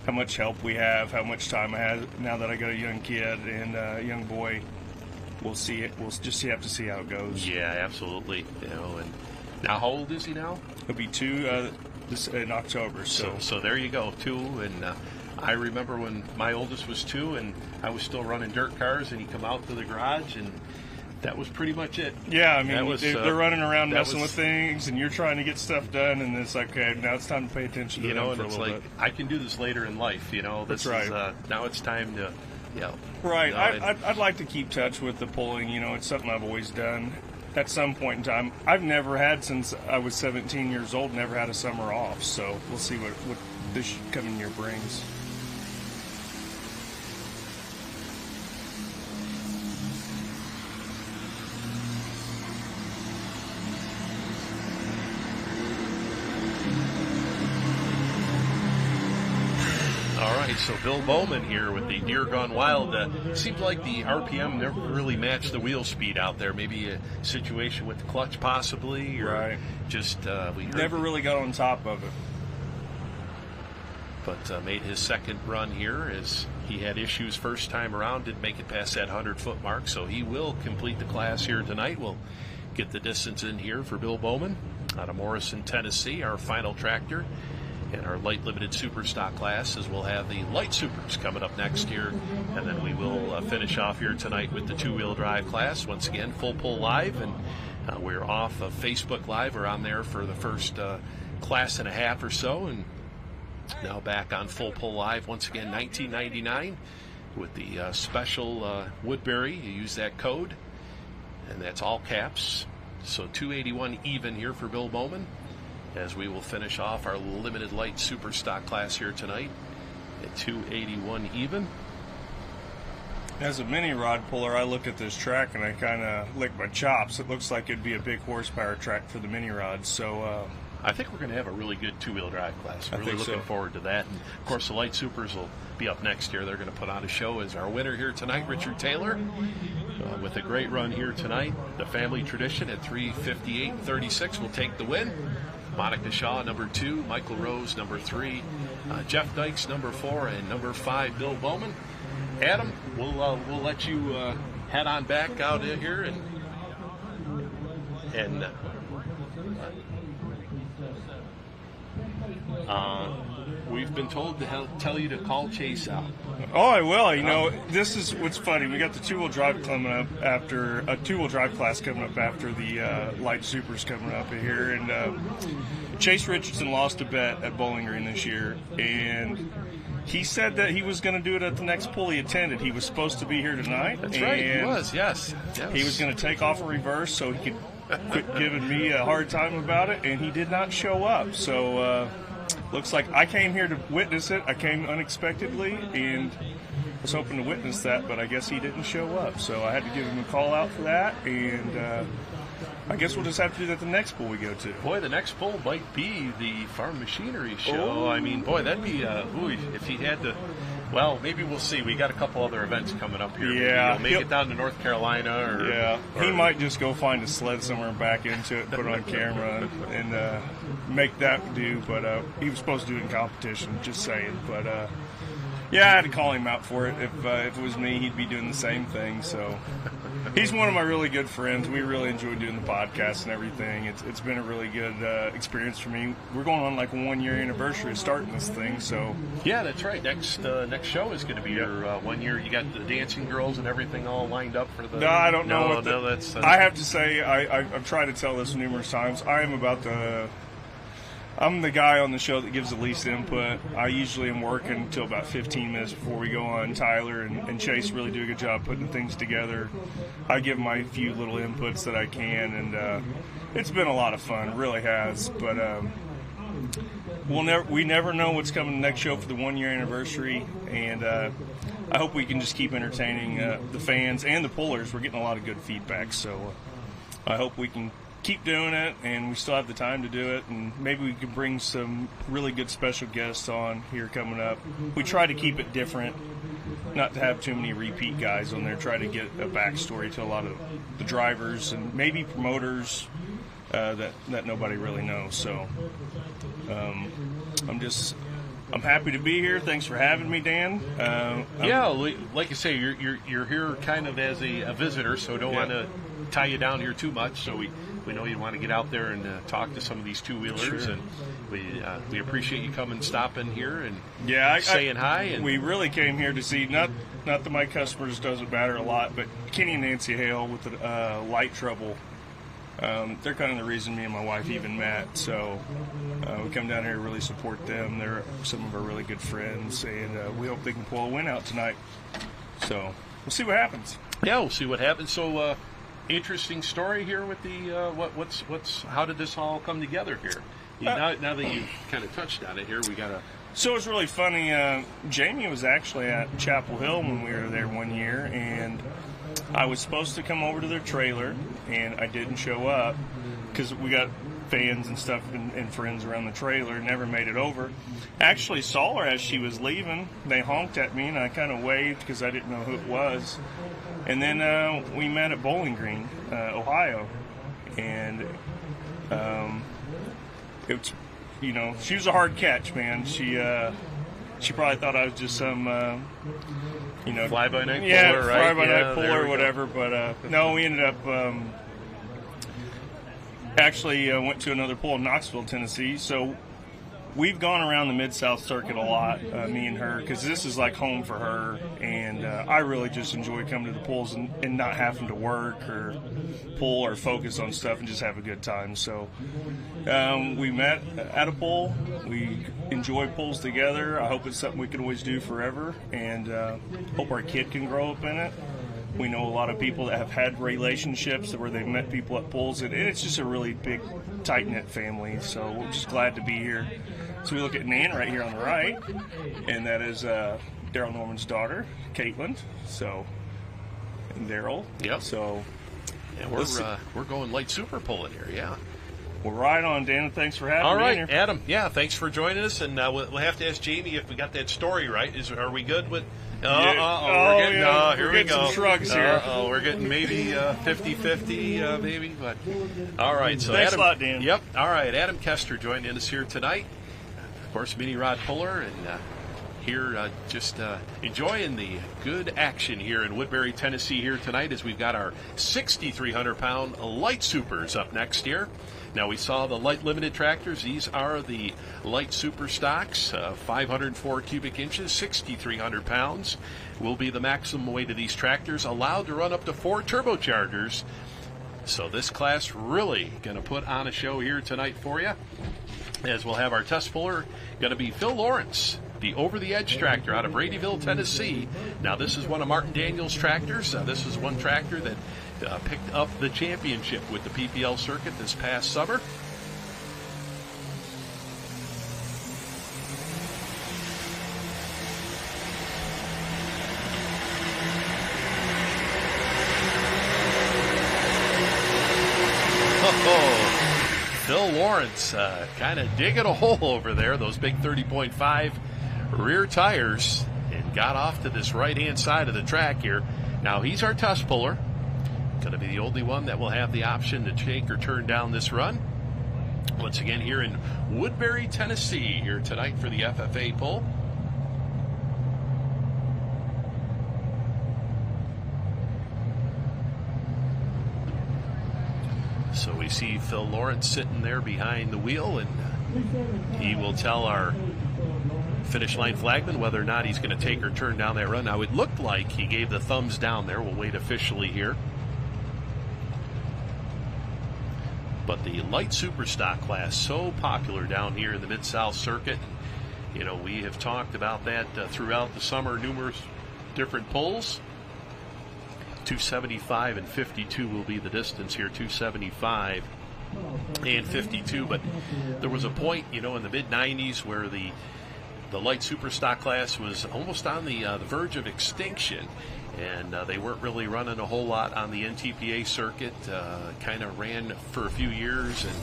how much help we have, how much time I have now that I got a young kid and a young boy. We'll see it. We'll just have to see how it goes. Yeah, absolutely. You know, and now how old is he now? He'll be 2 in October. So there you go, 2. And I remember when my oldest was 2, and I was still running dirt cars, and he come out to the garage, and that was pretty much it. Yeah, I mean, they're running around messing with things, and you're trying to get stuff done, and it's like, okay, now it's time to pay attention to them and for a it's little like, bit. I can do this later in life, That's right. Now it's time to, Right. I'd like to keep touch with the pulling. It's something I've always done. At some point in time, I've never had, since I was 17 years old, never had a summer off. So we'll see what this coming year brings. All right, so Bill Bowman here with the Deer Gone Wild. Seems like the RPM never really matched the wheel speed out there. Maybe a situation with the clutch possibly, or right. Just we never really got on top of it. But made his second run here as he had issues first time around, didn't make it past that 100-foot mark, so he will complete the class here tonight. We'll get the distance in here for Bill Bowman out of Morrison, Tennessee, our final tractor. In our light limited super stock class, as we'll have the light supers coming up next year, and then we will finish off here tonight with the 2-wheel drive class. Once again, Full Pull Live, and we're off of Facebook Live. We're on there for the first class and a half or so, and now back on Full Pull Live once again, $19.99 with the special Woodbury. You use that code, and that's all caps. So $281 even here for Bill Bowman, as we will finish off our limited light super stock class here tonight at $281 even. As a mini rod puller, I look at this track and I kind of lick my chops. It looks like it'd be a big horsepower track for the mini rods. So I think we're going to have a really good 2-wheel drive class. I'm really looking forward to that. And of course, the light supers will be up next year. They're going to put on a show as our winner here tonight, Richard Taylor, with a great run here tonight. The family tradition at 3:58.36 will take the win. Monica Shaw, number 2, Michael Rose, number 3, Jeff Dykes, number 4, and number 5, Bill Bowman. Adam, we'll let you head on back out here, and we've been told to tell you to call Chase out. Oh, I will. This is what's funny. We got the 2-wheel drive coming up after a 2-wheel drive class coming up after the light supers coming up here, and Chase Richardson lost a bet at Bowling Green this year, and he said that he was going to do it at the next pull he attended. He was supposed to be here tonight. That's right. He was. Yes. He was going to take off a reverse so he could quit giving me a hard time about it, and he did not show up. So. Looks like I came here to witness it. I came unexpectedly and was hoping to witness that, but I guess he didn't show up. So I had to give him a call out for that, and I guess we'll just have to do that the next pull we go to. Boy, the next pull might be the Farm Machinery Show. I mean, boy, that'd be, if he had to, well, maybe we'll see. We got a couple other events coming up here. Yeah. Maybe he'll make it down to North Carolina. He might just go find a sled somewhere and back into it, put it on camera, and make that do. But he was supposed to do it in competition, just saying. But, I had to call him out for it. If it was me, he'd be doing the same thing. So he's one of my really good friends. We really enjoy doing the podcast and everything. It's been a really good experience for me. We're going on like a 1-year anniversary of starting this thing. So yeah, that's right. Next show is going to be your 1 year. You got the dancing girls and everything all lined up for the. No, I don't know. That's. I have to say, I've tried to tell this numerous times. I'm the guy on the show that gives the least input. I usually am working until about 15 minutes before we go on. Tyler and Chase really do a good job putting things together. I give my few little inputs that I can, and it's been a lot of fun. It really has. But we never know what's coming next show for the 1-year anniversary, and I hope we can just keep entertaining the fans and the pullers. We're getting a lot of good feedback, so I hope we can keep doing it, and we still have the time to do it, and maybe we can bring some really good special guests on here coming up. We try to keep it different, not to have too many repeat guys on there, try to get a backstory to a lot of the drivers and maybe promoters that nobody really knows. So I'm just I'm happy to be here. Thanks for having me, Dan. Yeah, like you say, you're here kind of as a visitor, so don't want to tie you down here too much. So we know you want to get out there and talk to some of these two-wheelers, and we appreciate you coming, stopping here, and saying hi. And we really came here to see not that my customers doesn't matter a lot, but Kenny and Nancy Hale with the light trouble. They're kind of the reason me and my wife even met. So we come down here to really support them. They're some of our really good friends, and we hope they can pull a win out tonight. So we'll see what happens. Yeah, we'll see what happens. So interesting story here with the how did this all come together here? Now that you've kind of touched on it here, we got to. So it's really funny. Jamie was actually at Chapel Hill when we were there one year, and I was supposed to come over to their trailer, and I didn't show up because we got fans and stuff and friends around the trailer. Never made it over. Actually saw her as she was leaving. They honked at me, and I kind of waved because I didn't know who it was. And then we met at Bowling Green, Ohio, and it's, she was a hard catch, man. She probably thought I was just some, fly-by-night puller, right? Fly-by-night puller or whatever. But no, we ended up actually went to another pull in Knoxville, Tennessee. So we've gone around the Mid-South Circuit a lot, me and her, because this is like home for her. And I really just enjoy coming to the pulls and not having to work or pull or focus on stuff and just have a good time. So we met at a pull. We enjoy pulls together. I hope it's something we can always do forever, and hope our kid can grow up in it. We know a lot of people that have had relationships where they've met people at pulls, and it's just a really big, tight-knit family. So we're just glad to be here. So we look at Nan right here on the right, and that is Daryl Norman's daughter, Caitlin. So, and Daryl. Yep. So, yeah, we're going light super pulling here. Yeah. Well, right on, Dan. Thanks for having me. All right, here. Adam. Yeah, thanks for joining us, and we'll have to ask Jamie if we got that story right. Are we good with? Here we go. Some shrugs here. We're getting maybe 50-50, maybe. But all right, so thanks Adam. A lot, Dan. Yep. All right, Adam Kester joining us here tonight. Of course, mini rod puller, and here just enjoying the good action here in Woodbury, Tennessee here tonight as we've got our 6,300-pound light supers up next here. Now, we saw the light limited tractors. These are the light super stocks, 504 cubic inches, 6,300 pounds will be the maximum weight of these tractors, allowed to run up to 4 turbochargers. So this class really going to put on a show here tonight for you, as we'll have our test puller going to be Phil Lawrence, the over-the-edge tractor out of Bradyville, Tennessee. Now, this is one of Martin Daniels' tractors. This is one tractor that picked up the championship with the PPL circuit this past summer. Phil Lawrence kind of digging a hole over there, those big 30.5 rear tires, and got off to this right-hand side of the track here. Now, he's our test puller. Going to be the only one that will have the option to take or turn down this run. Once again, here in Woodbury, Tennessee, here tonight for the FFA pull. So we see Phil Lawrence sitting there behind the wheel, and he will tell our finish line flagman whether or not he's going to take or turn down that run. Now, it looked like he gave the thumbs down there. We'll wait officially here. But the light super stock class, so popular down here in the Mid-South Circuit. You know, we have talked about that throughout the summer, numerous different pulls. 275 and 52 will be the distance here, 275 and 52. But there was a point, you know, in the mid-90s where the light super stock class was almost on the verge of extinction. And they weren't really running a whole lot on the NTPA circuit. Kind of ran for a few years, and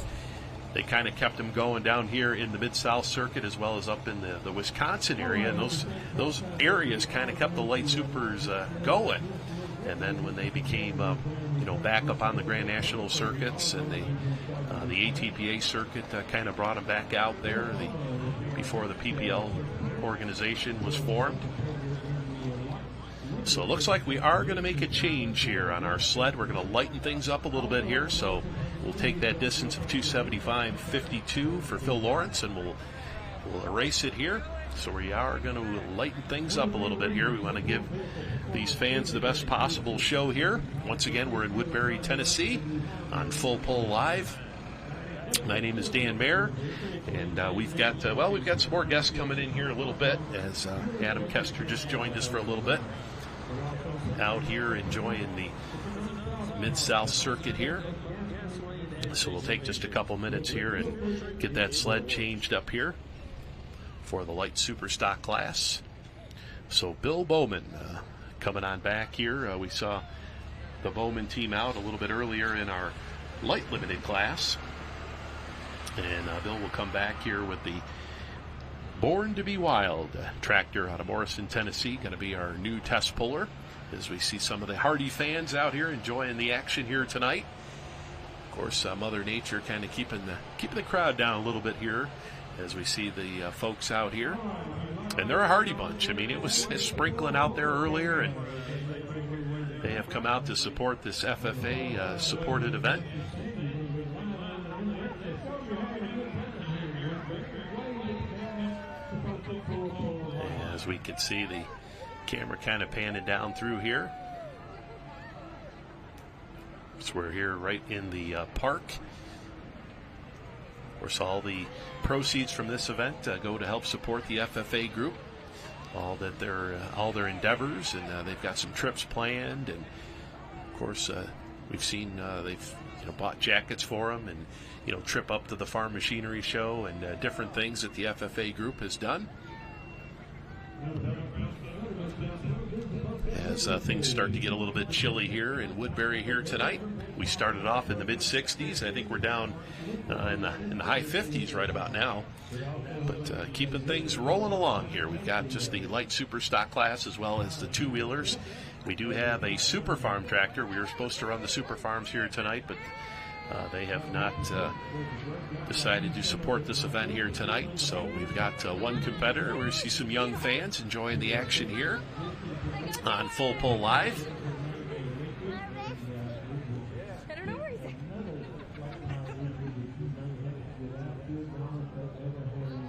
they kind of kept them going down here in the Mid-South Circuit as well as up in the Wisconsin area. And those areas kind of kept the light supers going. And then when they became, back up on the Grand National circuits, and the ATPA circuit kind of brought them back out there before the PPL organization was formed. So it looks like we are going to make a change here on our sled. We're going to lighten things up a little bit here. So we'll take that distance of 275.52 for Phil Lawrence, and we'll erase it here. So we are going to lighten things up a little bit here. We want to give these fans the best possible show here. Once again, we're in Woodbury, Tennessee on Full Pull Live. My name is Dan Mayer, and we've got some more guests coming in here a little bit, as Adam Kester just joined us for a little bit. Out here enjoying the Mid-South circuit here. So we'll take just a couple minutes here and get that sled changed up here for the light super stock class. So Bill Bowman coming on back here. We saw the Bowman team out a little bit earlier in our light limited class. And Bill will come back here with the Born to be Wild tractor out of Morrison, Tennessee. Going to be our new test puller, as we see some of the hardy fans out here enjoying the action here tonight. Of course, Mother Nature kind of keeping the crowd down a little bit here as we see the folks out here. And they're a hardy bunch. I mean, it was sprinkling out there earlier, and they have come out to support this FFA supported event. As we can see the camera kind of panning down through here. So we're here right in the park. Of course, all the proceeds from this event go to help support the FFA group, all their endeavors, and they've got some trips planned. And of course, we've seen they've bought jackets for them, and trip up to the farm machinery show, and different things that the FFA group has done. As things start to get a little bit chilly here in Woodbury here tonight. We started off in the mid-60s. I think we're down in the high 50s right about now. But keeping things rolling along here. We've got just the light super stock class as well as the two-wheelers. We do have a super farm tractor. We were supposed to run the super farms here tonight, but they have not decided to support this event here tonight. So we've got one competitor. We see some young fans enjoying the action here on Full Pull Live.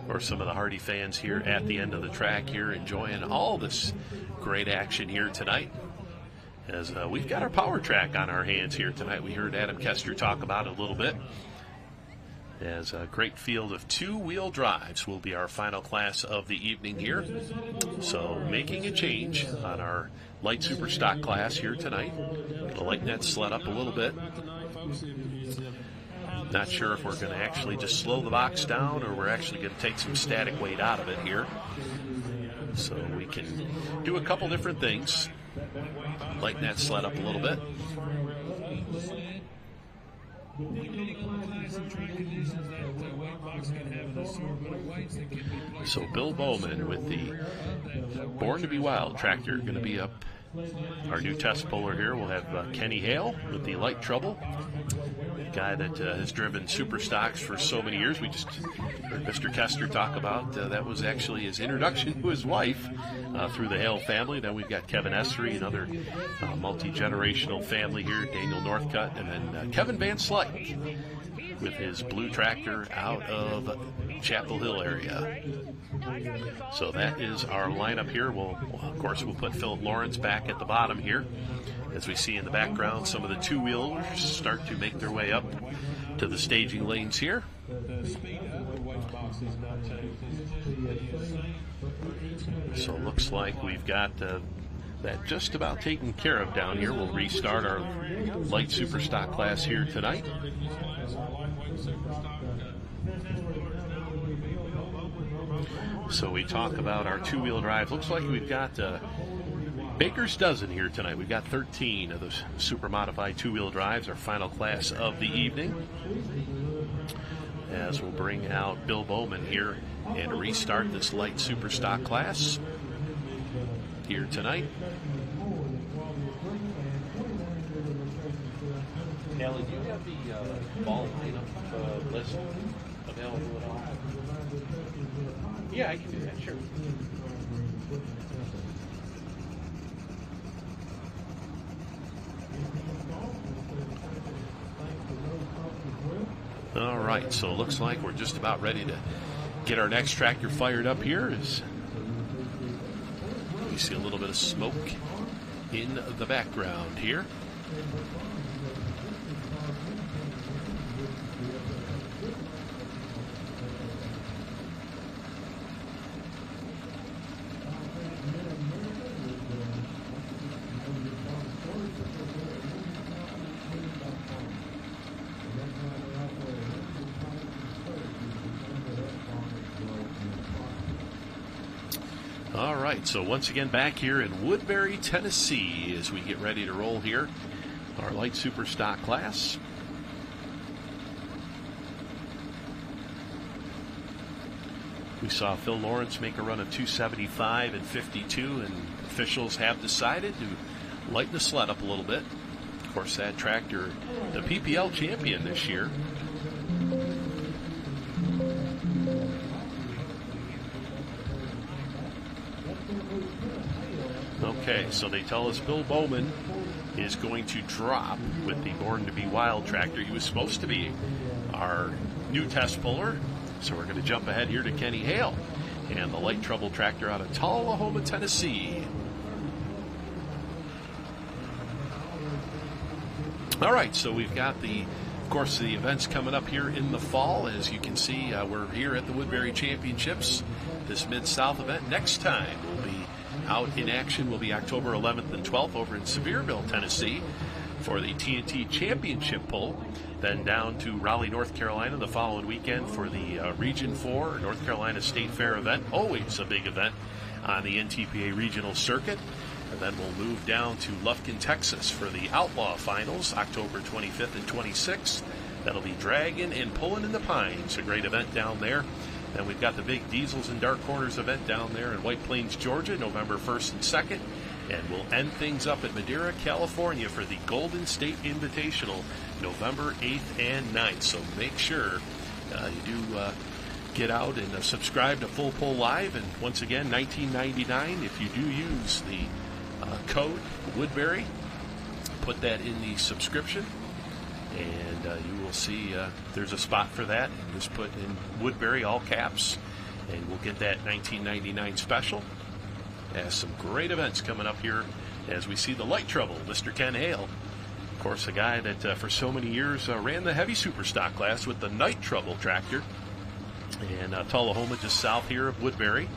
Or some of the hardy fans here at the end of the track here enjoying all this great action here tonight. As we've got our power track on our hands here tonight. We heard Adam Kester talk about it a little bit. As a great field of two-wheel drives will be our final class of the evening here. So making a change on our light super stock class here tonight. Gonna lighten that sled up a little bit. Not sure if we're going to actually just slow the box down, or we're actually going to take some static weight out of it here. So we can do a couple different things. Lighten that sled up a little bit. So Bill Bowman with the Born to be Wild tractor going to be up. Our new test puller here. We'll have Kenny Hale with the light trouble. Guy that has driven super stocks for so many years. We just heard Mr. Kester talk about that was actually his introduction to his wife through the Hale family. Then we've got Kevin Essery, another multi-generational family here, Daniel Northcutt, and then Kevin Van Slyke with his blue tractor out of Chapel Hill area. So that is our lineup here. We'll put Philip Lawrence back at the bottom here. As we see in the background, some of the two-wheelers start to make their way up to the staging lanes here. So it looks like we've got that just about taken care of down here. We'll restart our light super stock class here tonight. So we talk about our two-wheel drive. Looks like we've got Baker's dozen here tonight. We've got 13 of those super modified two-wheel drives, our final class of the evening. As we'll bring out Bill Bowman here and restart this light super stock class here tonight. Alan, do you have the ball lineup list available at all? Yeah, I can do that, sure. All right, so it looks like we're just about ready to get our next tractor fired up here. As we see a little bit of smoke in the background here. All right, so once again back here in Woodbury, Tennessee, as we get ready to roll here our light super stock class. We saw Phil Lawrence make a run of 275 and 52, and officials have decided to lighten the sled up a little bit. Of course, that tractor, the PPL champion this year. Okay, so they tell us Bill Bowman is going to drop with the Born to Be Wild tractor. He was supposed to be our new test puller, so we're going to jump ahead here to Kenny Hale and the light trouble tractor out of Tullahoma, Tennessee. All right, so we've got of course, the events coming up here in the fall. As you can see, we're here at the Woodbury Championships, this Mid-South event. Next time we'll be out in action will be October 11th and 12th over in Sevierville, Tennessee for the TNT Championship pull. Then down to Raleigh, North Carolina the following weekend for the Region 4 North Carolina State Fair event. Always a big event on the NTPA regional circuit. And then we'll move down to Lufkin, Texas for the Outlaw Finals, October 25th and 26th. That'll be Dragging and Pulling in the Pines, a great event down there. Then we've got the big Diesels and Dark Corners event down there in White Plains, Georgia, November 1st and 2nd. And we'll end things up at Madera, California for the Golden State Invitational, November 8th and 9th. So make sure you do get out and subscribe to Full Pull Live. And once again, $19.99 if you do use the code Woodbury. Put that in the subscription, and you will see there's a spot for that. Just put in Woodbury, all caps, and we'll get that $19.99 special. Has some great events coming up here as we see the light trouble, Mr. Ken Hale. Of course, a guy that for so many years ran the heavy super stock class with the night trouble tractor. And Tullahoma, just south here of Woodbury.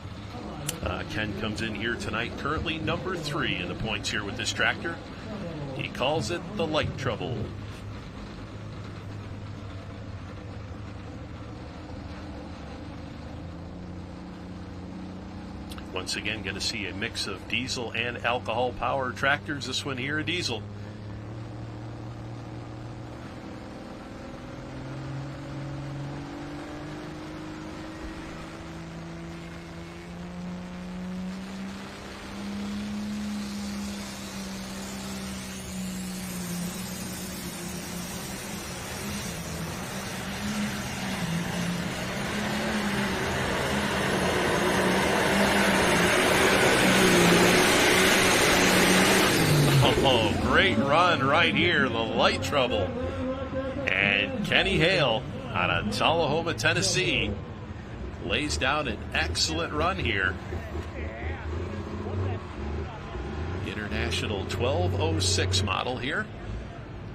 Ken comes in here tonight, currently number 3 in the points here with this tractor. He calls it the light trouble. Once again, going to see a mix of diesel and alcohol powered tractors. This one here, a diesel. Great run right here, the light trouble. And Kenny Hale out of Tullahoma, Tennessee, lays down an excellent run here. International 1206 model here.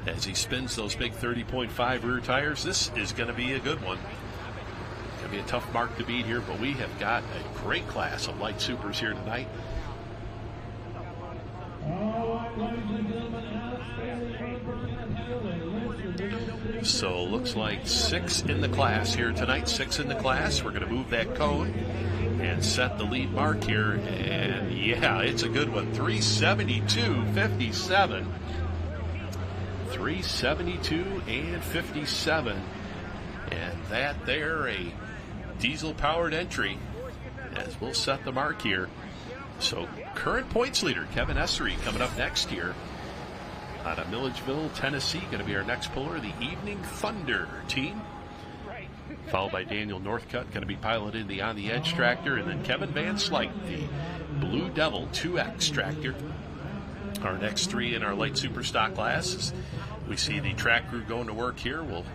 As he spins those big 30.5 rear tires, this is going to be a good one. Going to be a tough mark to beat here, but we have got a great class of light supers here tonight. So looks like 6 in the class here tonight. 6 in the class. We're going to move that cone and set the lead mark here. And yeah, it's a good one. 372.57. 372 and 57. And that there, a diesel powered entry, as we'll set the mark here. So current points leader Kevin Essery coming up next here. out of Milledgeville, Tennessee. Going to be our next puller, the Evening Thunder team. Followed by Daniel Northcutt, going to be piloted the On the Edge tractor, and then Kevin Van Slyke, the Blue Devil 2X tractor. Our next three in our light super stock class. We see the track crew going to work here. We'll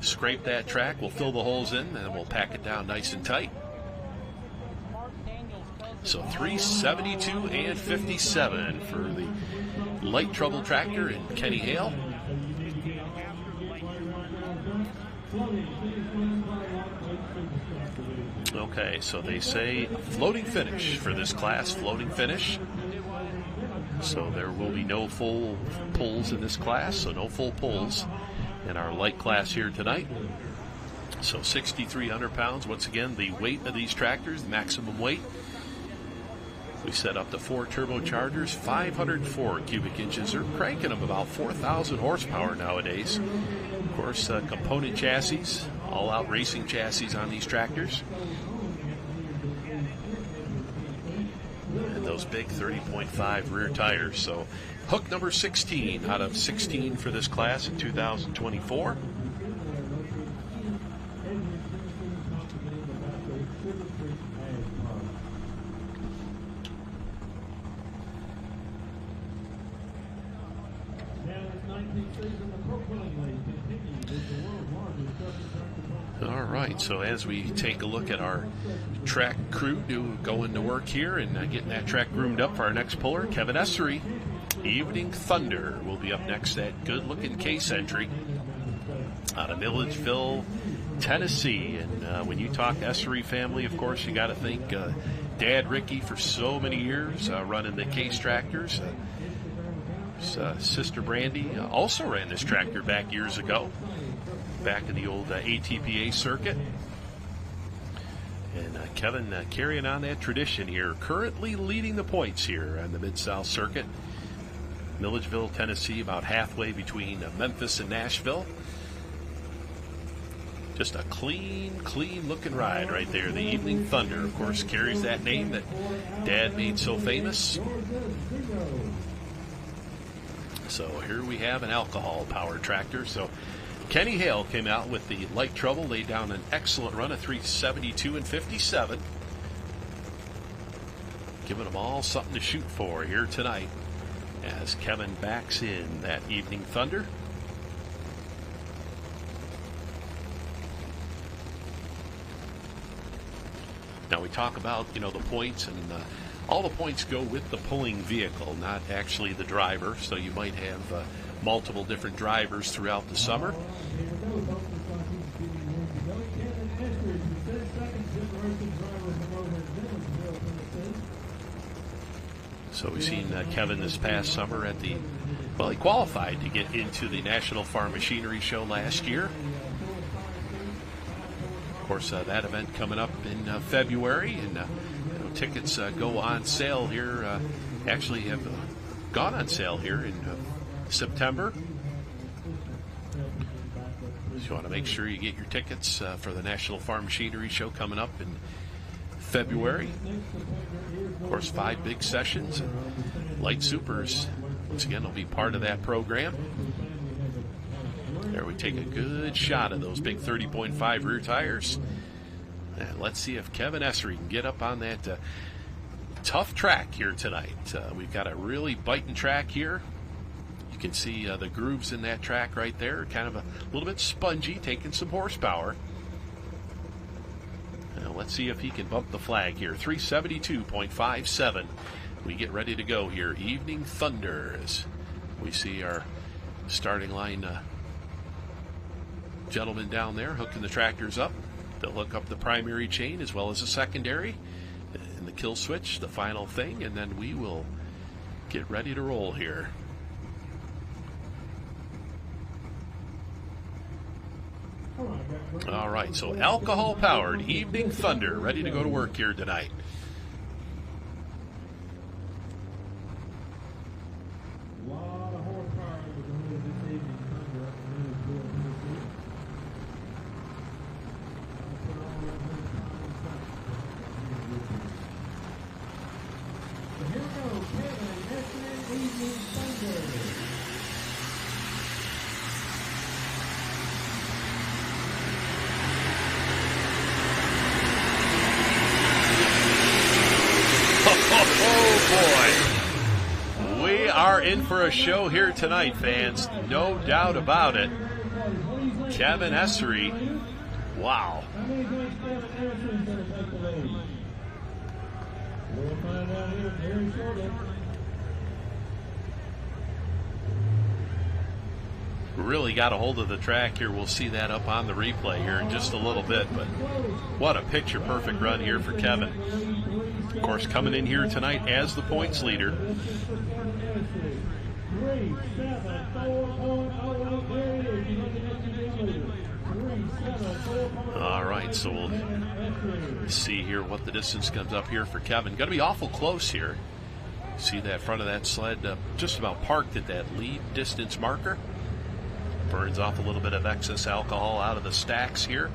scrape that track, we'll fill the holes in, and then we'll pack it down nice and tight. So 372 and 57 for the light trouble tractor and Kenny Hale. Okay, so they say floating finish for this class, floating finish. So there will be no full pulls in this class, so no full pulls in our light class here tonight. So 6,300 pounds, once again, the weight of these tractors, maximum weight. We set up the 4 turbochargers, 504 cubic inches. They're cranking them about 4,000 horsepower nowadays. Of course, component chassis, all-out racing chassis on these tractors. And those big 30.5 rear tires. So hook number 16 out of 16 for this class in 2024. All right, so as we take a look at our track crew going to work here and getting that track groomed up for our next puller, Kevin Essery, Evening Thunder, will be up next. That good-looking case entry out of Milledgeville, Tennessee. And when you talk Essery family, of course, you got to think Dad Ricky for so many years running the case tractors. Sister Brandy also ran this tractor back years ago, back in the old ATPA circuit. And Kevin carrying on that tradition here, currently leading the points here on the Mid-South circuit. Milledgeville, Tennessee, about halfway between Memphis and Nashville. Just a clean looking ride right there. The Evening Thunder, of course, carries that name that Dad made so famous. So here we have an alcohol-powered tractor. So Kenny Hale came out with the light trouble, laid down an excellent run of 372 and 57. Giving them all something to shoot for here tonight as Kevin backs in that Evening Thunder. Now we talk about, the points, and all the points go with the pulling vehicle, not actually the driver. So you might have multiple different drivers throughout the summer. So we've seen Kevin this past summer at he qualified to get into the National Farm Machinery Show last year. Of course, that event coming up in February, and tickets go on sale here, actually have gone on sale here in September. So you want to make sure you get your tickets for the National Farm Machinery Show coming up in February. Of course, 5 big sessions, and Light Supers, once again, will be part of that program. There we take a good shot of those big 30.5 rear tires. And let's see if Kevin Essery can get up on that tough track here tonight. We've got a really biting track here. You can see the grooves in that track right there, kind of a little bit spongy, taking some horsepower. Let's see if he can bump the flag here. 372.57. We get ready to go here. Evening Thunder, as we see our starting line gentlemen down there hooking the tractors up. They'll hook up the primary chain as well as the secondary and the kill switch, the final thing, and then we will get ready to roll here. All right, so alcohol-powered Evening Thunder, ready to go to work here tonight. boy. We are in for a show here tonight, fans. No doubt about it. Kevin Essery. Wow. We'll find out here very shortly. Really got a hold of the track here. We'll see that up on the replay here in just a little bit. But what a picture-perfect run here for Kevin. Of course, coming in here tonight as the points leader. All right, so we'll see here what the distance comes up here for Kevin. Going to be awful close here. See that front of that sled just about parked at that lead distance marker. Burns off a little bit of excess alcohol out of the stacks here.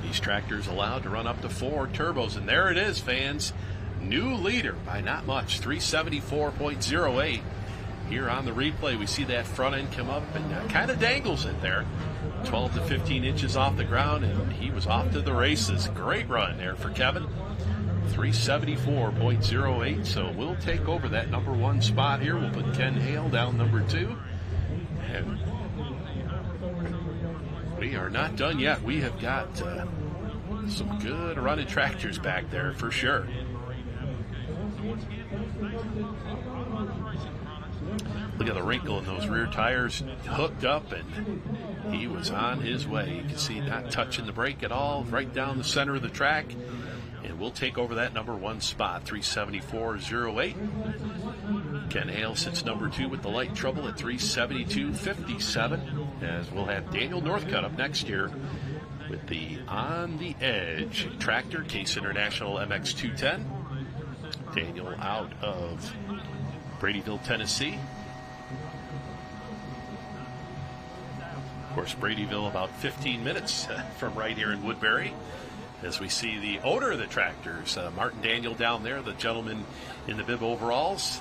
These tractors allowed to run up to 4 turbos, and there it is, fans. New leader by not much, 374.08. Here on the replay, we see that front end come up and kind of dangles it there. 12 to 15 inches off the ground, and he was off to the races. Great run there for Kevin. 374.08, so we'll take over that number 1 spot here. We'll put Ken Hale down number 2. And we are not done yet. We have got some good running tractors back there for sure. Look at the wrinkle in those rear tires, hooked up, and he was on his way. You can see not touching the brake at all, right down the center of the track. And we'll take over that number 1 spot, 374.08. Ken Hale sits number 2 with the light trouble at 372.57, as we'll have Daniel Northcutt up next year with the On the Edge tractor, Case International MX210. Daniel out of Bradyville, Tennessee. Of course, Bradyville about 15 minutes from right here in Woodbury. As we see the owner of the tractors, Martin Daniel down there, the gentleman in the bib overalls.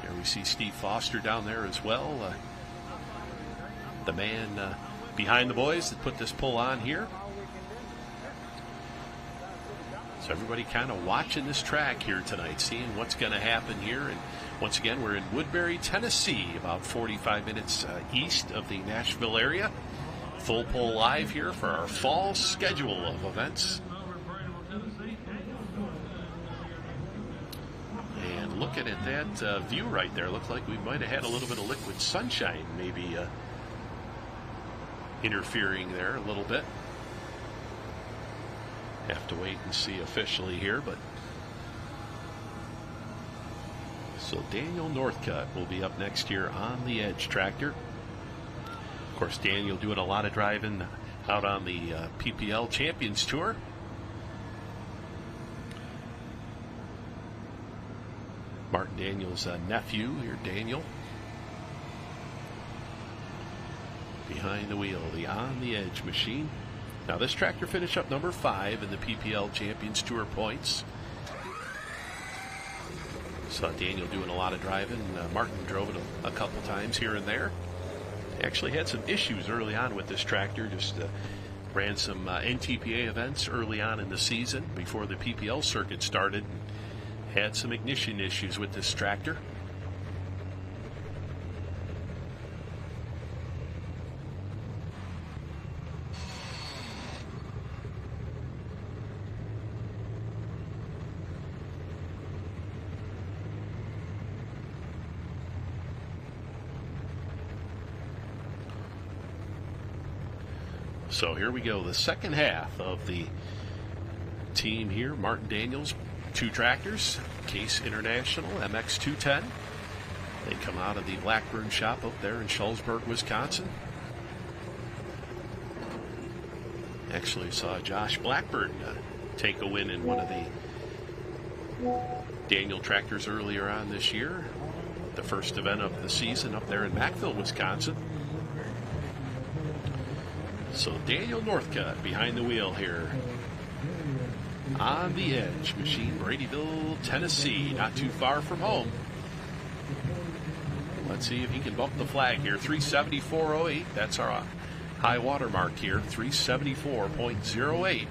Here we see Steve Foster down there as well. The man behind the boys that put this pull on here. So everybody kind of watching this track here tonight, seeing what's going to happen here. And once again, we're in Woodbury, Tennessee, about 45 minutes east of the Nashville area. Full Pull Live here for our fall schedule of events. And looking at that view right there, looks like we might have had a little bit of liquid sunshine maybe interfering there a little bit. Have to wait and see officially here, but so Daniel Northcutt will be up next year on the Edge tractor. Of course, Daniel doing a lot of driving out on the PPL Champions Tour. Martin Daniel's nephew here, Daniel. Behind the wheel, the On the Edge machine. Now this tractor finished up number 5 in the PPL Champions Tour points. Saw Daniel doing a lot of driving. Martin drove it a couple times here and there. Actually had some issues early on with this tractor. Just ran some NTPA events early on in the season before the PPL circuit started. Had some ignition issues with this tractor. So here we go, the second half of the team here. Martin Daniels, 2 tractors, Case International MX210. They come out of the Blackburn shop up there in Shullsburg, Wisconsin. Actually saw Josh Blackburn take a win in one of the Daniel tractors earlier on this year. The first event of the season up there in Mackville, Wisconsin. So Daniel Northcutt behind the wheel here. On the Edge machine, Bradyville, Tennessee, not too far from home. Let's see if he can bump the flag here. 374.08, that's our high water mark here, 374.08.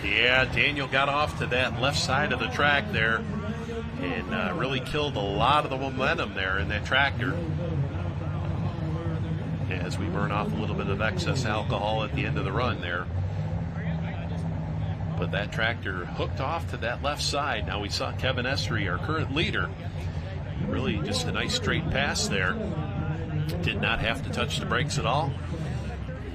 Yeah, Daniel got off to that left side of the track there and really killed a lot of the momentum there in that tractor as we burn off a little bit of excess alcohol at the end of the run there. But that tractor hooked off to that left side. Now we saw Kevin Essery, our current leader, really just a nice straight pass there. Did not have to touch the brakes at all.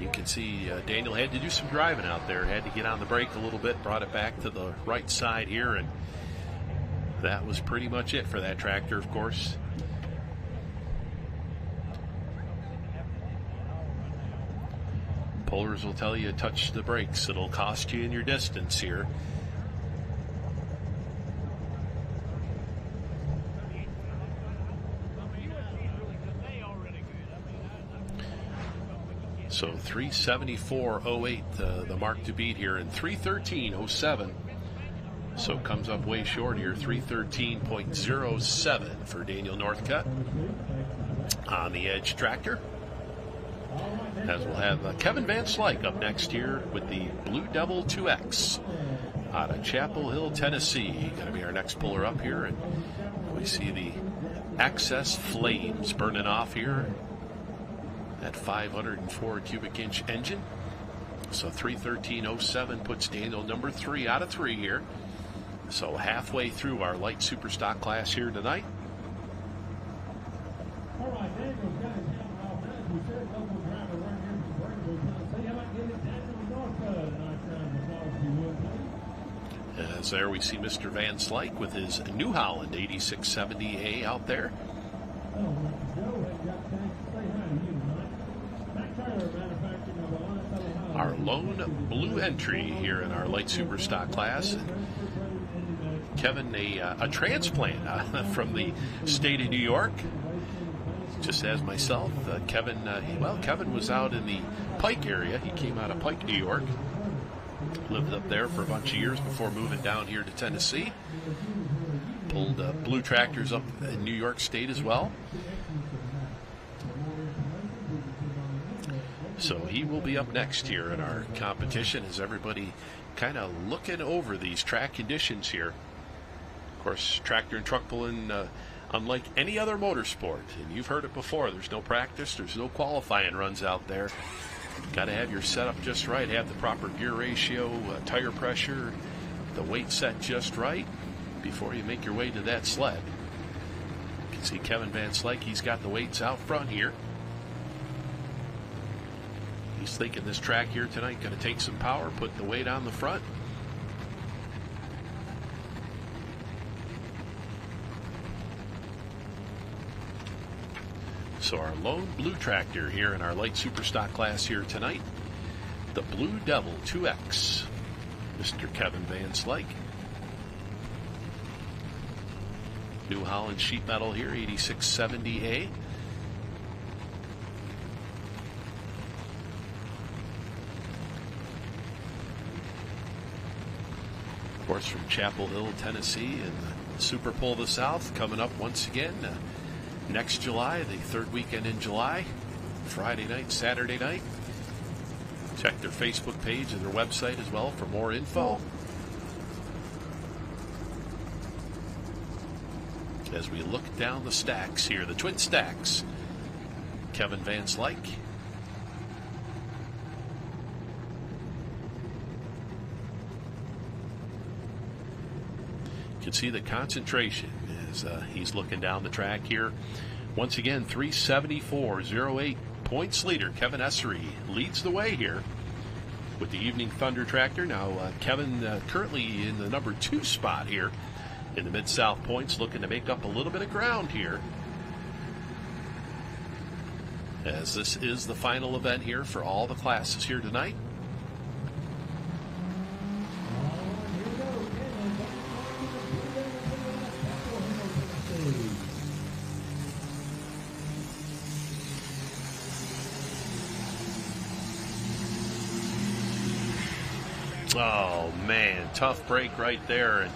You can see Daniel had to do some driving out there, had to get on the brake a little bit, brought it back to the right side here, and that was pretty much it for that tractor, of course. Pullers will tell you touch the brakes. It'll cost you in your distance here. So 374.08 the mark to beat here, and 313.07. So it comes up way short here, 313.07 for Daniel Northcutt on the Edge tractor. As we'll have Kevin Van Slyke up next here with the Blue Devil 2X out of Chapel Hill, Tennessee. Going to be our next puller up here, and we see the Access flames burning off here. That 504 cubic inch engine. So 313.07 puts Daniel number 3 out of 3 here. So halfway through our light super stock class here tonight. All right, Daniel's got his helmet off. As we said, local driver right here from Springfield, Tennessee. How about getting Daniel Northcutt? Nice round of applause, if you would, please. As there we see Mr. Van Slyke with his New Holland 8670A out there. Oh, Joe has got a chance to say hi to you tonight. Matt Taylor, manufacturing of the Longfellow. Our lone blue entry here in our light super stock class. Kevin, a transplant from the state of New York, just as myself. Kevin was out in the Pike area. He came out of Pike, New York. Lived up there for a bunch of years before moving down here to Tennessee. Pulled blue tractors up in New York State as well. So he will be up next here in our competition as everybody kind of looking over these track conditions here. Of course, tractor and truck pulling, unlike any other motorsport, and you've heard it before, there's no practice, there's no qualifying runs out there. Got to have your setup just right, have the proper gear ratio, tire pressure, the weight set just right before you make your way to that sled. You can see Kevin Van Slyke, he's got the weights out front here. He's thinking this track here tonight going to take some power, put the weight on the front. So our lone blue tractor here in our light super stock class here tonight, the Blue Devil 2X, Mr. Kevin Van Slyke. New Holland sheet metal here, 8670A. Of course, from Chapel Hill, Tennessee, and the Super Pull of the South coming up once again next July, the third weekend in July, Friday night, Saturday night. Check their Facebook page and their website as well for more info. As we look down the stacks here, the twin stacks, Kevin Van Slyke. You can see the concentration as he's looking down the track here. Once again, 374.08 points leader. Kevin Essery leads the way here with the Evening Thunder tractor. Now, Kevin currently in the number 2 spot here in the Mid-South points, looking to make up a little bit of ground here, as this is the final event here for all the classes here tonight. Oh man, tough break right there. And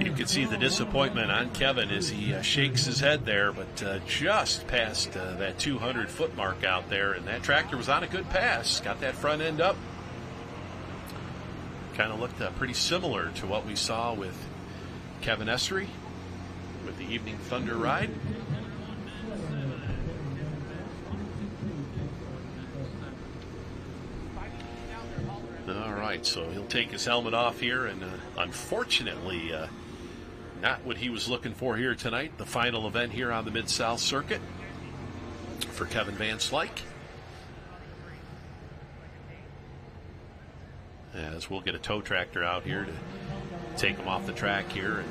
You can see the disappointment on Kevin as he shakes his head there, but just past that 200-foot mark out there, and that tractor was on a good pass. Got that front end up. Kind of looked pretty similar to what we saw with Kevin Essery with the Evening Thunder ride. All right, so he'll take his helmet off here, and unfortunately, not what he was looking for here tonight. The final event here on the Mid-South Circuit for Kevin Van Slyke. As we'll get a tow tractor out here to take him off the track here.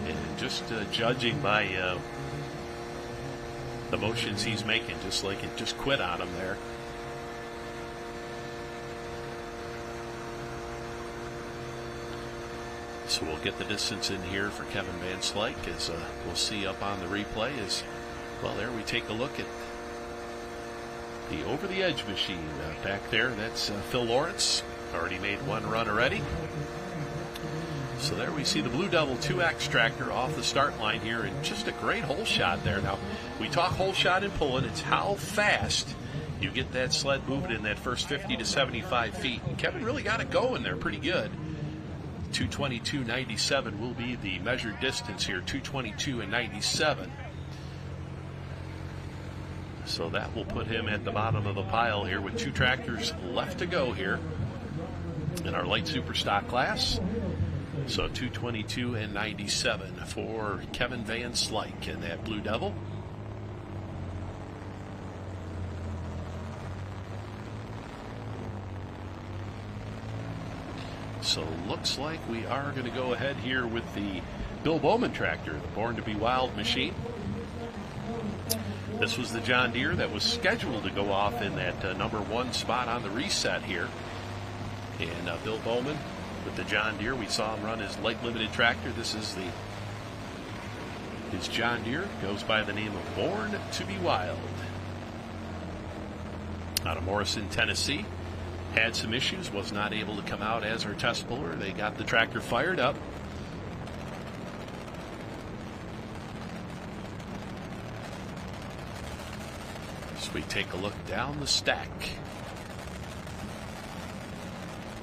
And just judging by the motions he's making, just like it just quit on him there. So we'll get the distance in here for Kevin Van Slyke, as we'll see up on the replay. As well, there we take a look at the over-the-edge machine back there. That's Phil Lawrence, already made one run already. So there we see the Blue Devil 2X tractor off the start line here, and just a great hole shot there. Now, we talk hole shot and pulling. It's how fast you get that sled moving in that first 50 to 75 feet. And Kevin really got it going there pretty good. 222.97 will be the measured distance here, 222.97. So that will put him at the bottom of the pile here with two tractors left to go here in our light super stock class. So 222.97 for Kevin Van Slyke and that Blue Devil. So looks like we are going to go ahead here with the Bill Bowman tractor, the Born to Be Wild machine. This was the John Deere that was scheduled to go off in that number one spot on the reset here. And Bill Bowman with the John Deere, we saw him run his light limited tractor. This is his John Deere, goes by the name of Born to Be Wild. Out of Morrison, Tennessee. Had some issues, was not able to come out as our test puller. They got the tractor fired up. So we take a look down the stack.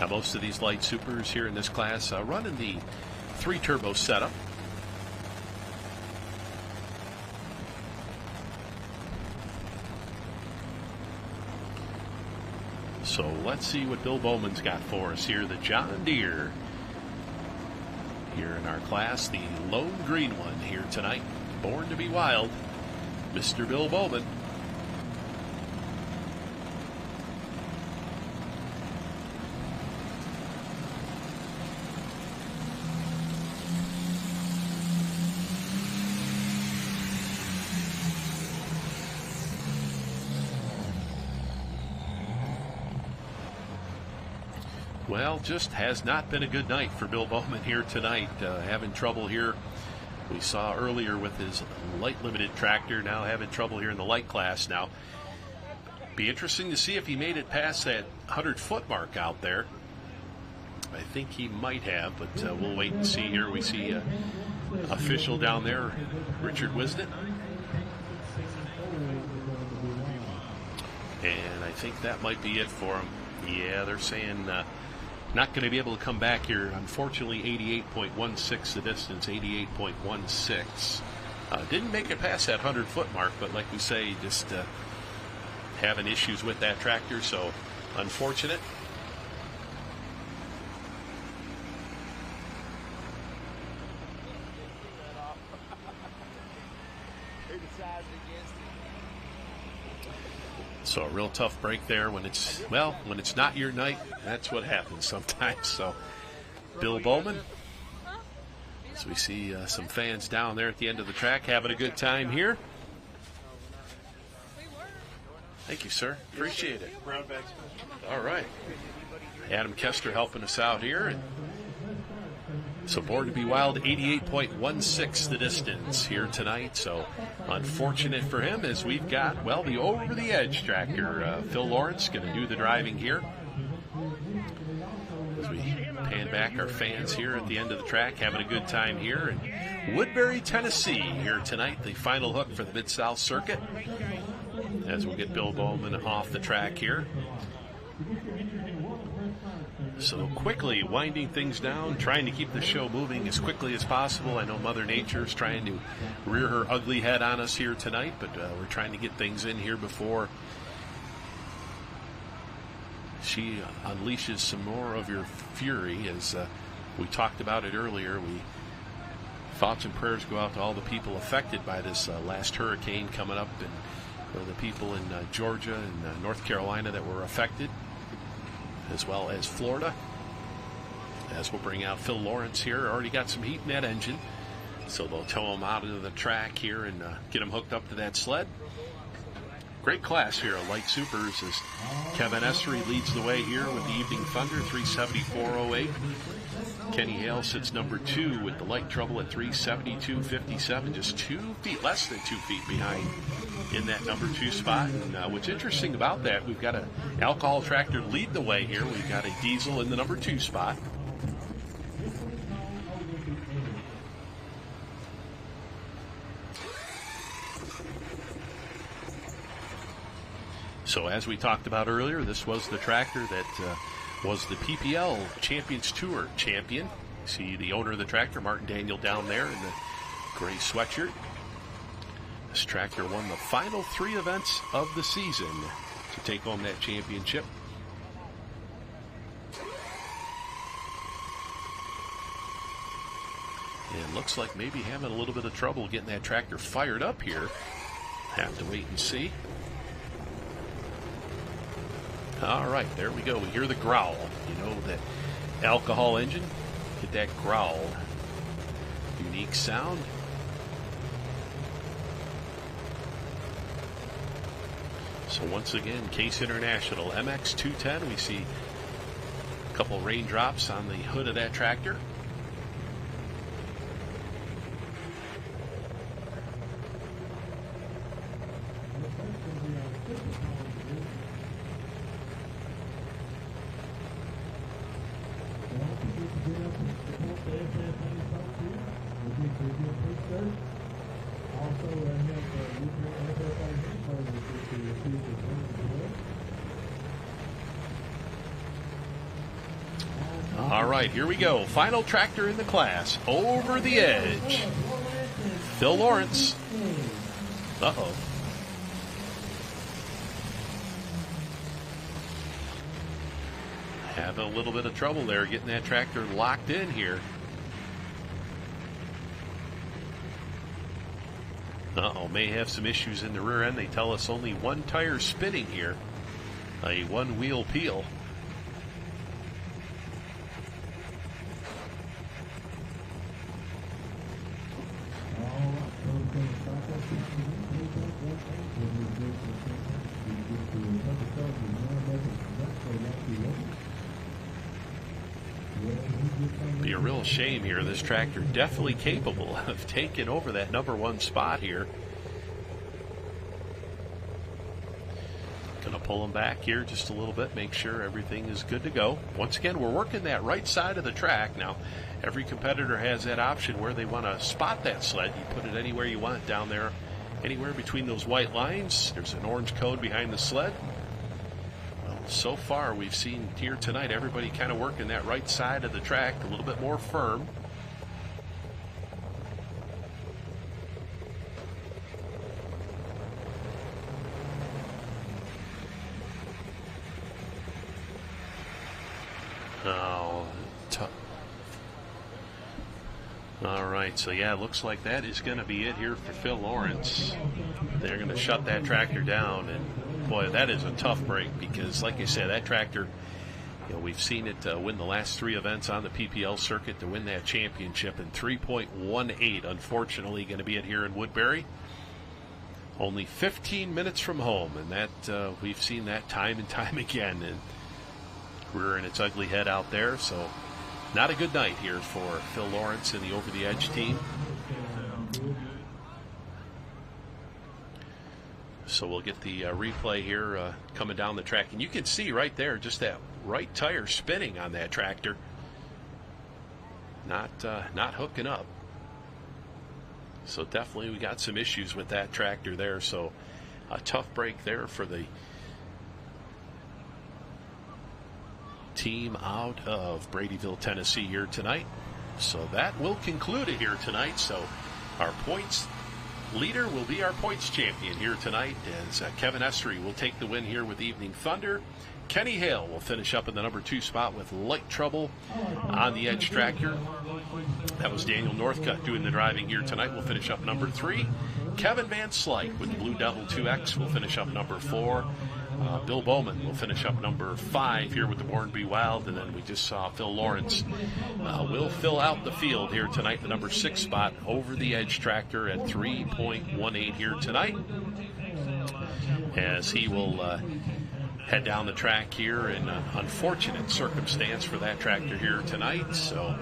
Now, most of these light supers here in this class running the 3-turbo setup. So let's see what Bill Bowman's got for us here. The John Deere here in our class, the lone green one here tonight. Born to Be Wild, Mr. Bill Bowman. Well, just has not been a good night for Bill Bowman here tonight. Having trouble here. We saw earlier with his light limited tractor, now having trouble here in the light class. Now, be interesting to see if he made it past that 100-foot mark out there. I think he might have, but we'll wait and see here. We see official down there, Richard Wisnett. And I think that might be it for him. Yeah, they're saying not going to be able to come back here. Unfortunately, 88.16 the distance, 88.16. Didn't make it past that 100-foot mark, but like we say, just having issues with that tractor, so unfortunate. So a real tough break there when it's not your night. That's what happens sometimes. So Bill Bowman, as we see some fans down there at the end of the track having a good time here. Thank you, sir. Appreciate it. All right. Adam Kester helping us out here. And So Born to Be Wild, 88.16 the distance here tonight. So unfortunate for him, as we've got, well, the over-the-edge tractor. Phil Lawrence going to do the driving here. As we pan back, our fans here at the end of the track having a good time here in Woodbury, Tennessee here tonight. The final hook for the Mid-South Circuit. As we'll get Bill Bowman off the track here. So quickly winding things down, trying to keep the show moving as quickly as possible. I know Mother Nature's trying to rear her ugly head on us here tonight, but we're trying to get things in here before she unleashes some more of your fury. As we talked about it earlier, thoughts and prayers go out to all the people affected by this last hurricane coming up, and the people in Georgia and North Carolina that were affected, as well as Florida. As we'll bring out Phil Lawrence here. Already got some heat in that engine, so they'll tow him out into the track here and get him hooked up to that sled. Great class here at Light Supers as Kevin Essery leads the way here with the Evening Thunder, 374.08. Kenny Hale sits number 2 with the Light Trouble at 372.57, just 2 feet, less than 2 feet behind in that number 2 spot. And what's interesting about that, we've got an alcohol tractor lead the way here. We've got a diesel in the number 2 spot. So as we talked about earlier, this was the tractor that was the PPL Champions Tour champion. See the owner of the tractor, Martin Daniel, down there in the gray sweatshirt. This tractor won the final 3 events of the season to take home that championship. And looks like maybe having a little bit of trouble getting that tractor fired up here. Have to wait and see. All right, there we go. We hear the growl. You know, that alcohol engine, get that growl. Unique sound. So once again, Case International MX210. We see a couple raindrops on the hood of that tractor. All right, here we go. Final tractor in the class. Over the edge. Phil Lawrence. Uh-oh. Having a little bit of trouble there getting that tractor locked in here. Uh-oh, may have some issues in the rear end. They tell us only one tire spinning here. A one-wheel peel. Be a real shame here. This tractor definitely capable of taking over that number 1 spot here. Going to pull him back here just a little bit, make sure everything is good to go. Once again, we're working that right side of the track. Now, every competitor has that option where they want to spot that sled. You put it anywhere you want down there, anywhere between those white lines. There's an orange code behind the sled. Well, so far we've seen here tonight everybody kind of working that right side of the track a little bit more firm. All right, so yeah, it looks like that is going to be it here for Phil Lawrence. They're going to shut that tractor down, and boy, that is a tough break because, like I said, that tractor, you know, we've seen it win the last 3 events on the PPL circuit to win that championship in 3.18. Unfortunately, going to be it here in Woodbury. Only 15 minutes from home, and that we've seen that time and time again, and rearing its ugly head out there. So not a good night here for Phil Lawrence and the Over the Edge team. So we'll get the replay here coming down the track. And you can see right there just that right tire spinning on that tractor. Not hooking up. So definitely we got some issues with that tractor there. So a tough break there for the team out of Bradyville, Tennessee here tonight. So that will conclude it here tonight. So our points leader will be our points champion here tonight, as Kevin Estrie will take the win here with Evening Thunder. Kenny Hale will finish up in the number 2 spot with Light Trouble on the Edge tractor. That was Daniel Northcutt doing the driving here tonight. We'll finish up number 3. Kevin Van Slyke with the Blue Devil 2X will finish up number 4. Bill Bowman will finish up number 5 here with the Born Be Wild. And then we just saw Phil Lawrence will fill out the field here tonight, the number 6 spot over the Edge tractor at 3.18 here tonight, as he will head down the track here in an unfortunate circumstance for that tractor here tonight. So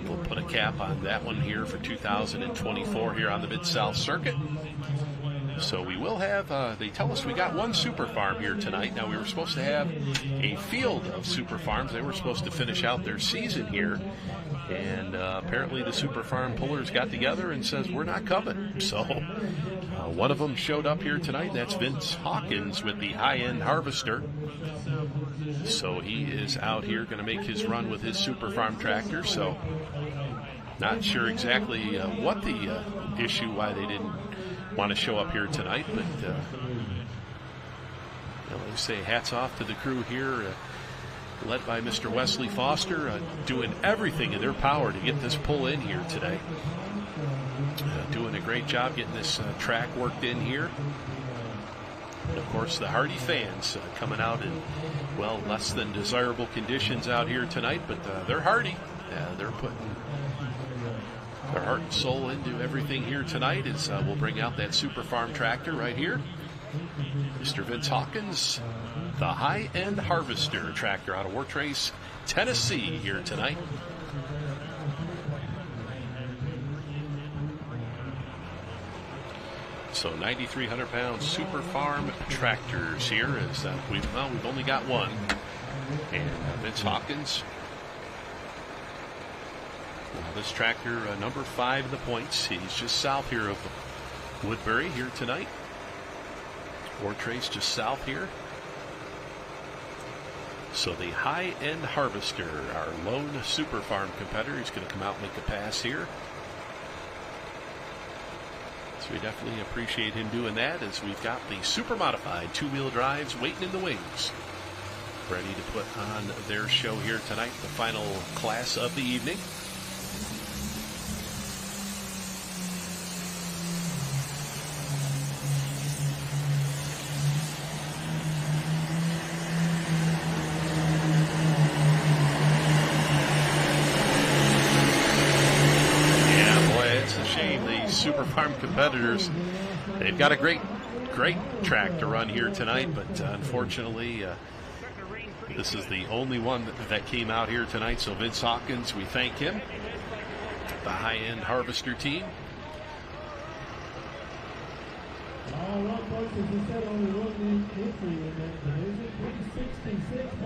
we'll put a cap on that one here for 2024 here on the Mid-South Circuit. So we will have, they tell us we got one super farm here tonight. Now we were supposed to have a field of super farms. They were supposed to finish out their season here. And apparently the super farm pullers got together and says, we're not coming. So one of them showed up here tonight. That's Vince Hawkins with the high-end harvester. So he is out here going to make his run with his super farm tractor. So not sure exactly what the issue, why they didn't want to show up here tonight, but like I say, hats off to the crew here, led by Mr. Wesley Foster, doing everything in their power to get this pull in here today. Doing a great job getting this track worked in here. And of course, the Hardy fans coming out in, well, less than desirable conditions out here tonight, but they're hardy. They're putting their heart and soul into everything here tonight, as we'll bring out that super farm tractor right here. Mr. Vince Hawkins, the high-end harvester tractor out of Wartrace, Tennessee here tonight. So 9,300 pound super farm tractors here, as we've only got one. And Vince Hawkins, this tractor, number 5 in the points. He's just south here of Woodbury here tonight. Wartrace just south here. So the high-end harvester, our lone super farm competitor, he's going to come out and make a pass here. So we definitely appreciate him doing that, as we've got the super modified 2-wheel drives waiting in the wings, ready to put on their show here tonight, the final class of the evening. Super farm competitors, they've got a great track to run here tonight, but unfortunately this is the only one that came out here tonight. So Vince Hawkins, we thank him, the high-end harvester team. All right, folks, as we said, only one entry in that division, 366.50.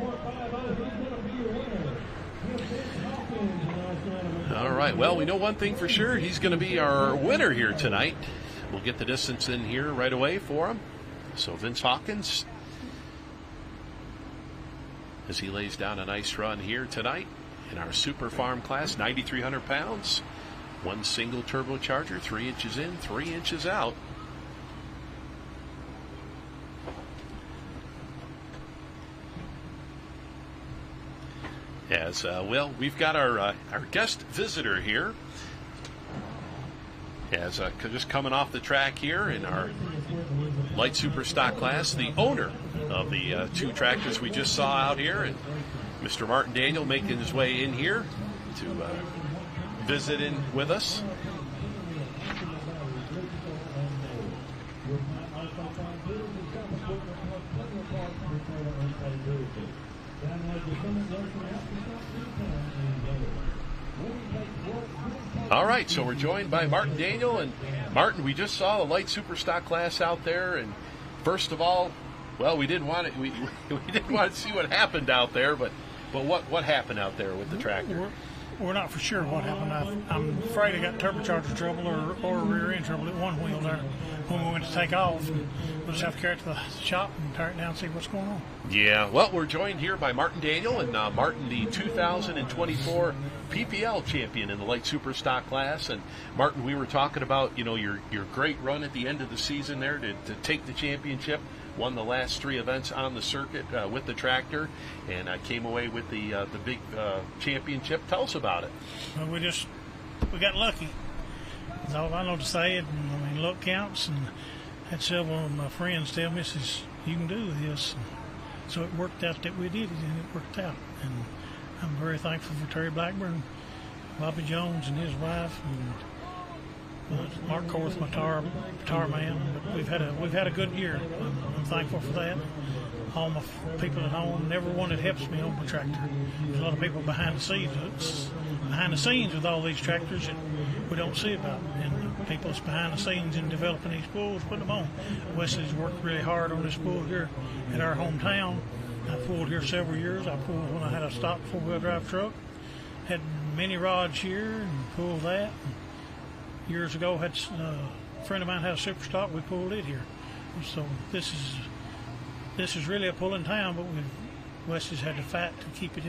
Who's going to be your winner? All right, well, we know one thing for sure. He's going to be our winner here tonight. We'll get the distance in here right away for him. So Vince Hawkins, as he lays down a nice run here tonight in our super farm class, 9,300 pounds, one single turbocharger, 3 inches in, 3 inches out. As well, we've got our guest visitor here, as just coming off the track here in our light super stock class, the owner of the 2 tractors we just saw out here, and Mr. Martin Daniel making his way in here to visit in with us. All right, so we're joined by Martin Daniel. And Martin, we just saw the light superstock class out there, and first of all, well, we didn't want to see what happened out there, but what happened out there with the tractor? We're not for sure what happened. I'm afraid I got turbocharger trouble or rear end trouble at one wheel there when we went to take off. We'll just have to carry it to the shop and tear it down and see what's going on. Yeah, well, we're joined here by Martin Daniel, and Martin, the 2024 PPL champion in the light super stock class. And Martin, we were talking about, your great run at the end of the season there to take the championship. Won the last 3 events on the circuit with the tractor, and came away with the big championship. Tell us about it. Well, we got lucky. That's all I know to say. I mean, luck counts, and had several of my friends tell me, says, you can do this. And so it worked out that we did it, and it worked out. And I'm very thankful for Terry Blackburn, Bobby Jones, and his wife, and Mark Korth, my tar man. But we've had a good year. I'm thankful for that. All my people at home, never one that helps me on my tractor. There's a lot of people behind the scenes with all these tractors that we don't see about. And the people that's behind the scenes in developing these pulls, putting them on. Wesley's worked really hard on this pull here in our hometown. I pulled here several years. I pulled when I had a stock 4-wheel drive truck. Had mini rods here and pulled that. Years ago, had a friend of mine had a super stock. We pulled it here. So this is really a pulling town, but Wesley's had to fight to keep it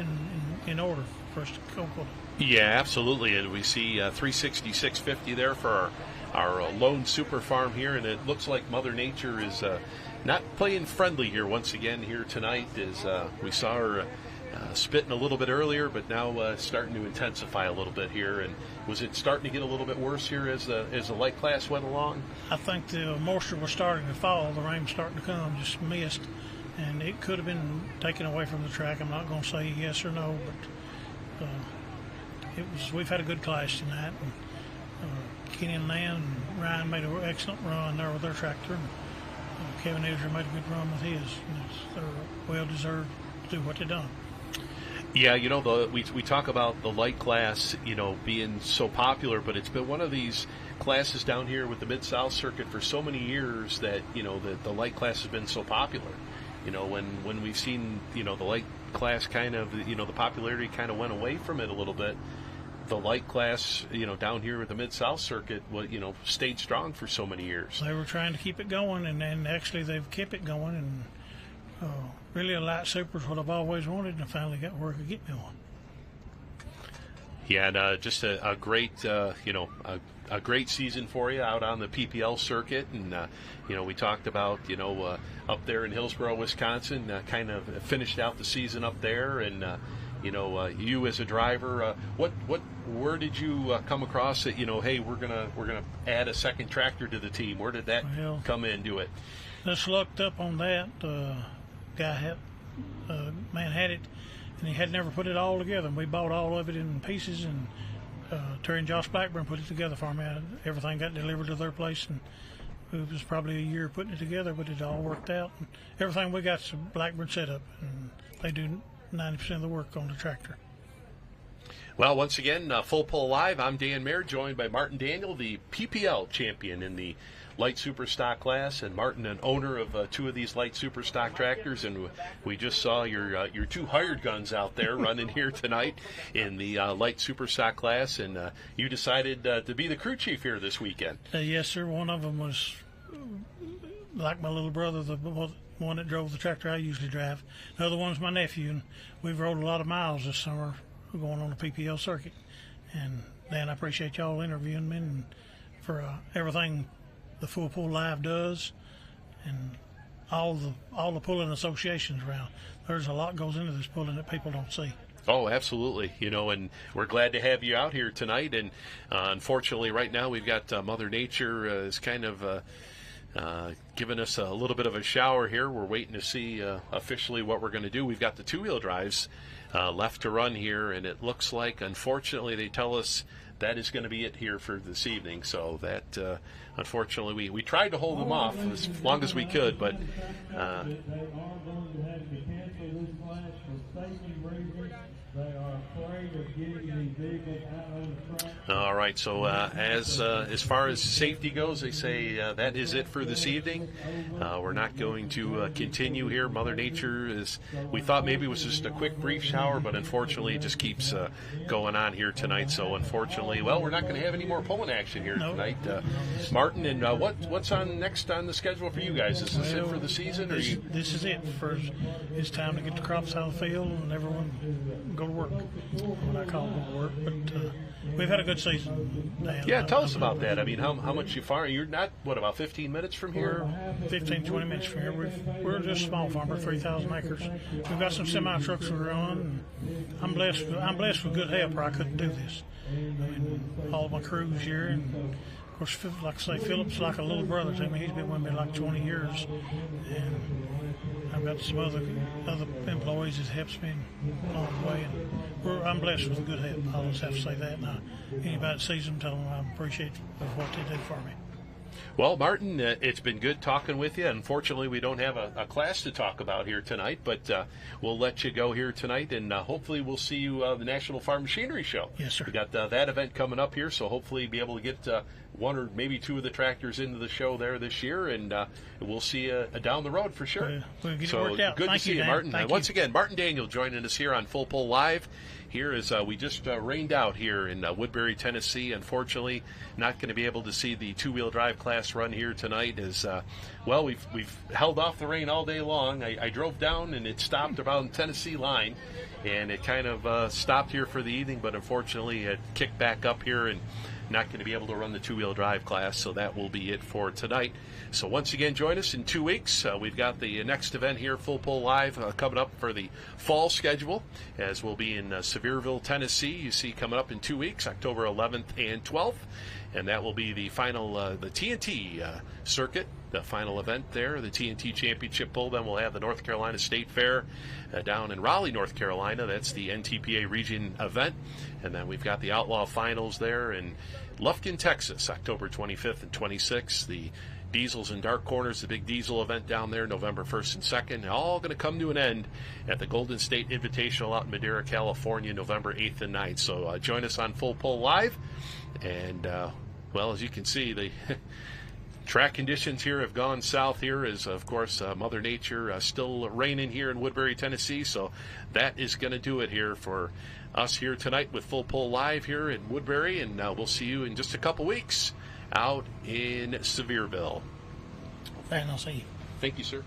in order for us to go with it. Yeah, absolutely. And we see 360, 650 there for our lone super farm here, and it looks like Mother Nature is not playing friendly here once again here tonight. As we saw her spitting a little bit earlier, but now starting to intensify a little bit here. And was it starting to get a little bit worse here as the light class went along? I think the moisture was starting to fall. The rain was starting to come, just missed, and it could have been taken away from the track. I'm not going to say yes or no, but we've had a good class tonight. And, Kenny and Nan and Ryan made an excellent run there with their tractor. And, Kevin Ezra made a good run with his. They're well deserved to do what they've done. Yeah, we talk about the light class, being so popular, but it's been one of these classes down here with the Mid-South Circuit for so many years that, the light class has been so popular. When we've seen, the light class kind of, the popularity kind of went away from it a little bit. The light class, down here with the Mid-South Circuit, stayed strong for so many years. They were trying to keep it going, and actually they've kept it going, and really a light super is what I've always wanted, and I finally got where I could get me one. Yeah, and just a great, a great season for you out on the PPL circuit, and we talked about up there in Hillsboro, Wisconsin, kind of finished out the season up there, and you as a driver, where did you come across that hey, we're gonna add a second tractor to the team? Where did that come into it? Just looked up on that. Man had it, and he had never put it all together. And we bought all of it in pieces, and Terry and Josh Blackburn put it together for me. Everything got delivered to their place, and it was probably a year putting it together, but it all worked out. And everything we got's a Blackburn setup, and they do 90% of the work on the tractor. Well, once again, Full Pull Live. I'm Dan Mayer, joined by Martin Daniel, the PPL champion in the light super stock class, and Martin, an owner of 2 of these light super stock tractors. And we just saw your 2 hired guns out there running here tonight in the light super stock class, and you decided to be the crew chief here this weekend. Yes, sir. One of them was like my little brother, the one that drove the tractor I usually drive. The other one's my nephew, and we've rode a lot of miles this summer going on the PPL circuit. And Dan, I appreciate y'all interviewing me and for everything the Full Pull Live does, and all the pulling associations around. There's a lot goes into this pulling that people don't see. Oh, absolutely. And we're glad to have you out here tonight. And unfortunately, right now we've got Mother Nature is kind of giving us a little bit of a shower here. We're waiting to see officially what we're going to do. We've got the 2-wheel drives left to run here, and it looks like, unfortunately, they tell us that is going to be it here for this evening. So that, unfortunately, we tried to hold them off as long as we could, but cancel this class for safety reasons. They are afraid of getting the vehicles out on the track. All right, so as far as safety goes, they say that is it for this evening. We're not going to continue here. Mother Nature we thought maybe it was just a quick, brief shower, but unfortunately it just keeps going on here tonight. So unfortunately, well, we're not going to have any more pulling action here tonight. Martin, and what's on next on the schedule for you guys? Is this it for the season? This is it. It's time to get the crops out of the field and everyone go to work. What I call go to work, but we've had a good season. Yeah, tell us about that. I mean, how much you farm? You're not, about 15 minutes from here? 15, 20 minutes from here. We're just a small farmer, 3,000 acres. We've got some semi-trucks we run. I'm blessed with good help, or I couldn't do this. I mean, all of my crew's here, and of course, like I say, Philip's like a little brother to me. He's been with me like 20 years, and I've got some other employees that helps me along the way. And I'm blessed with good help. I'll just have to say that. Now, anybody that sees them, tell them I appreciate what they do for me. Well, Martin, it's been good talking with you. Unfortunately, we don't have a class to talk about here tonight, but we'll let you go here tonight, and hopefully we'll see you the National Farm Machinery Show. Yes, sir. We got that event coming up here, so hopefully be able to get one or maybe two of the tractors into the show there this year, and we'll see you down the road for sure. We'll get it so worked out. Good Thank to see you, Dan. Martin. Thank Once you. again, Martin Daniel joining us here on Full Pull Live. Here is we just rained out here in Woodbury, Tennessee. Unfortunately, not going to be able to see the two-wheel drive class run here tonight. As well, we've held off the rain all day long. I drove down and it stopped around Tennessee line, and it kind of stopped here for the evening. But unfortunately, it kicked back up here and not going to be able to run the two-wheel drive class. So that will be it for tonight. So once again, join us in 2 weeks. We've got the next event here, Full Pull Live, coming up for the fall schedule, as we'll be in Sevierville, Tennessee. You see coming up in 2 weeks, October 11th and 12th, and that will be the final, the TNT circuit, the final event there, the TNT Championship Pull. Then we'll have the North Carolina State Fair down in Raleigh, North Carolina. That's the NTPA region event, and then we've got the Outlaw Finals there in Lufkin, Texas, October 25th and 26th. The Diesels and Dark Corners, the big diesel event down there, November 1st and 2nd, all going to come to an end at the Golden State Invitational out in Madera, California, November 8th and 9th. So join us on Full Pull Live. And, well, as you can see, the track conditions here have gone south here as, of course, Mother Nature still raining here in Woodbury, Tennessee. So that is going to do it here for us here tonight with Full Pull Live here in Woodbury. And we'll see you in just a couple weeks out in Sevierville. And I'll see you. Thank you, sir.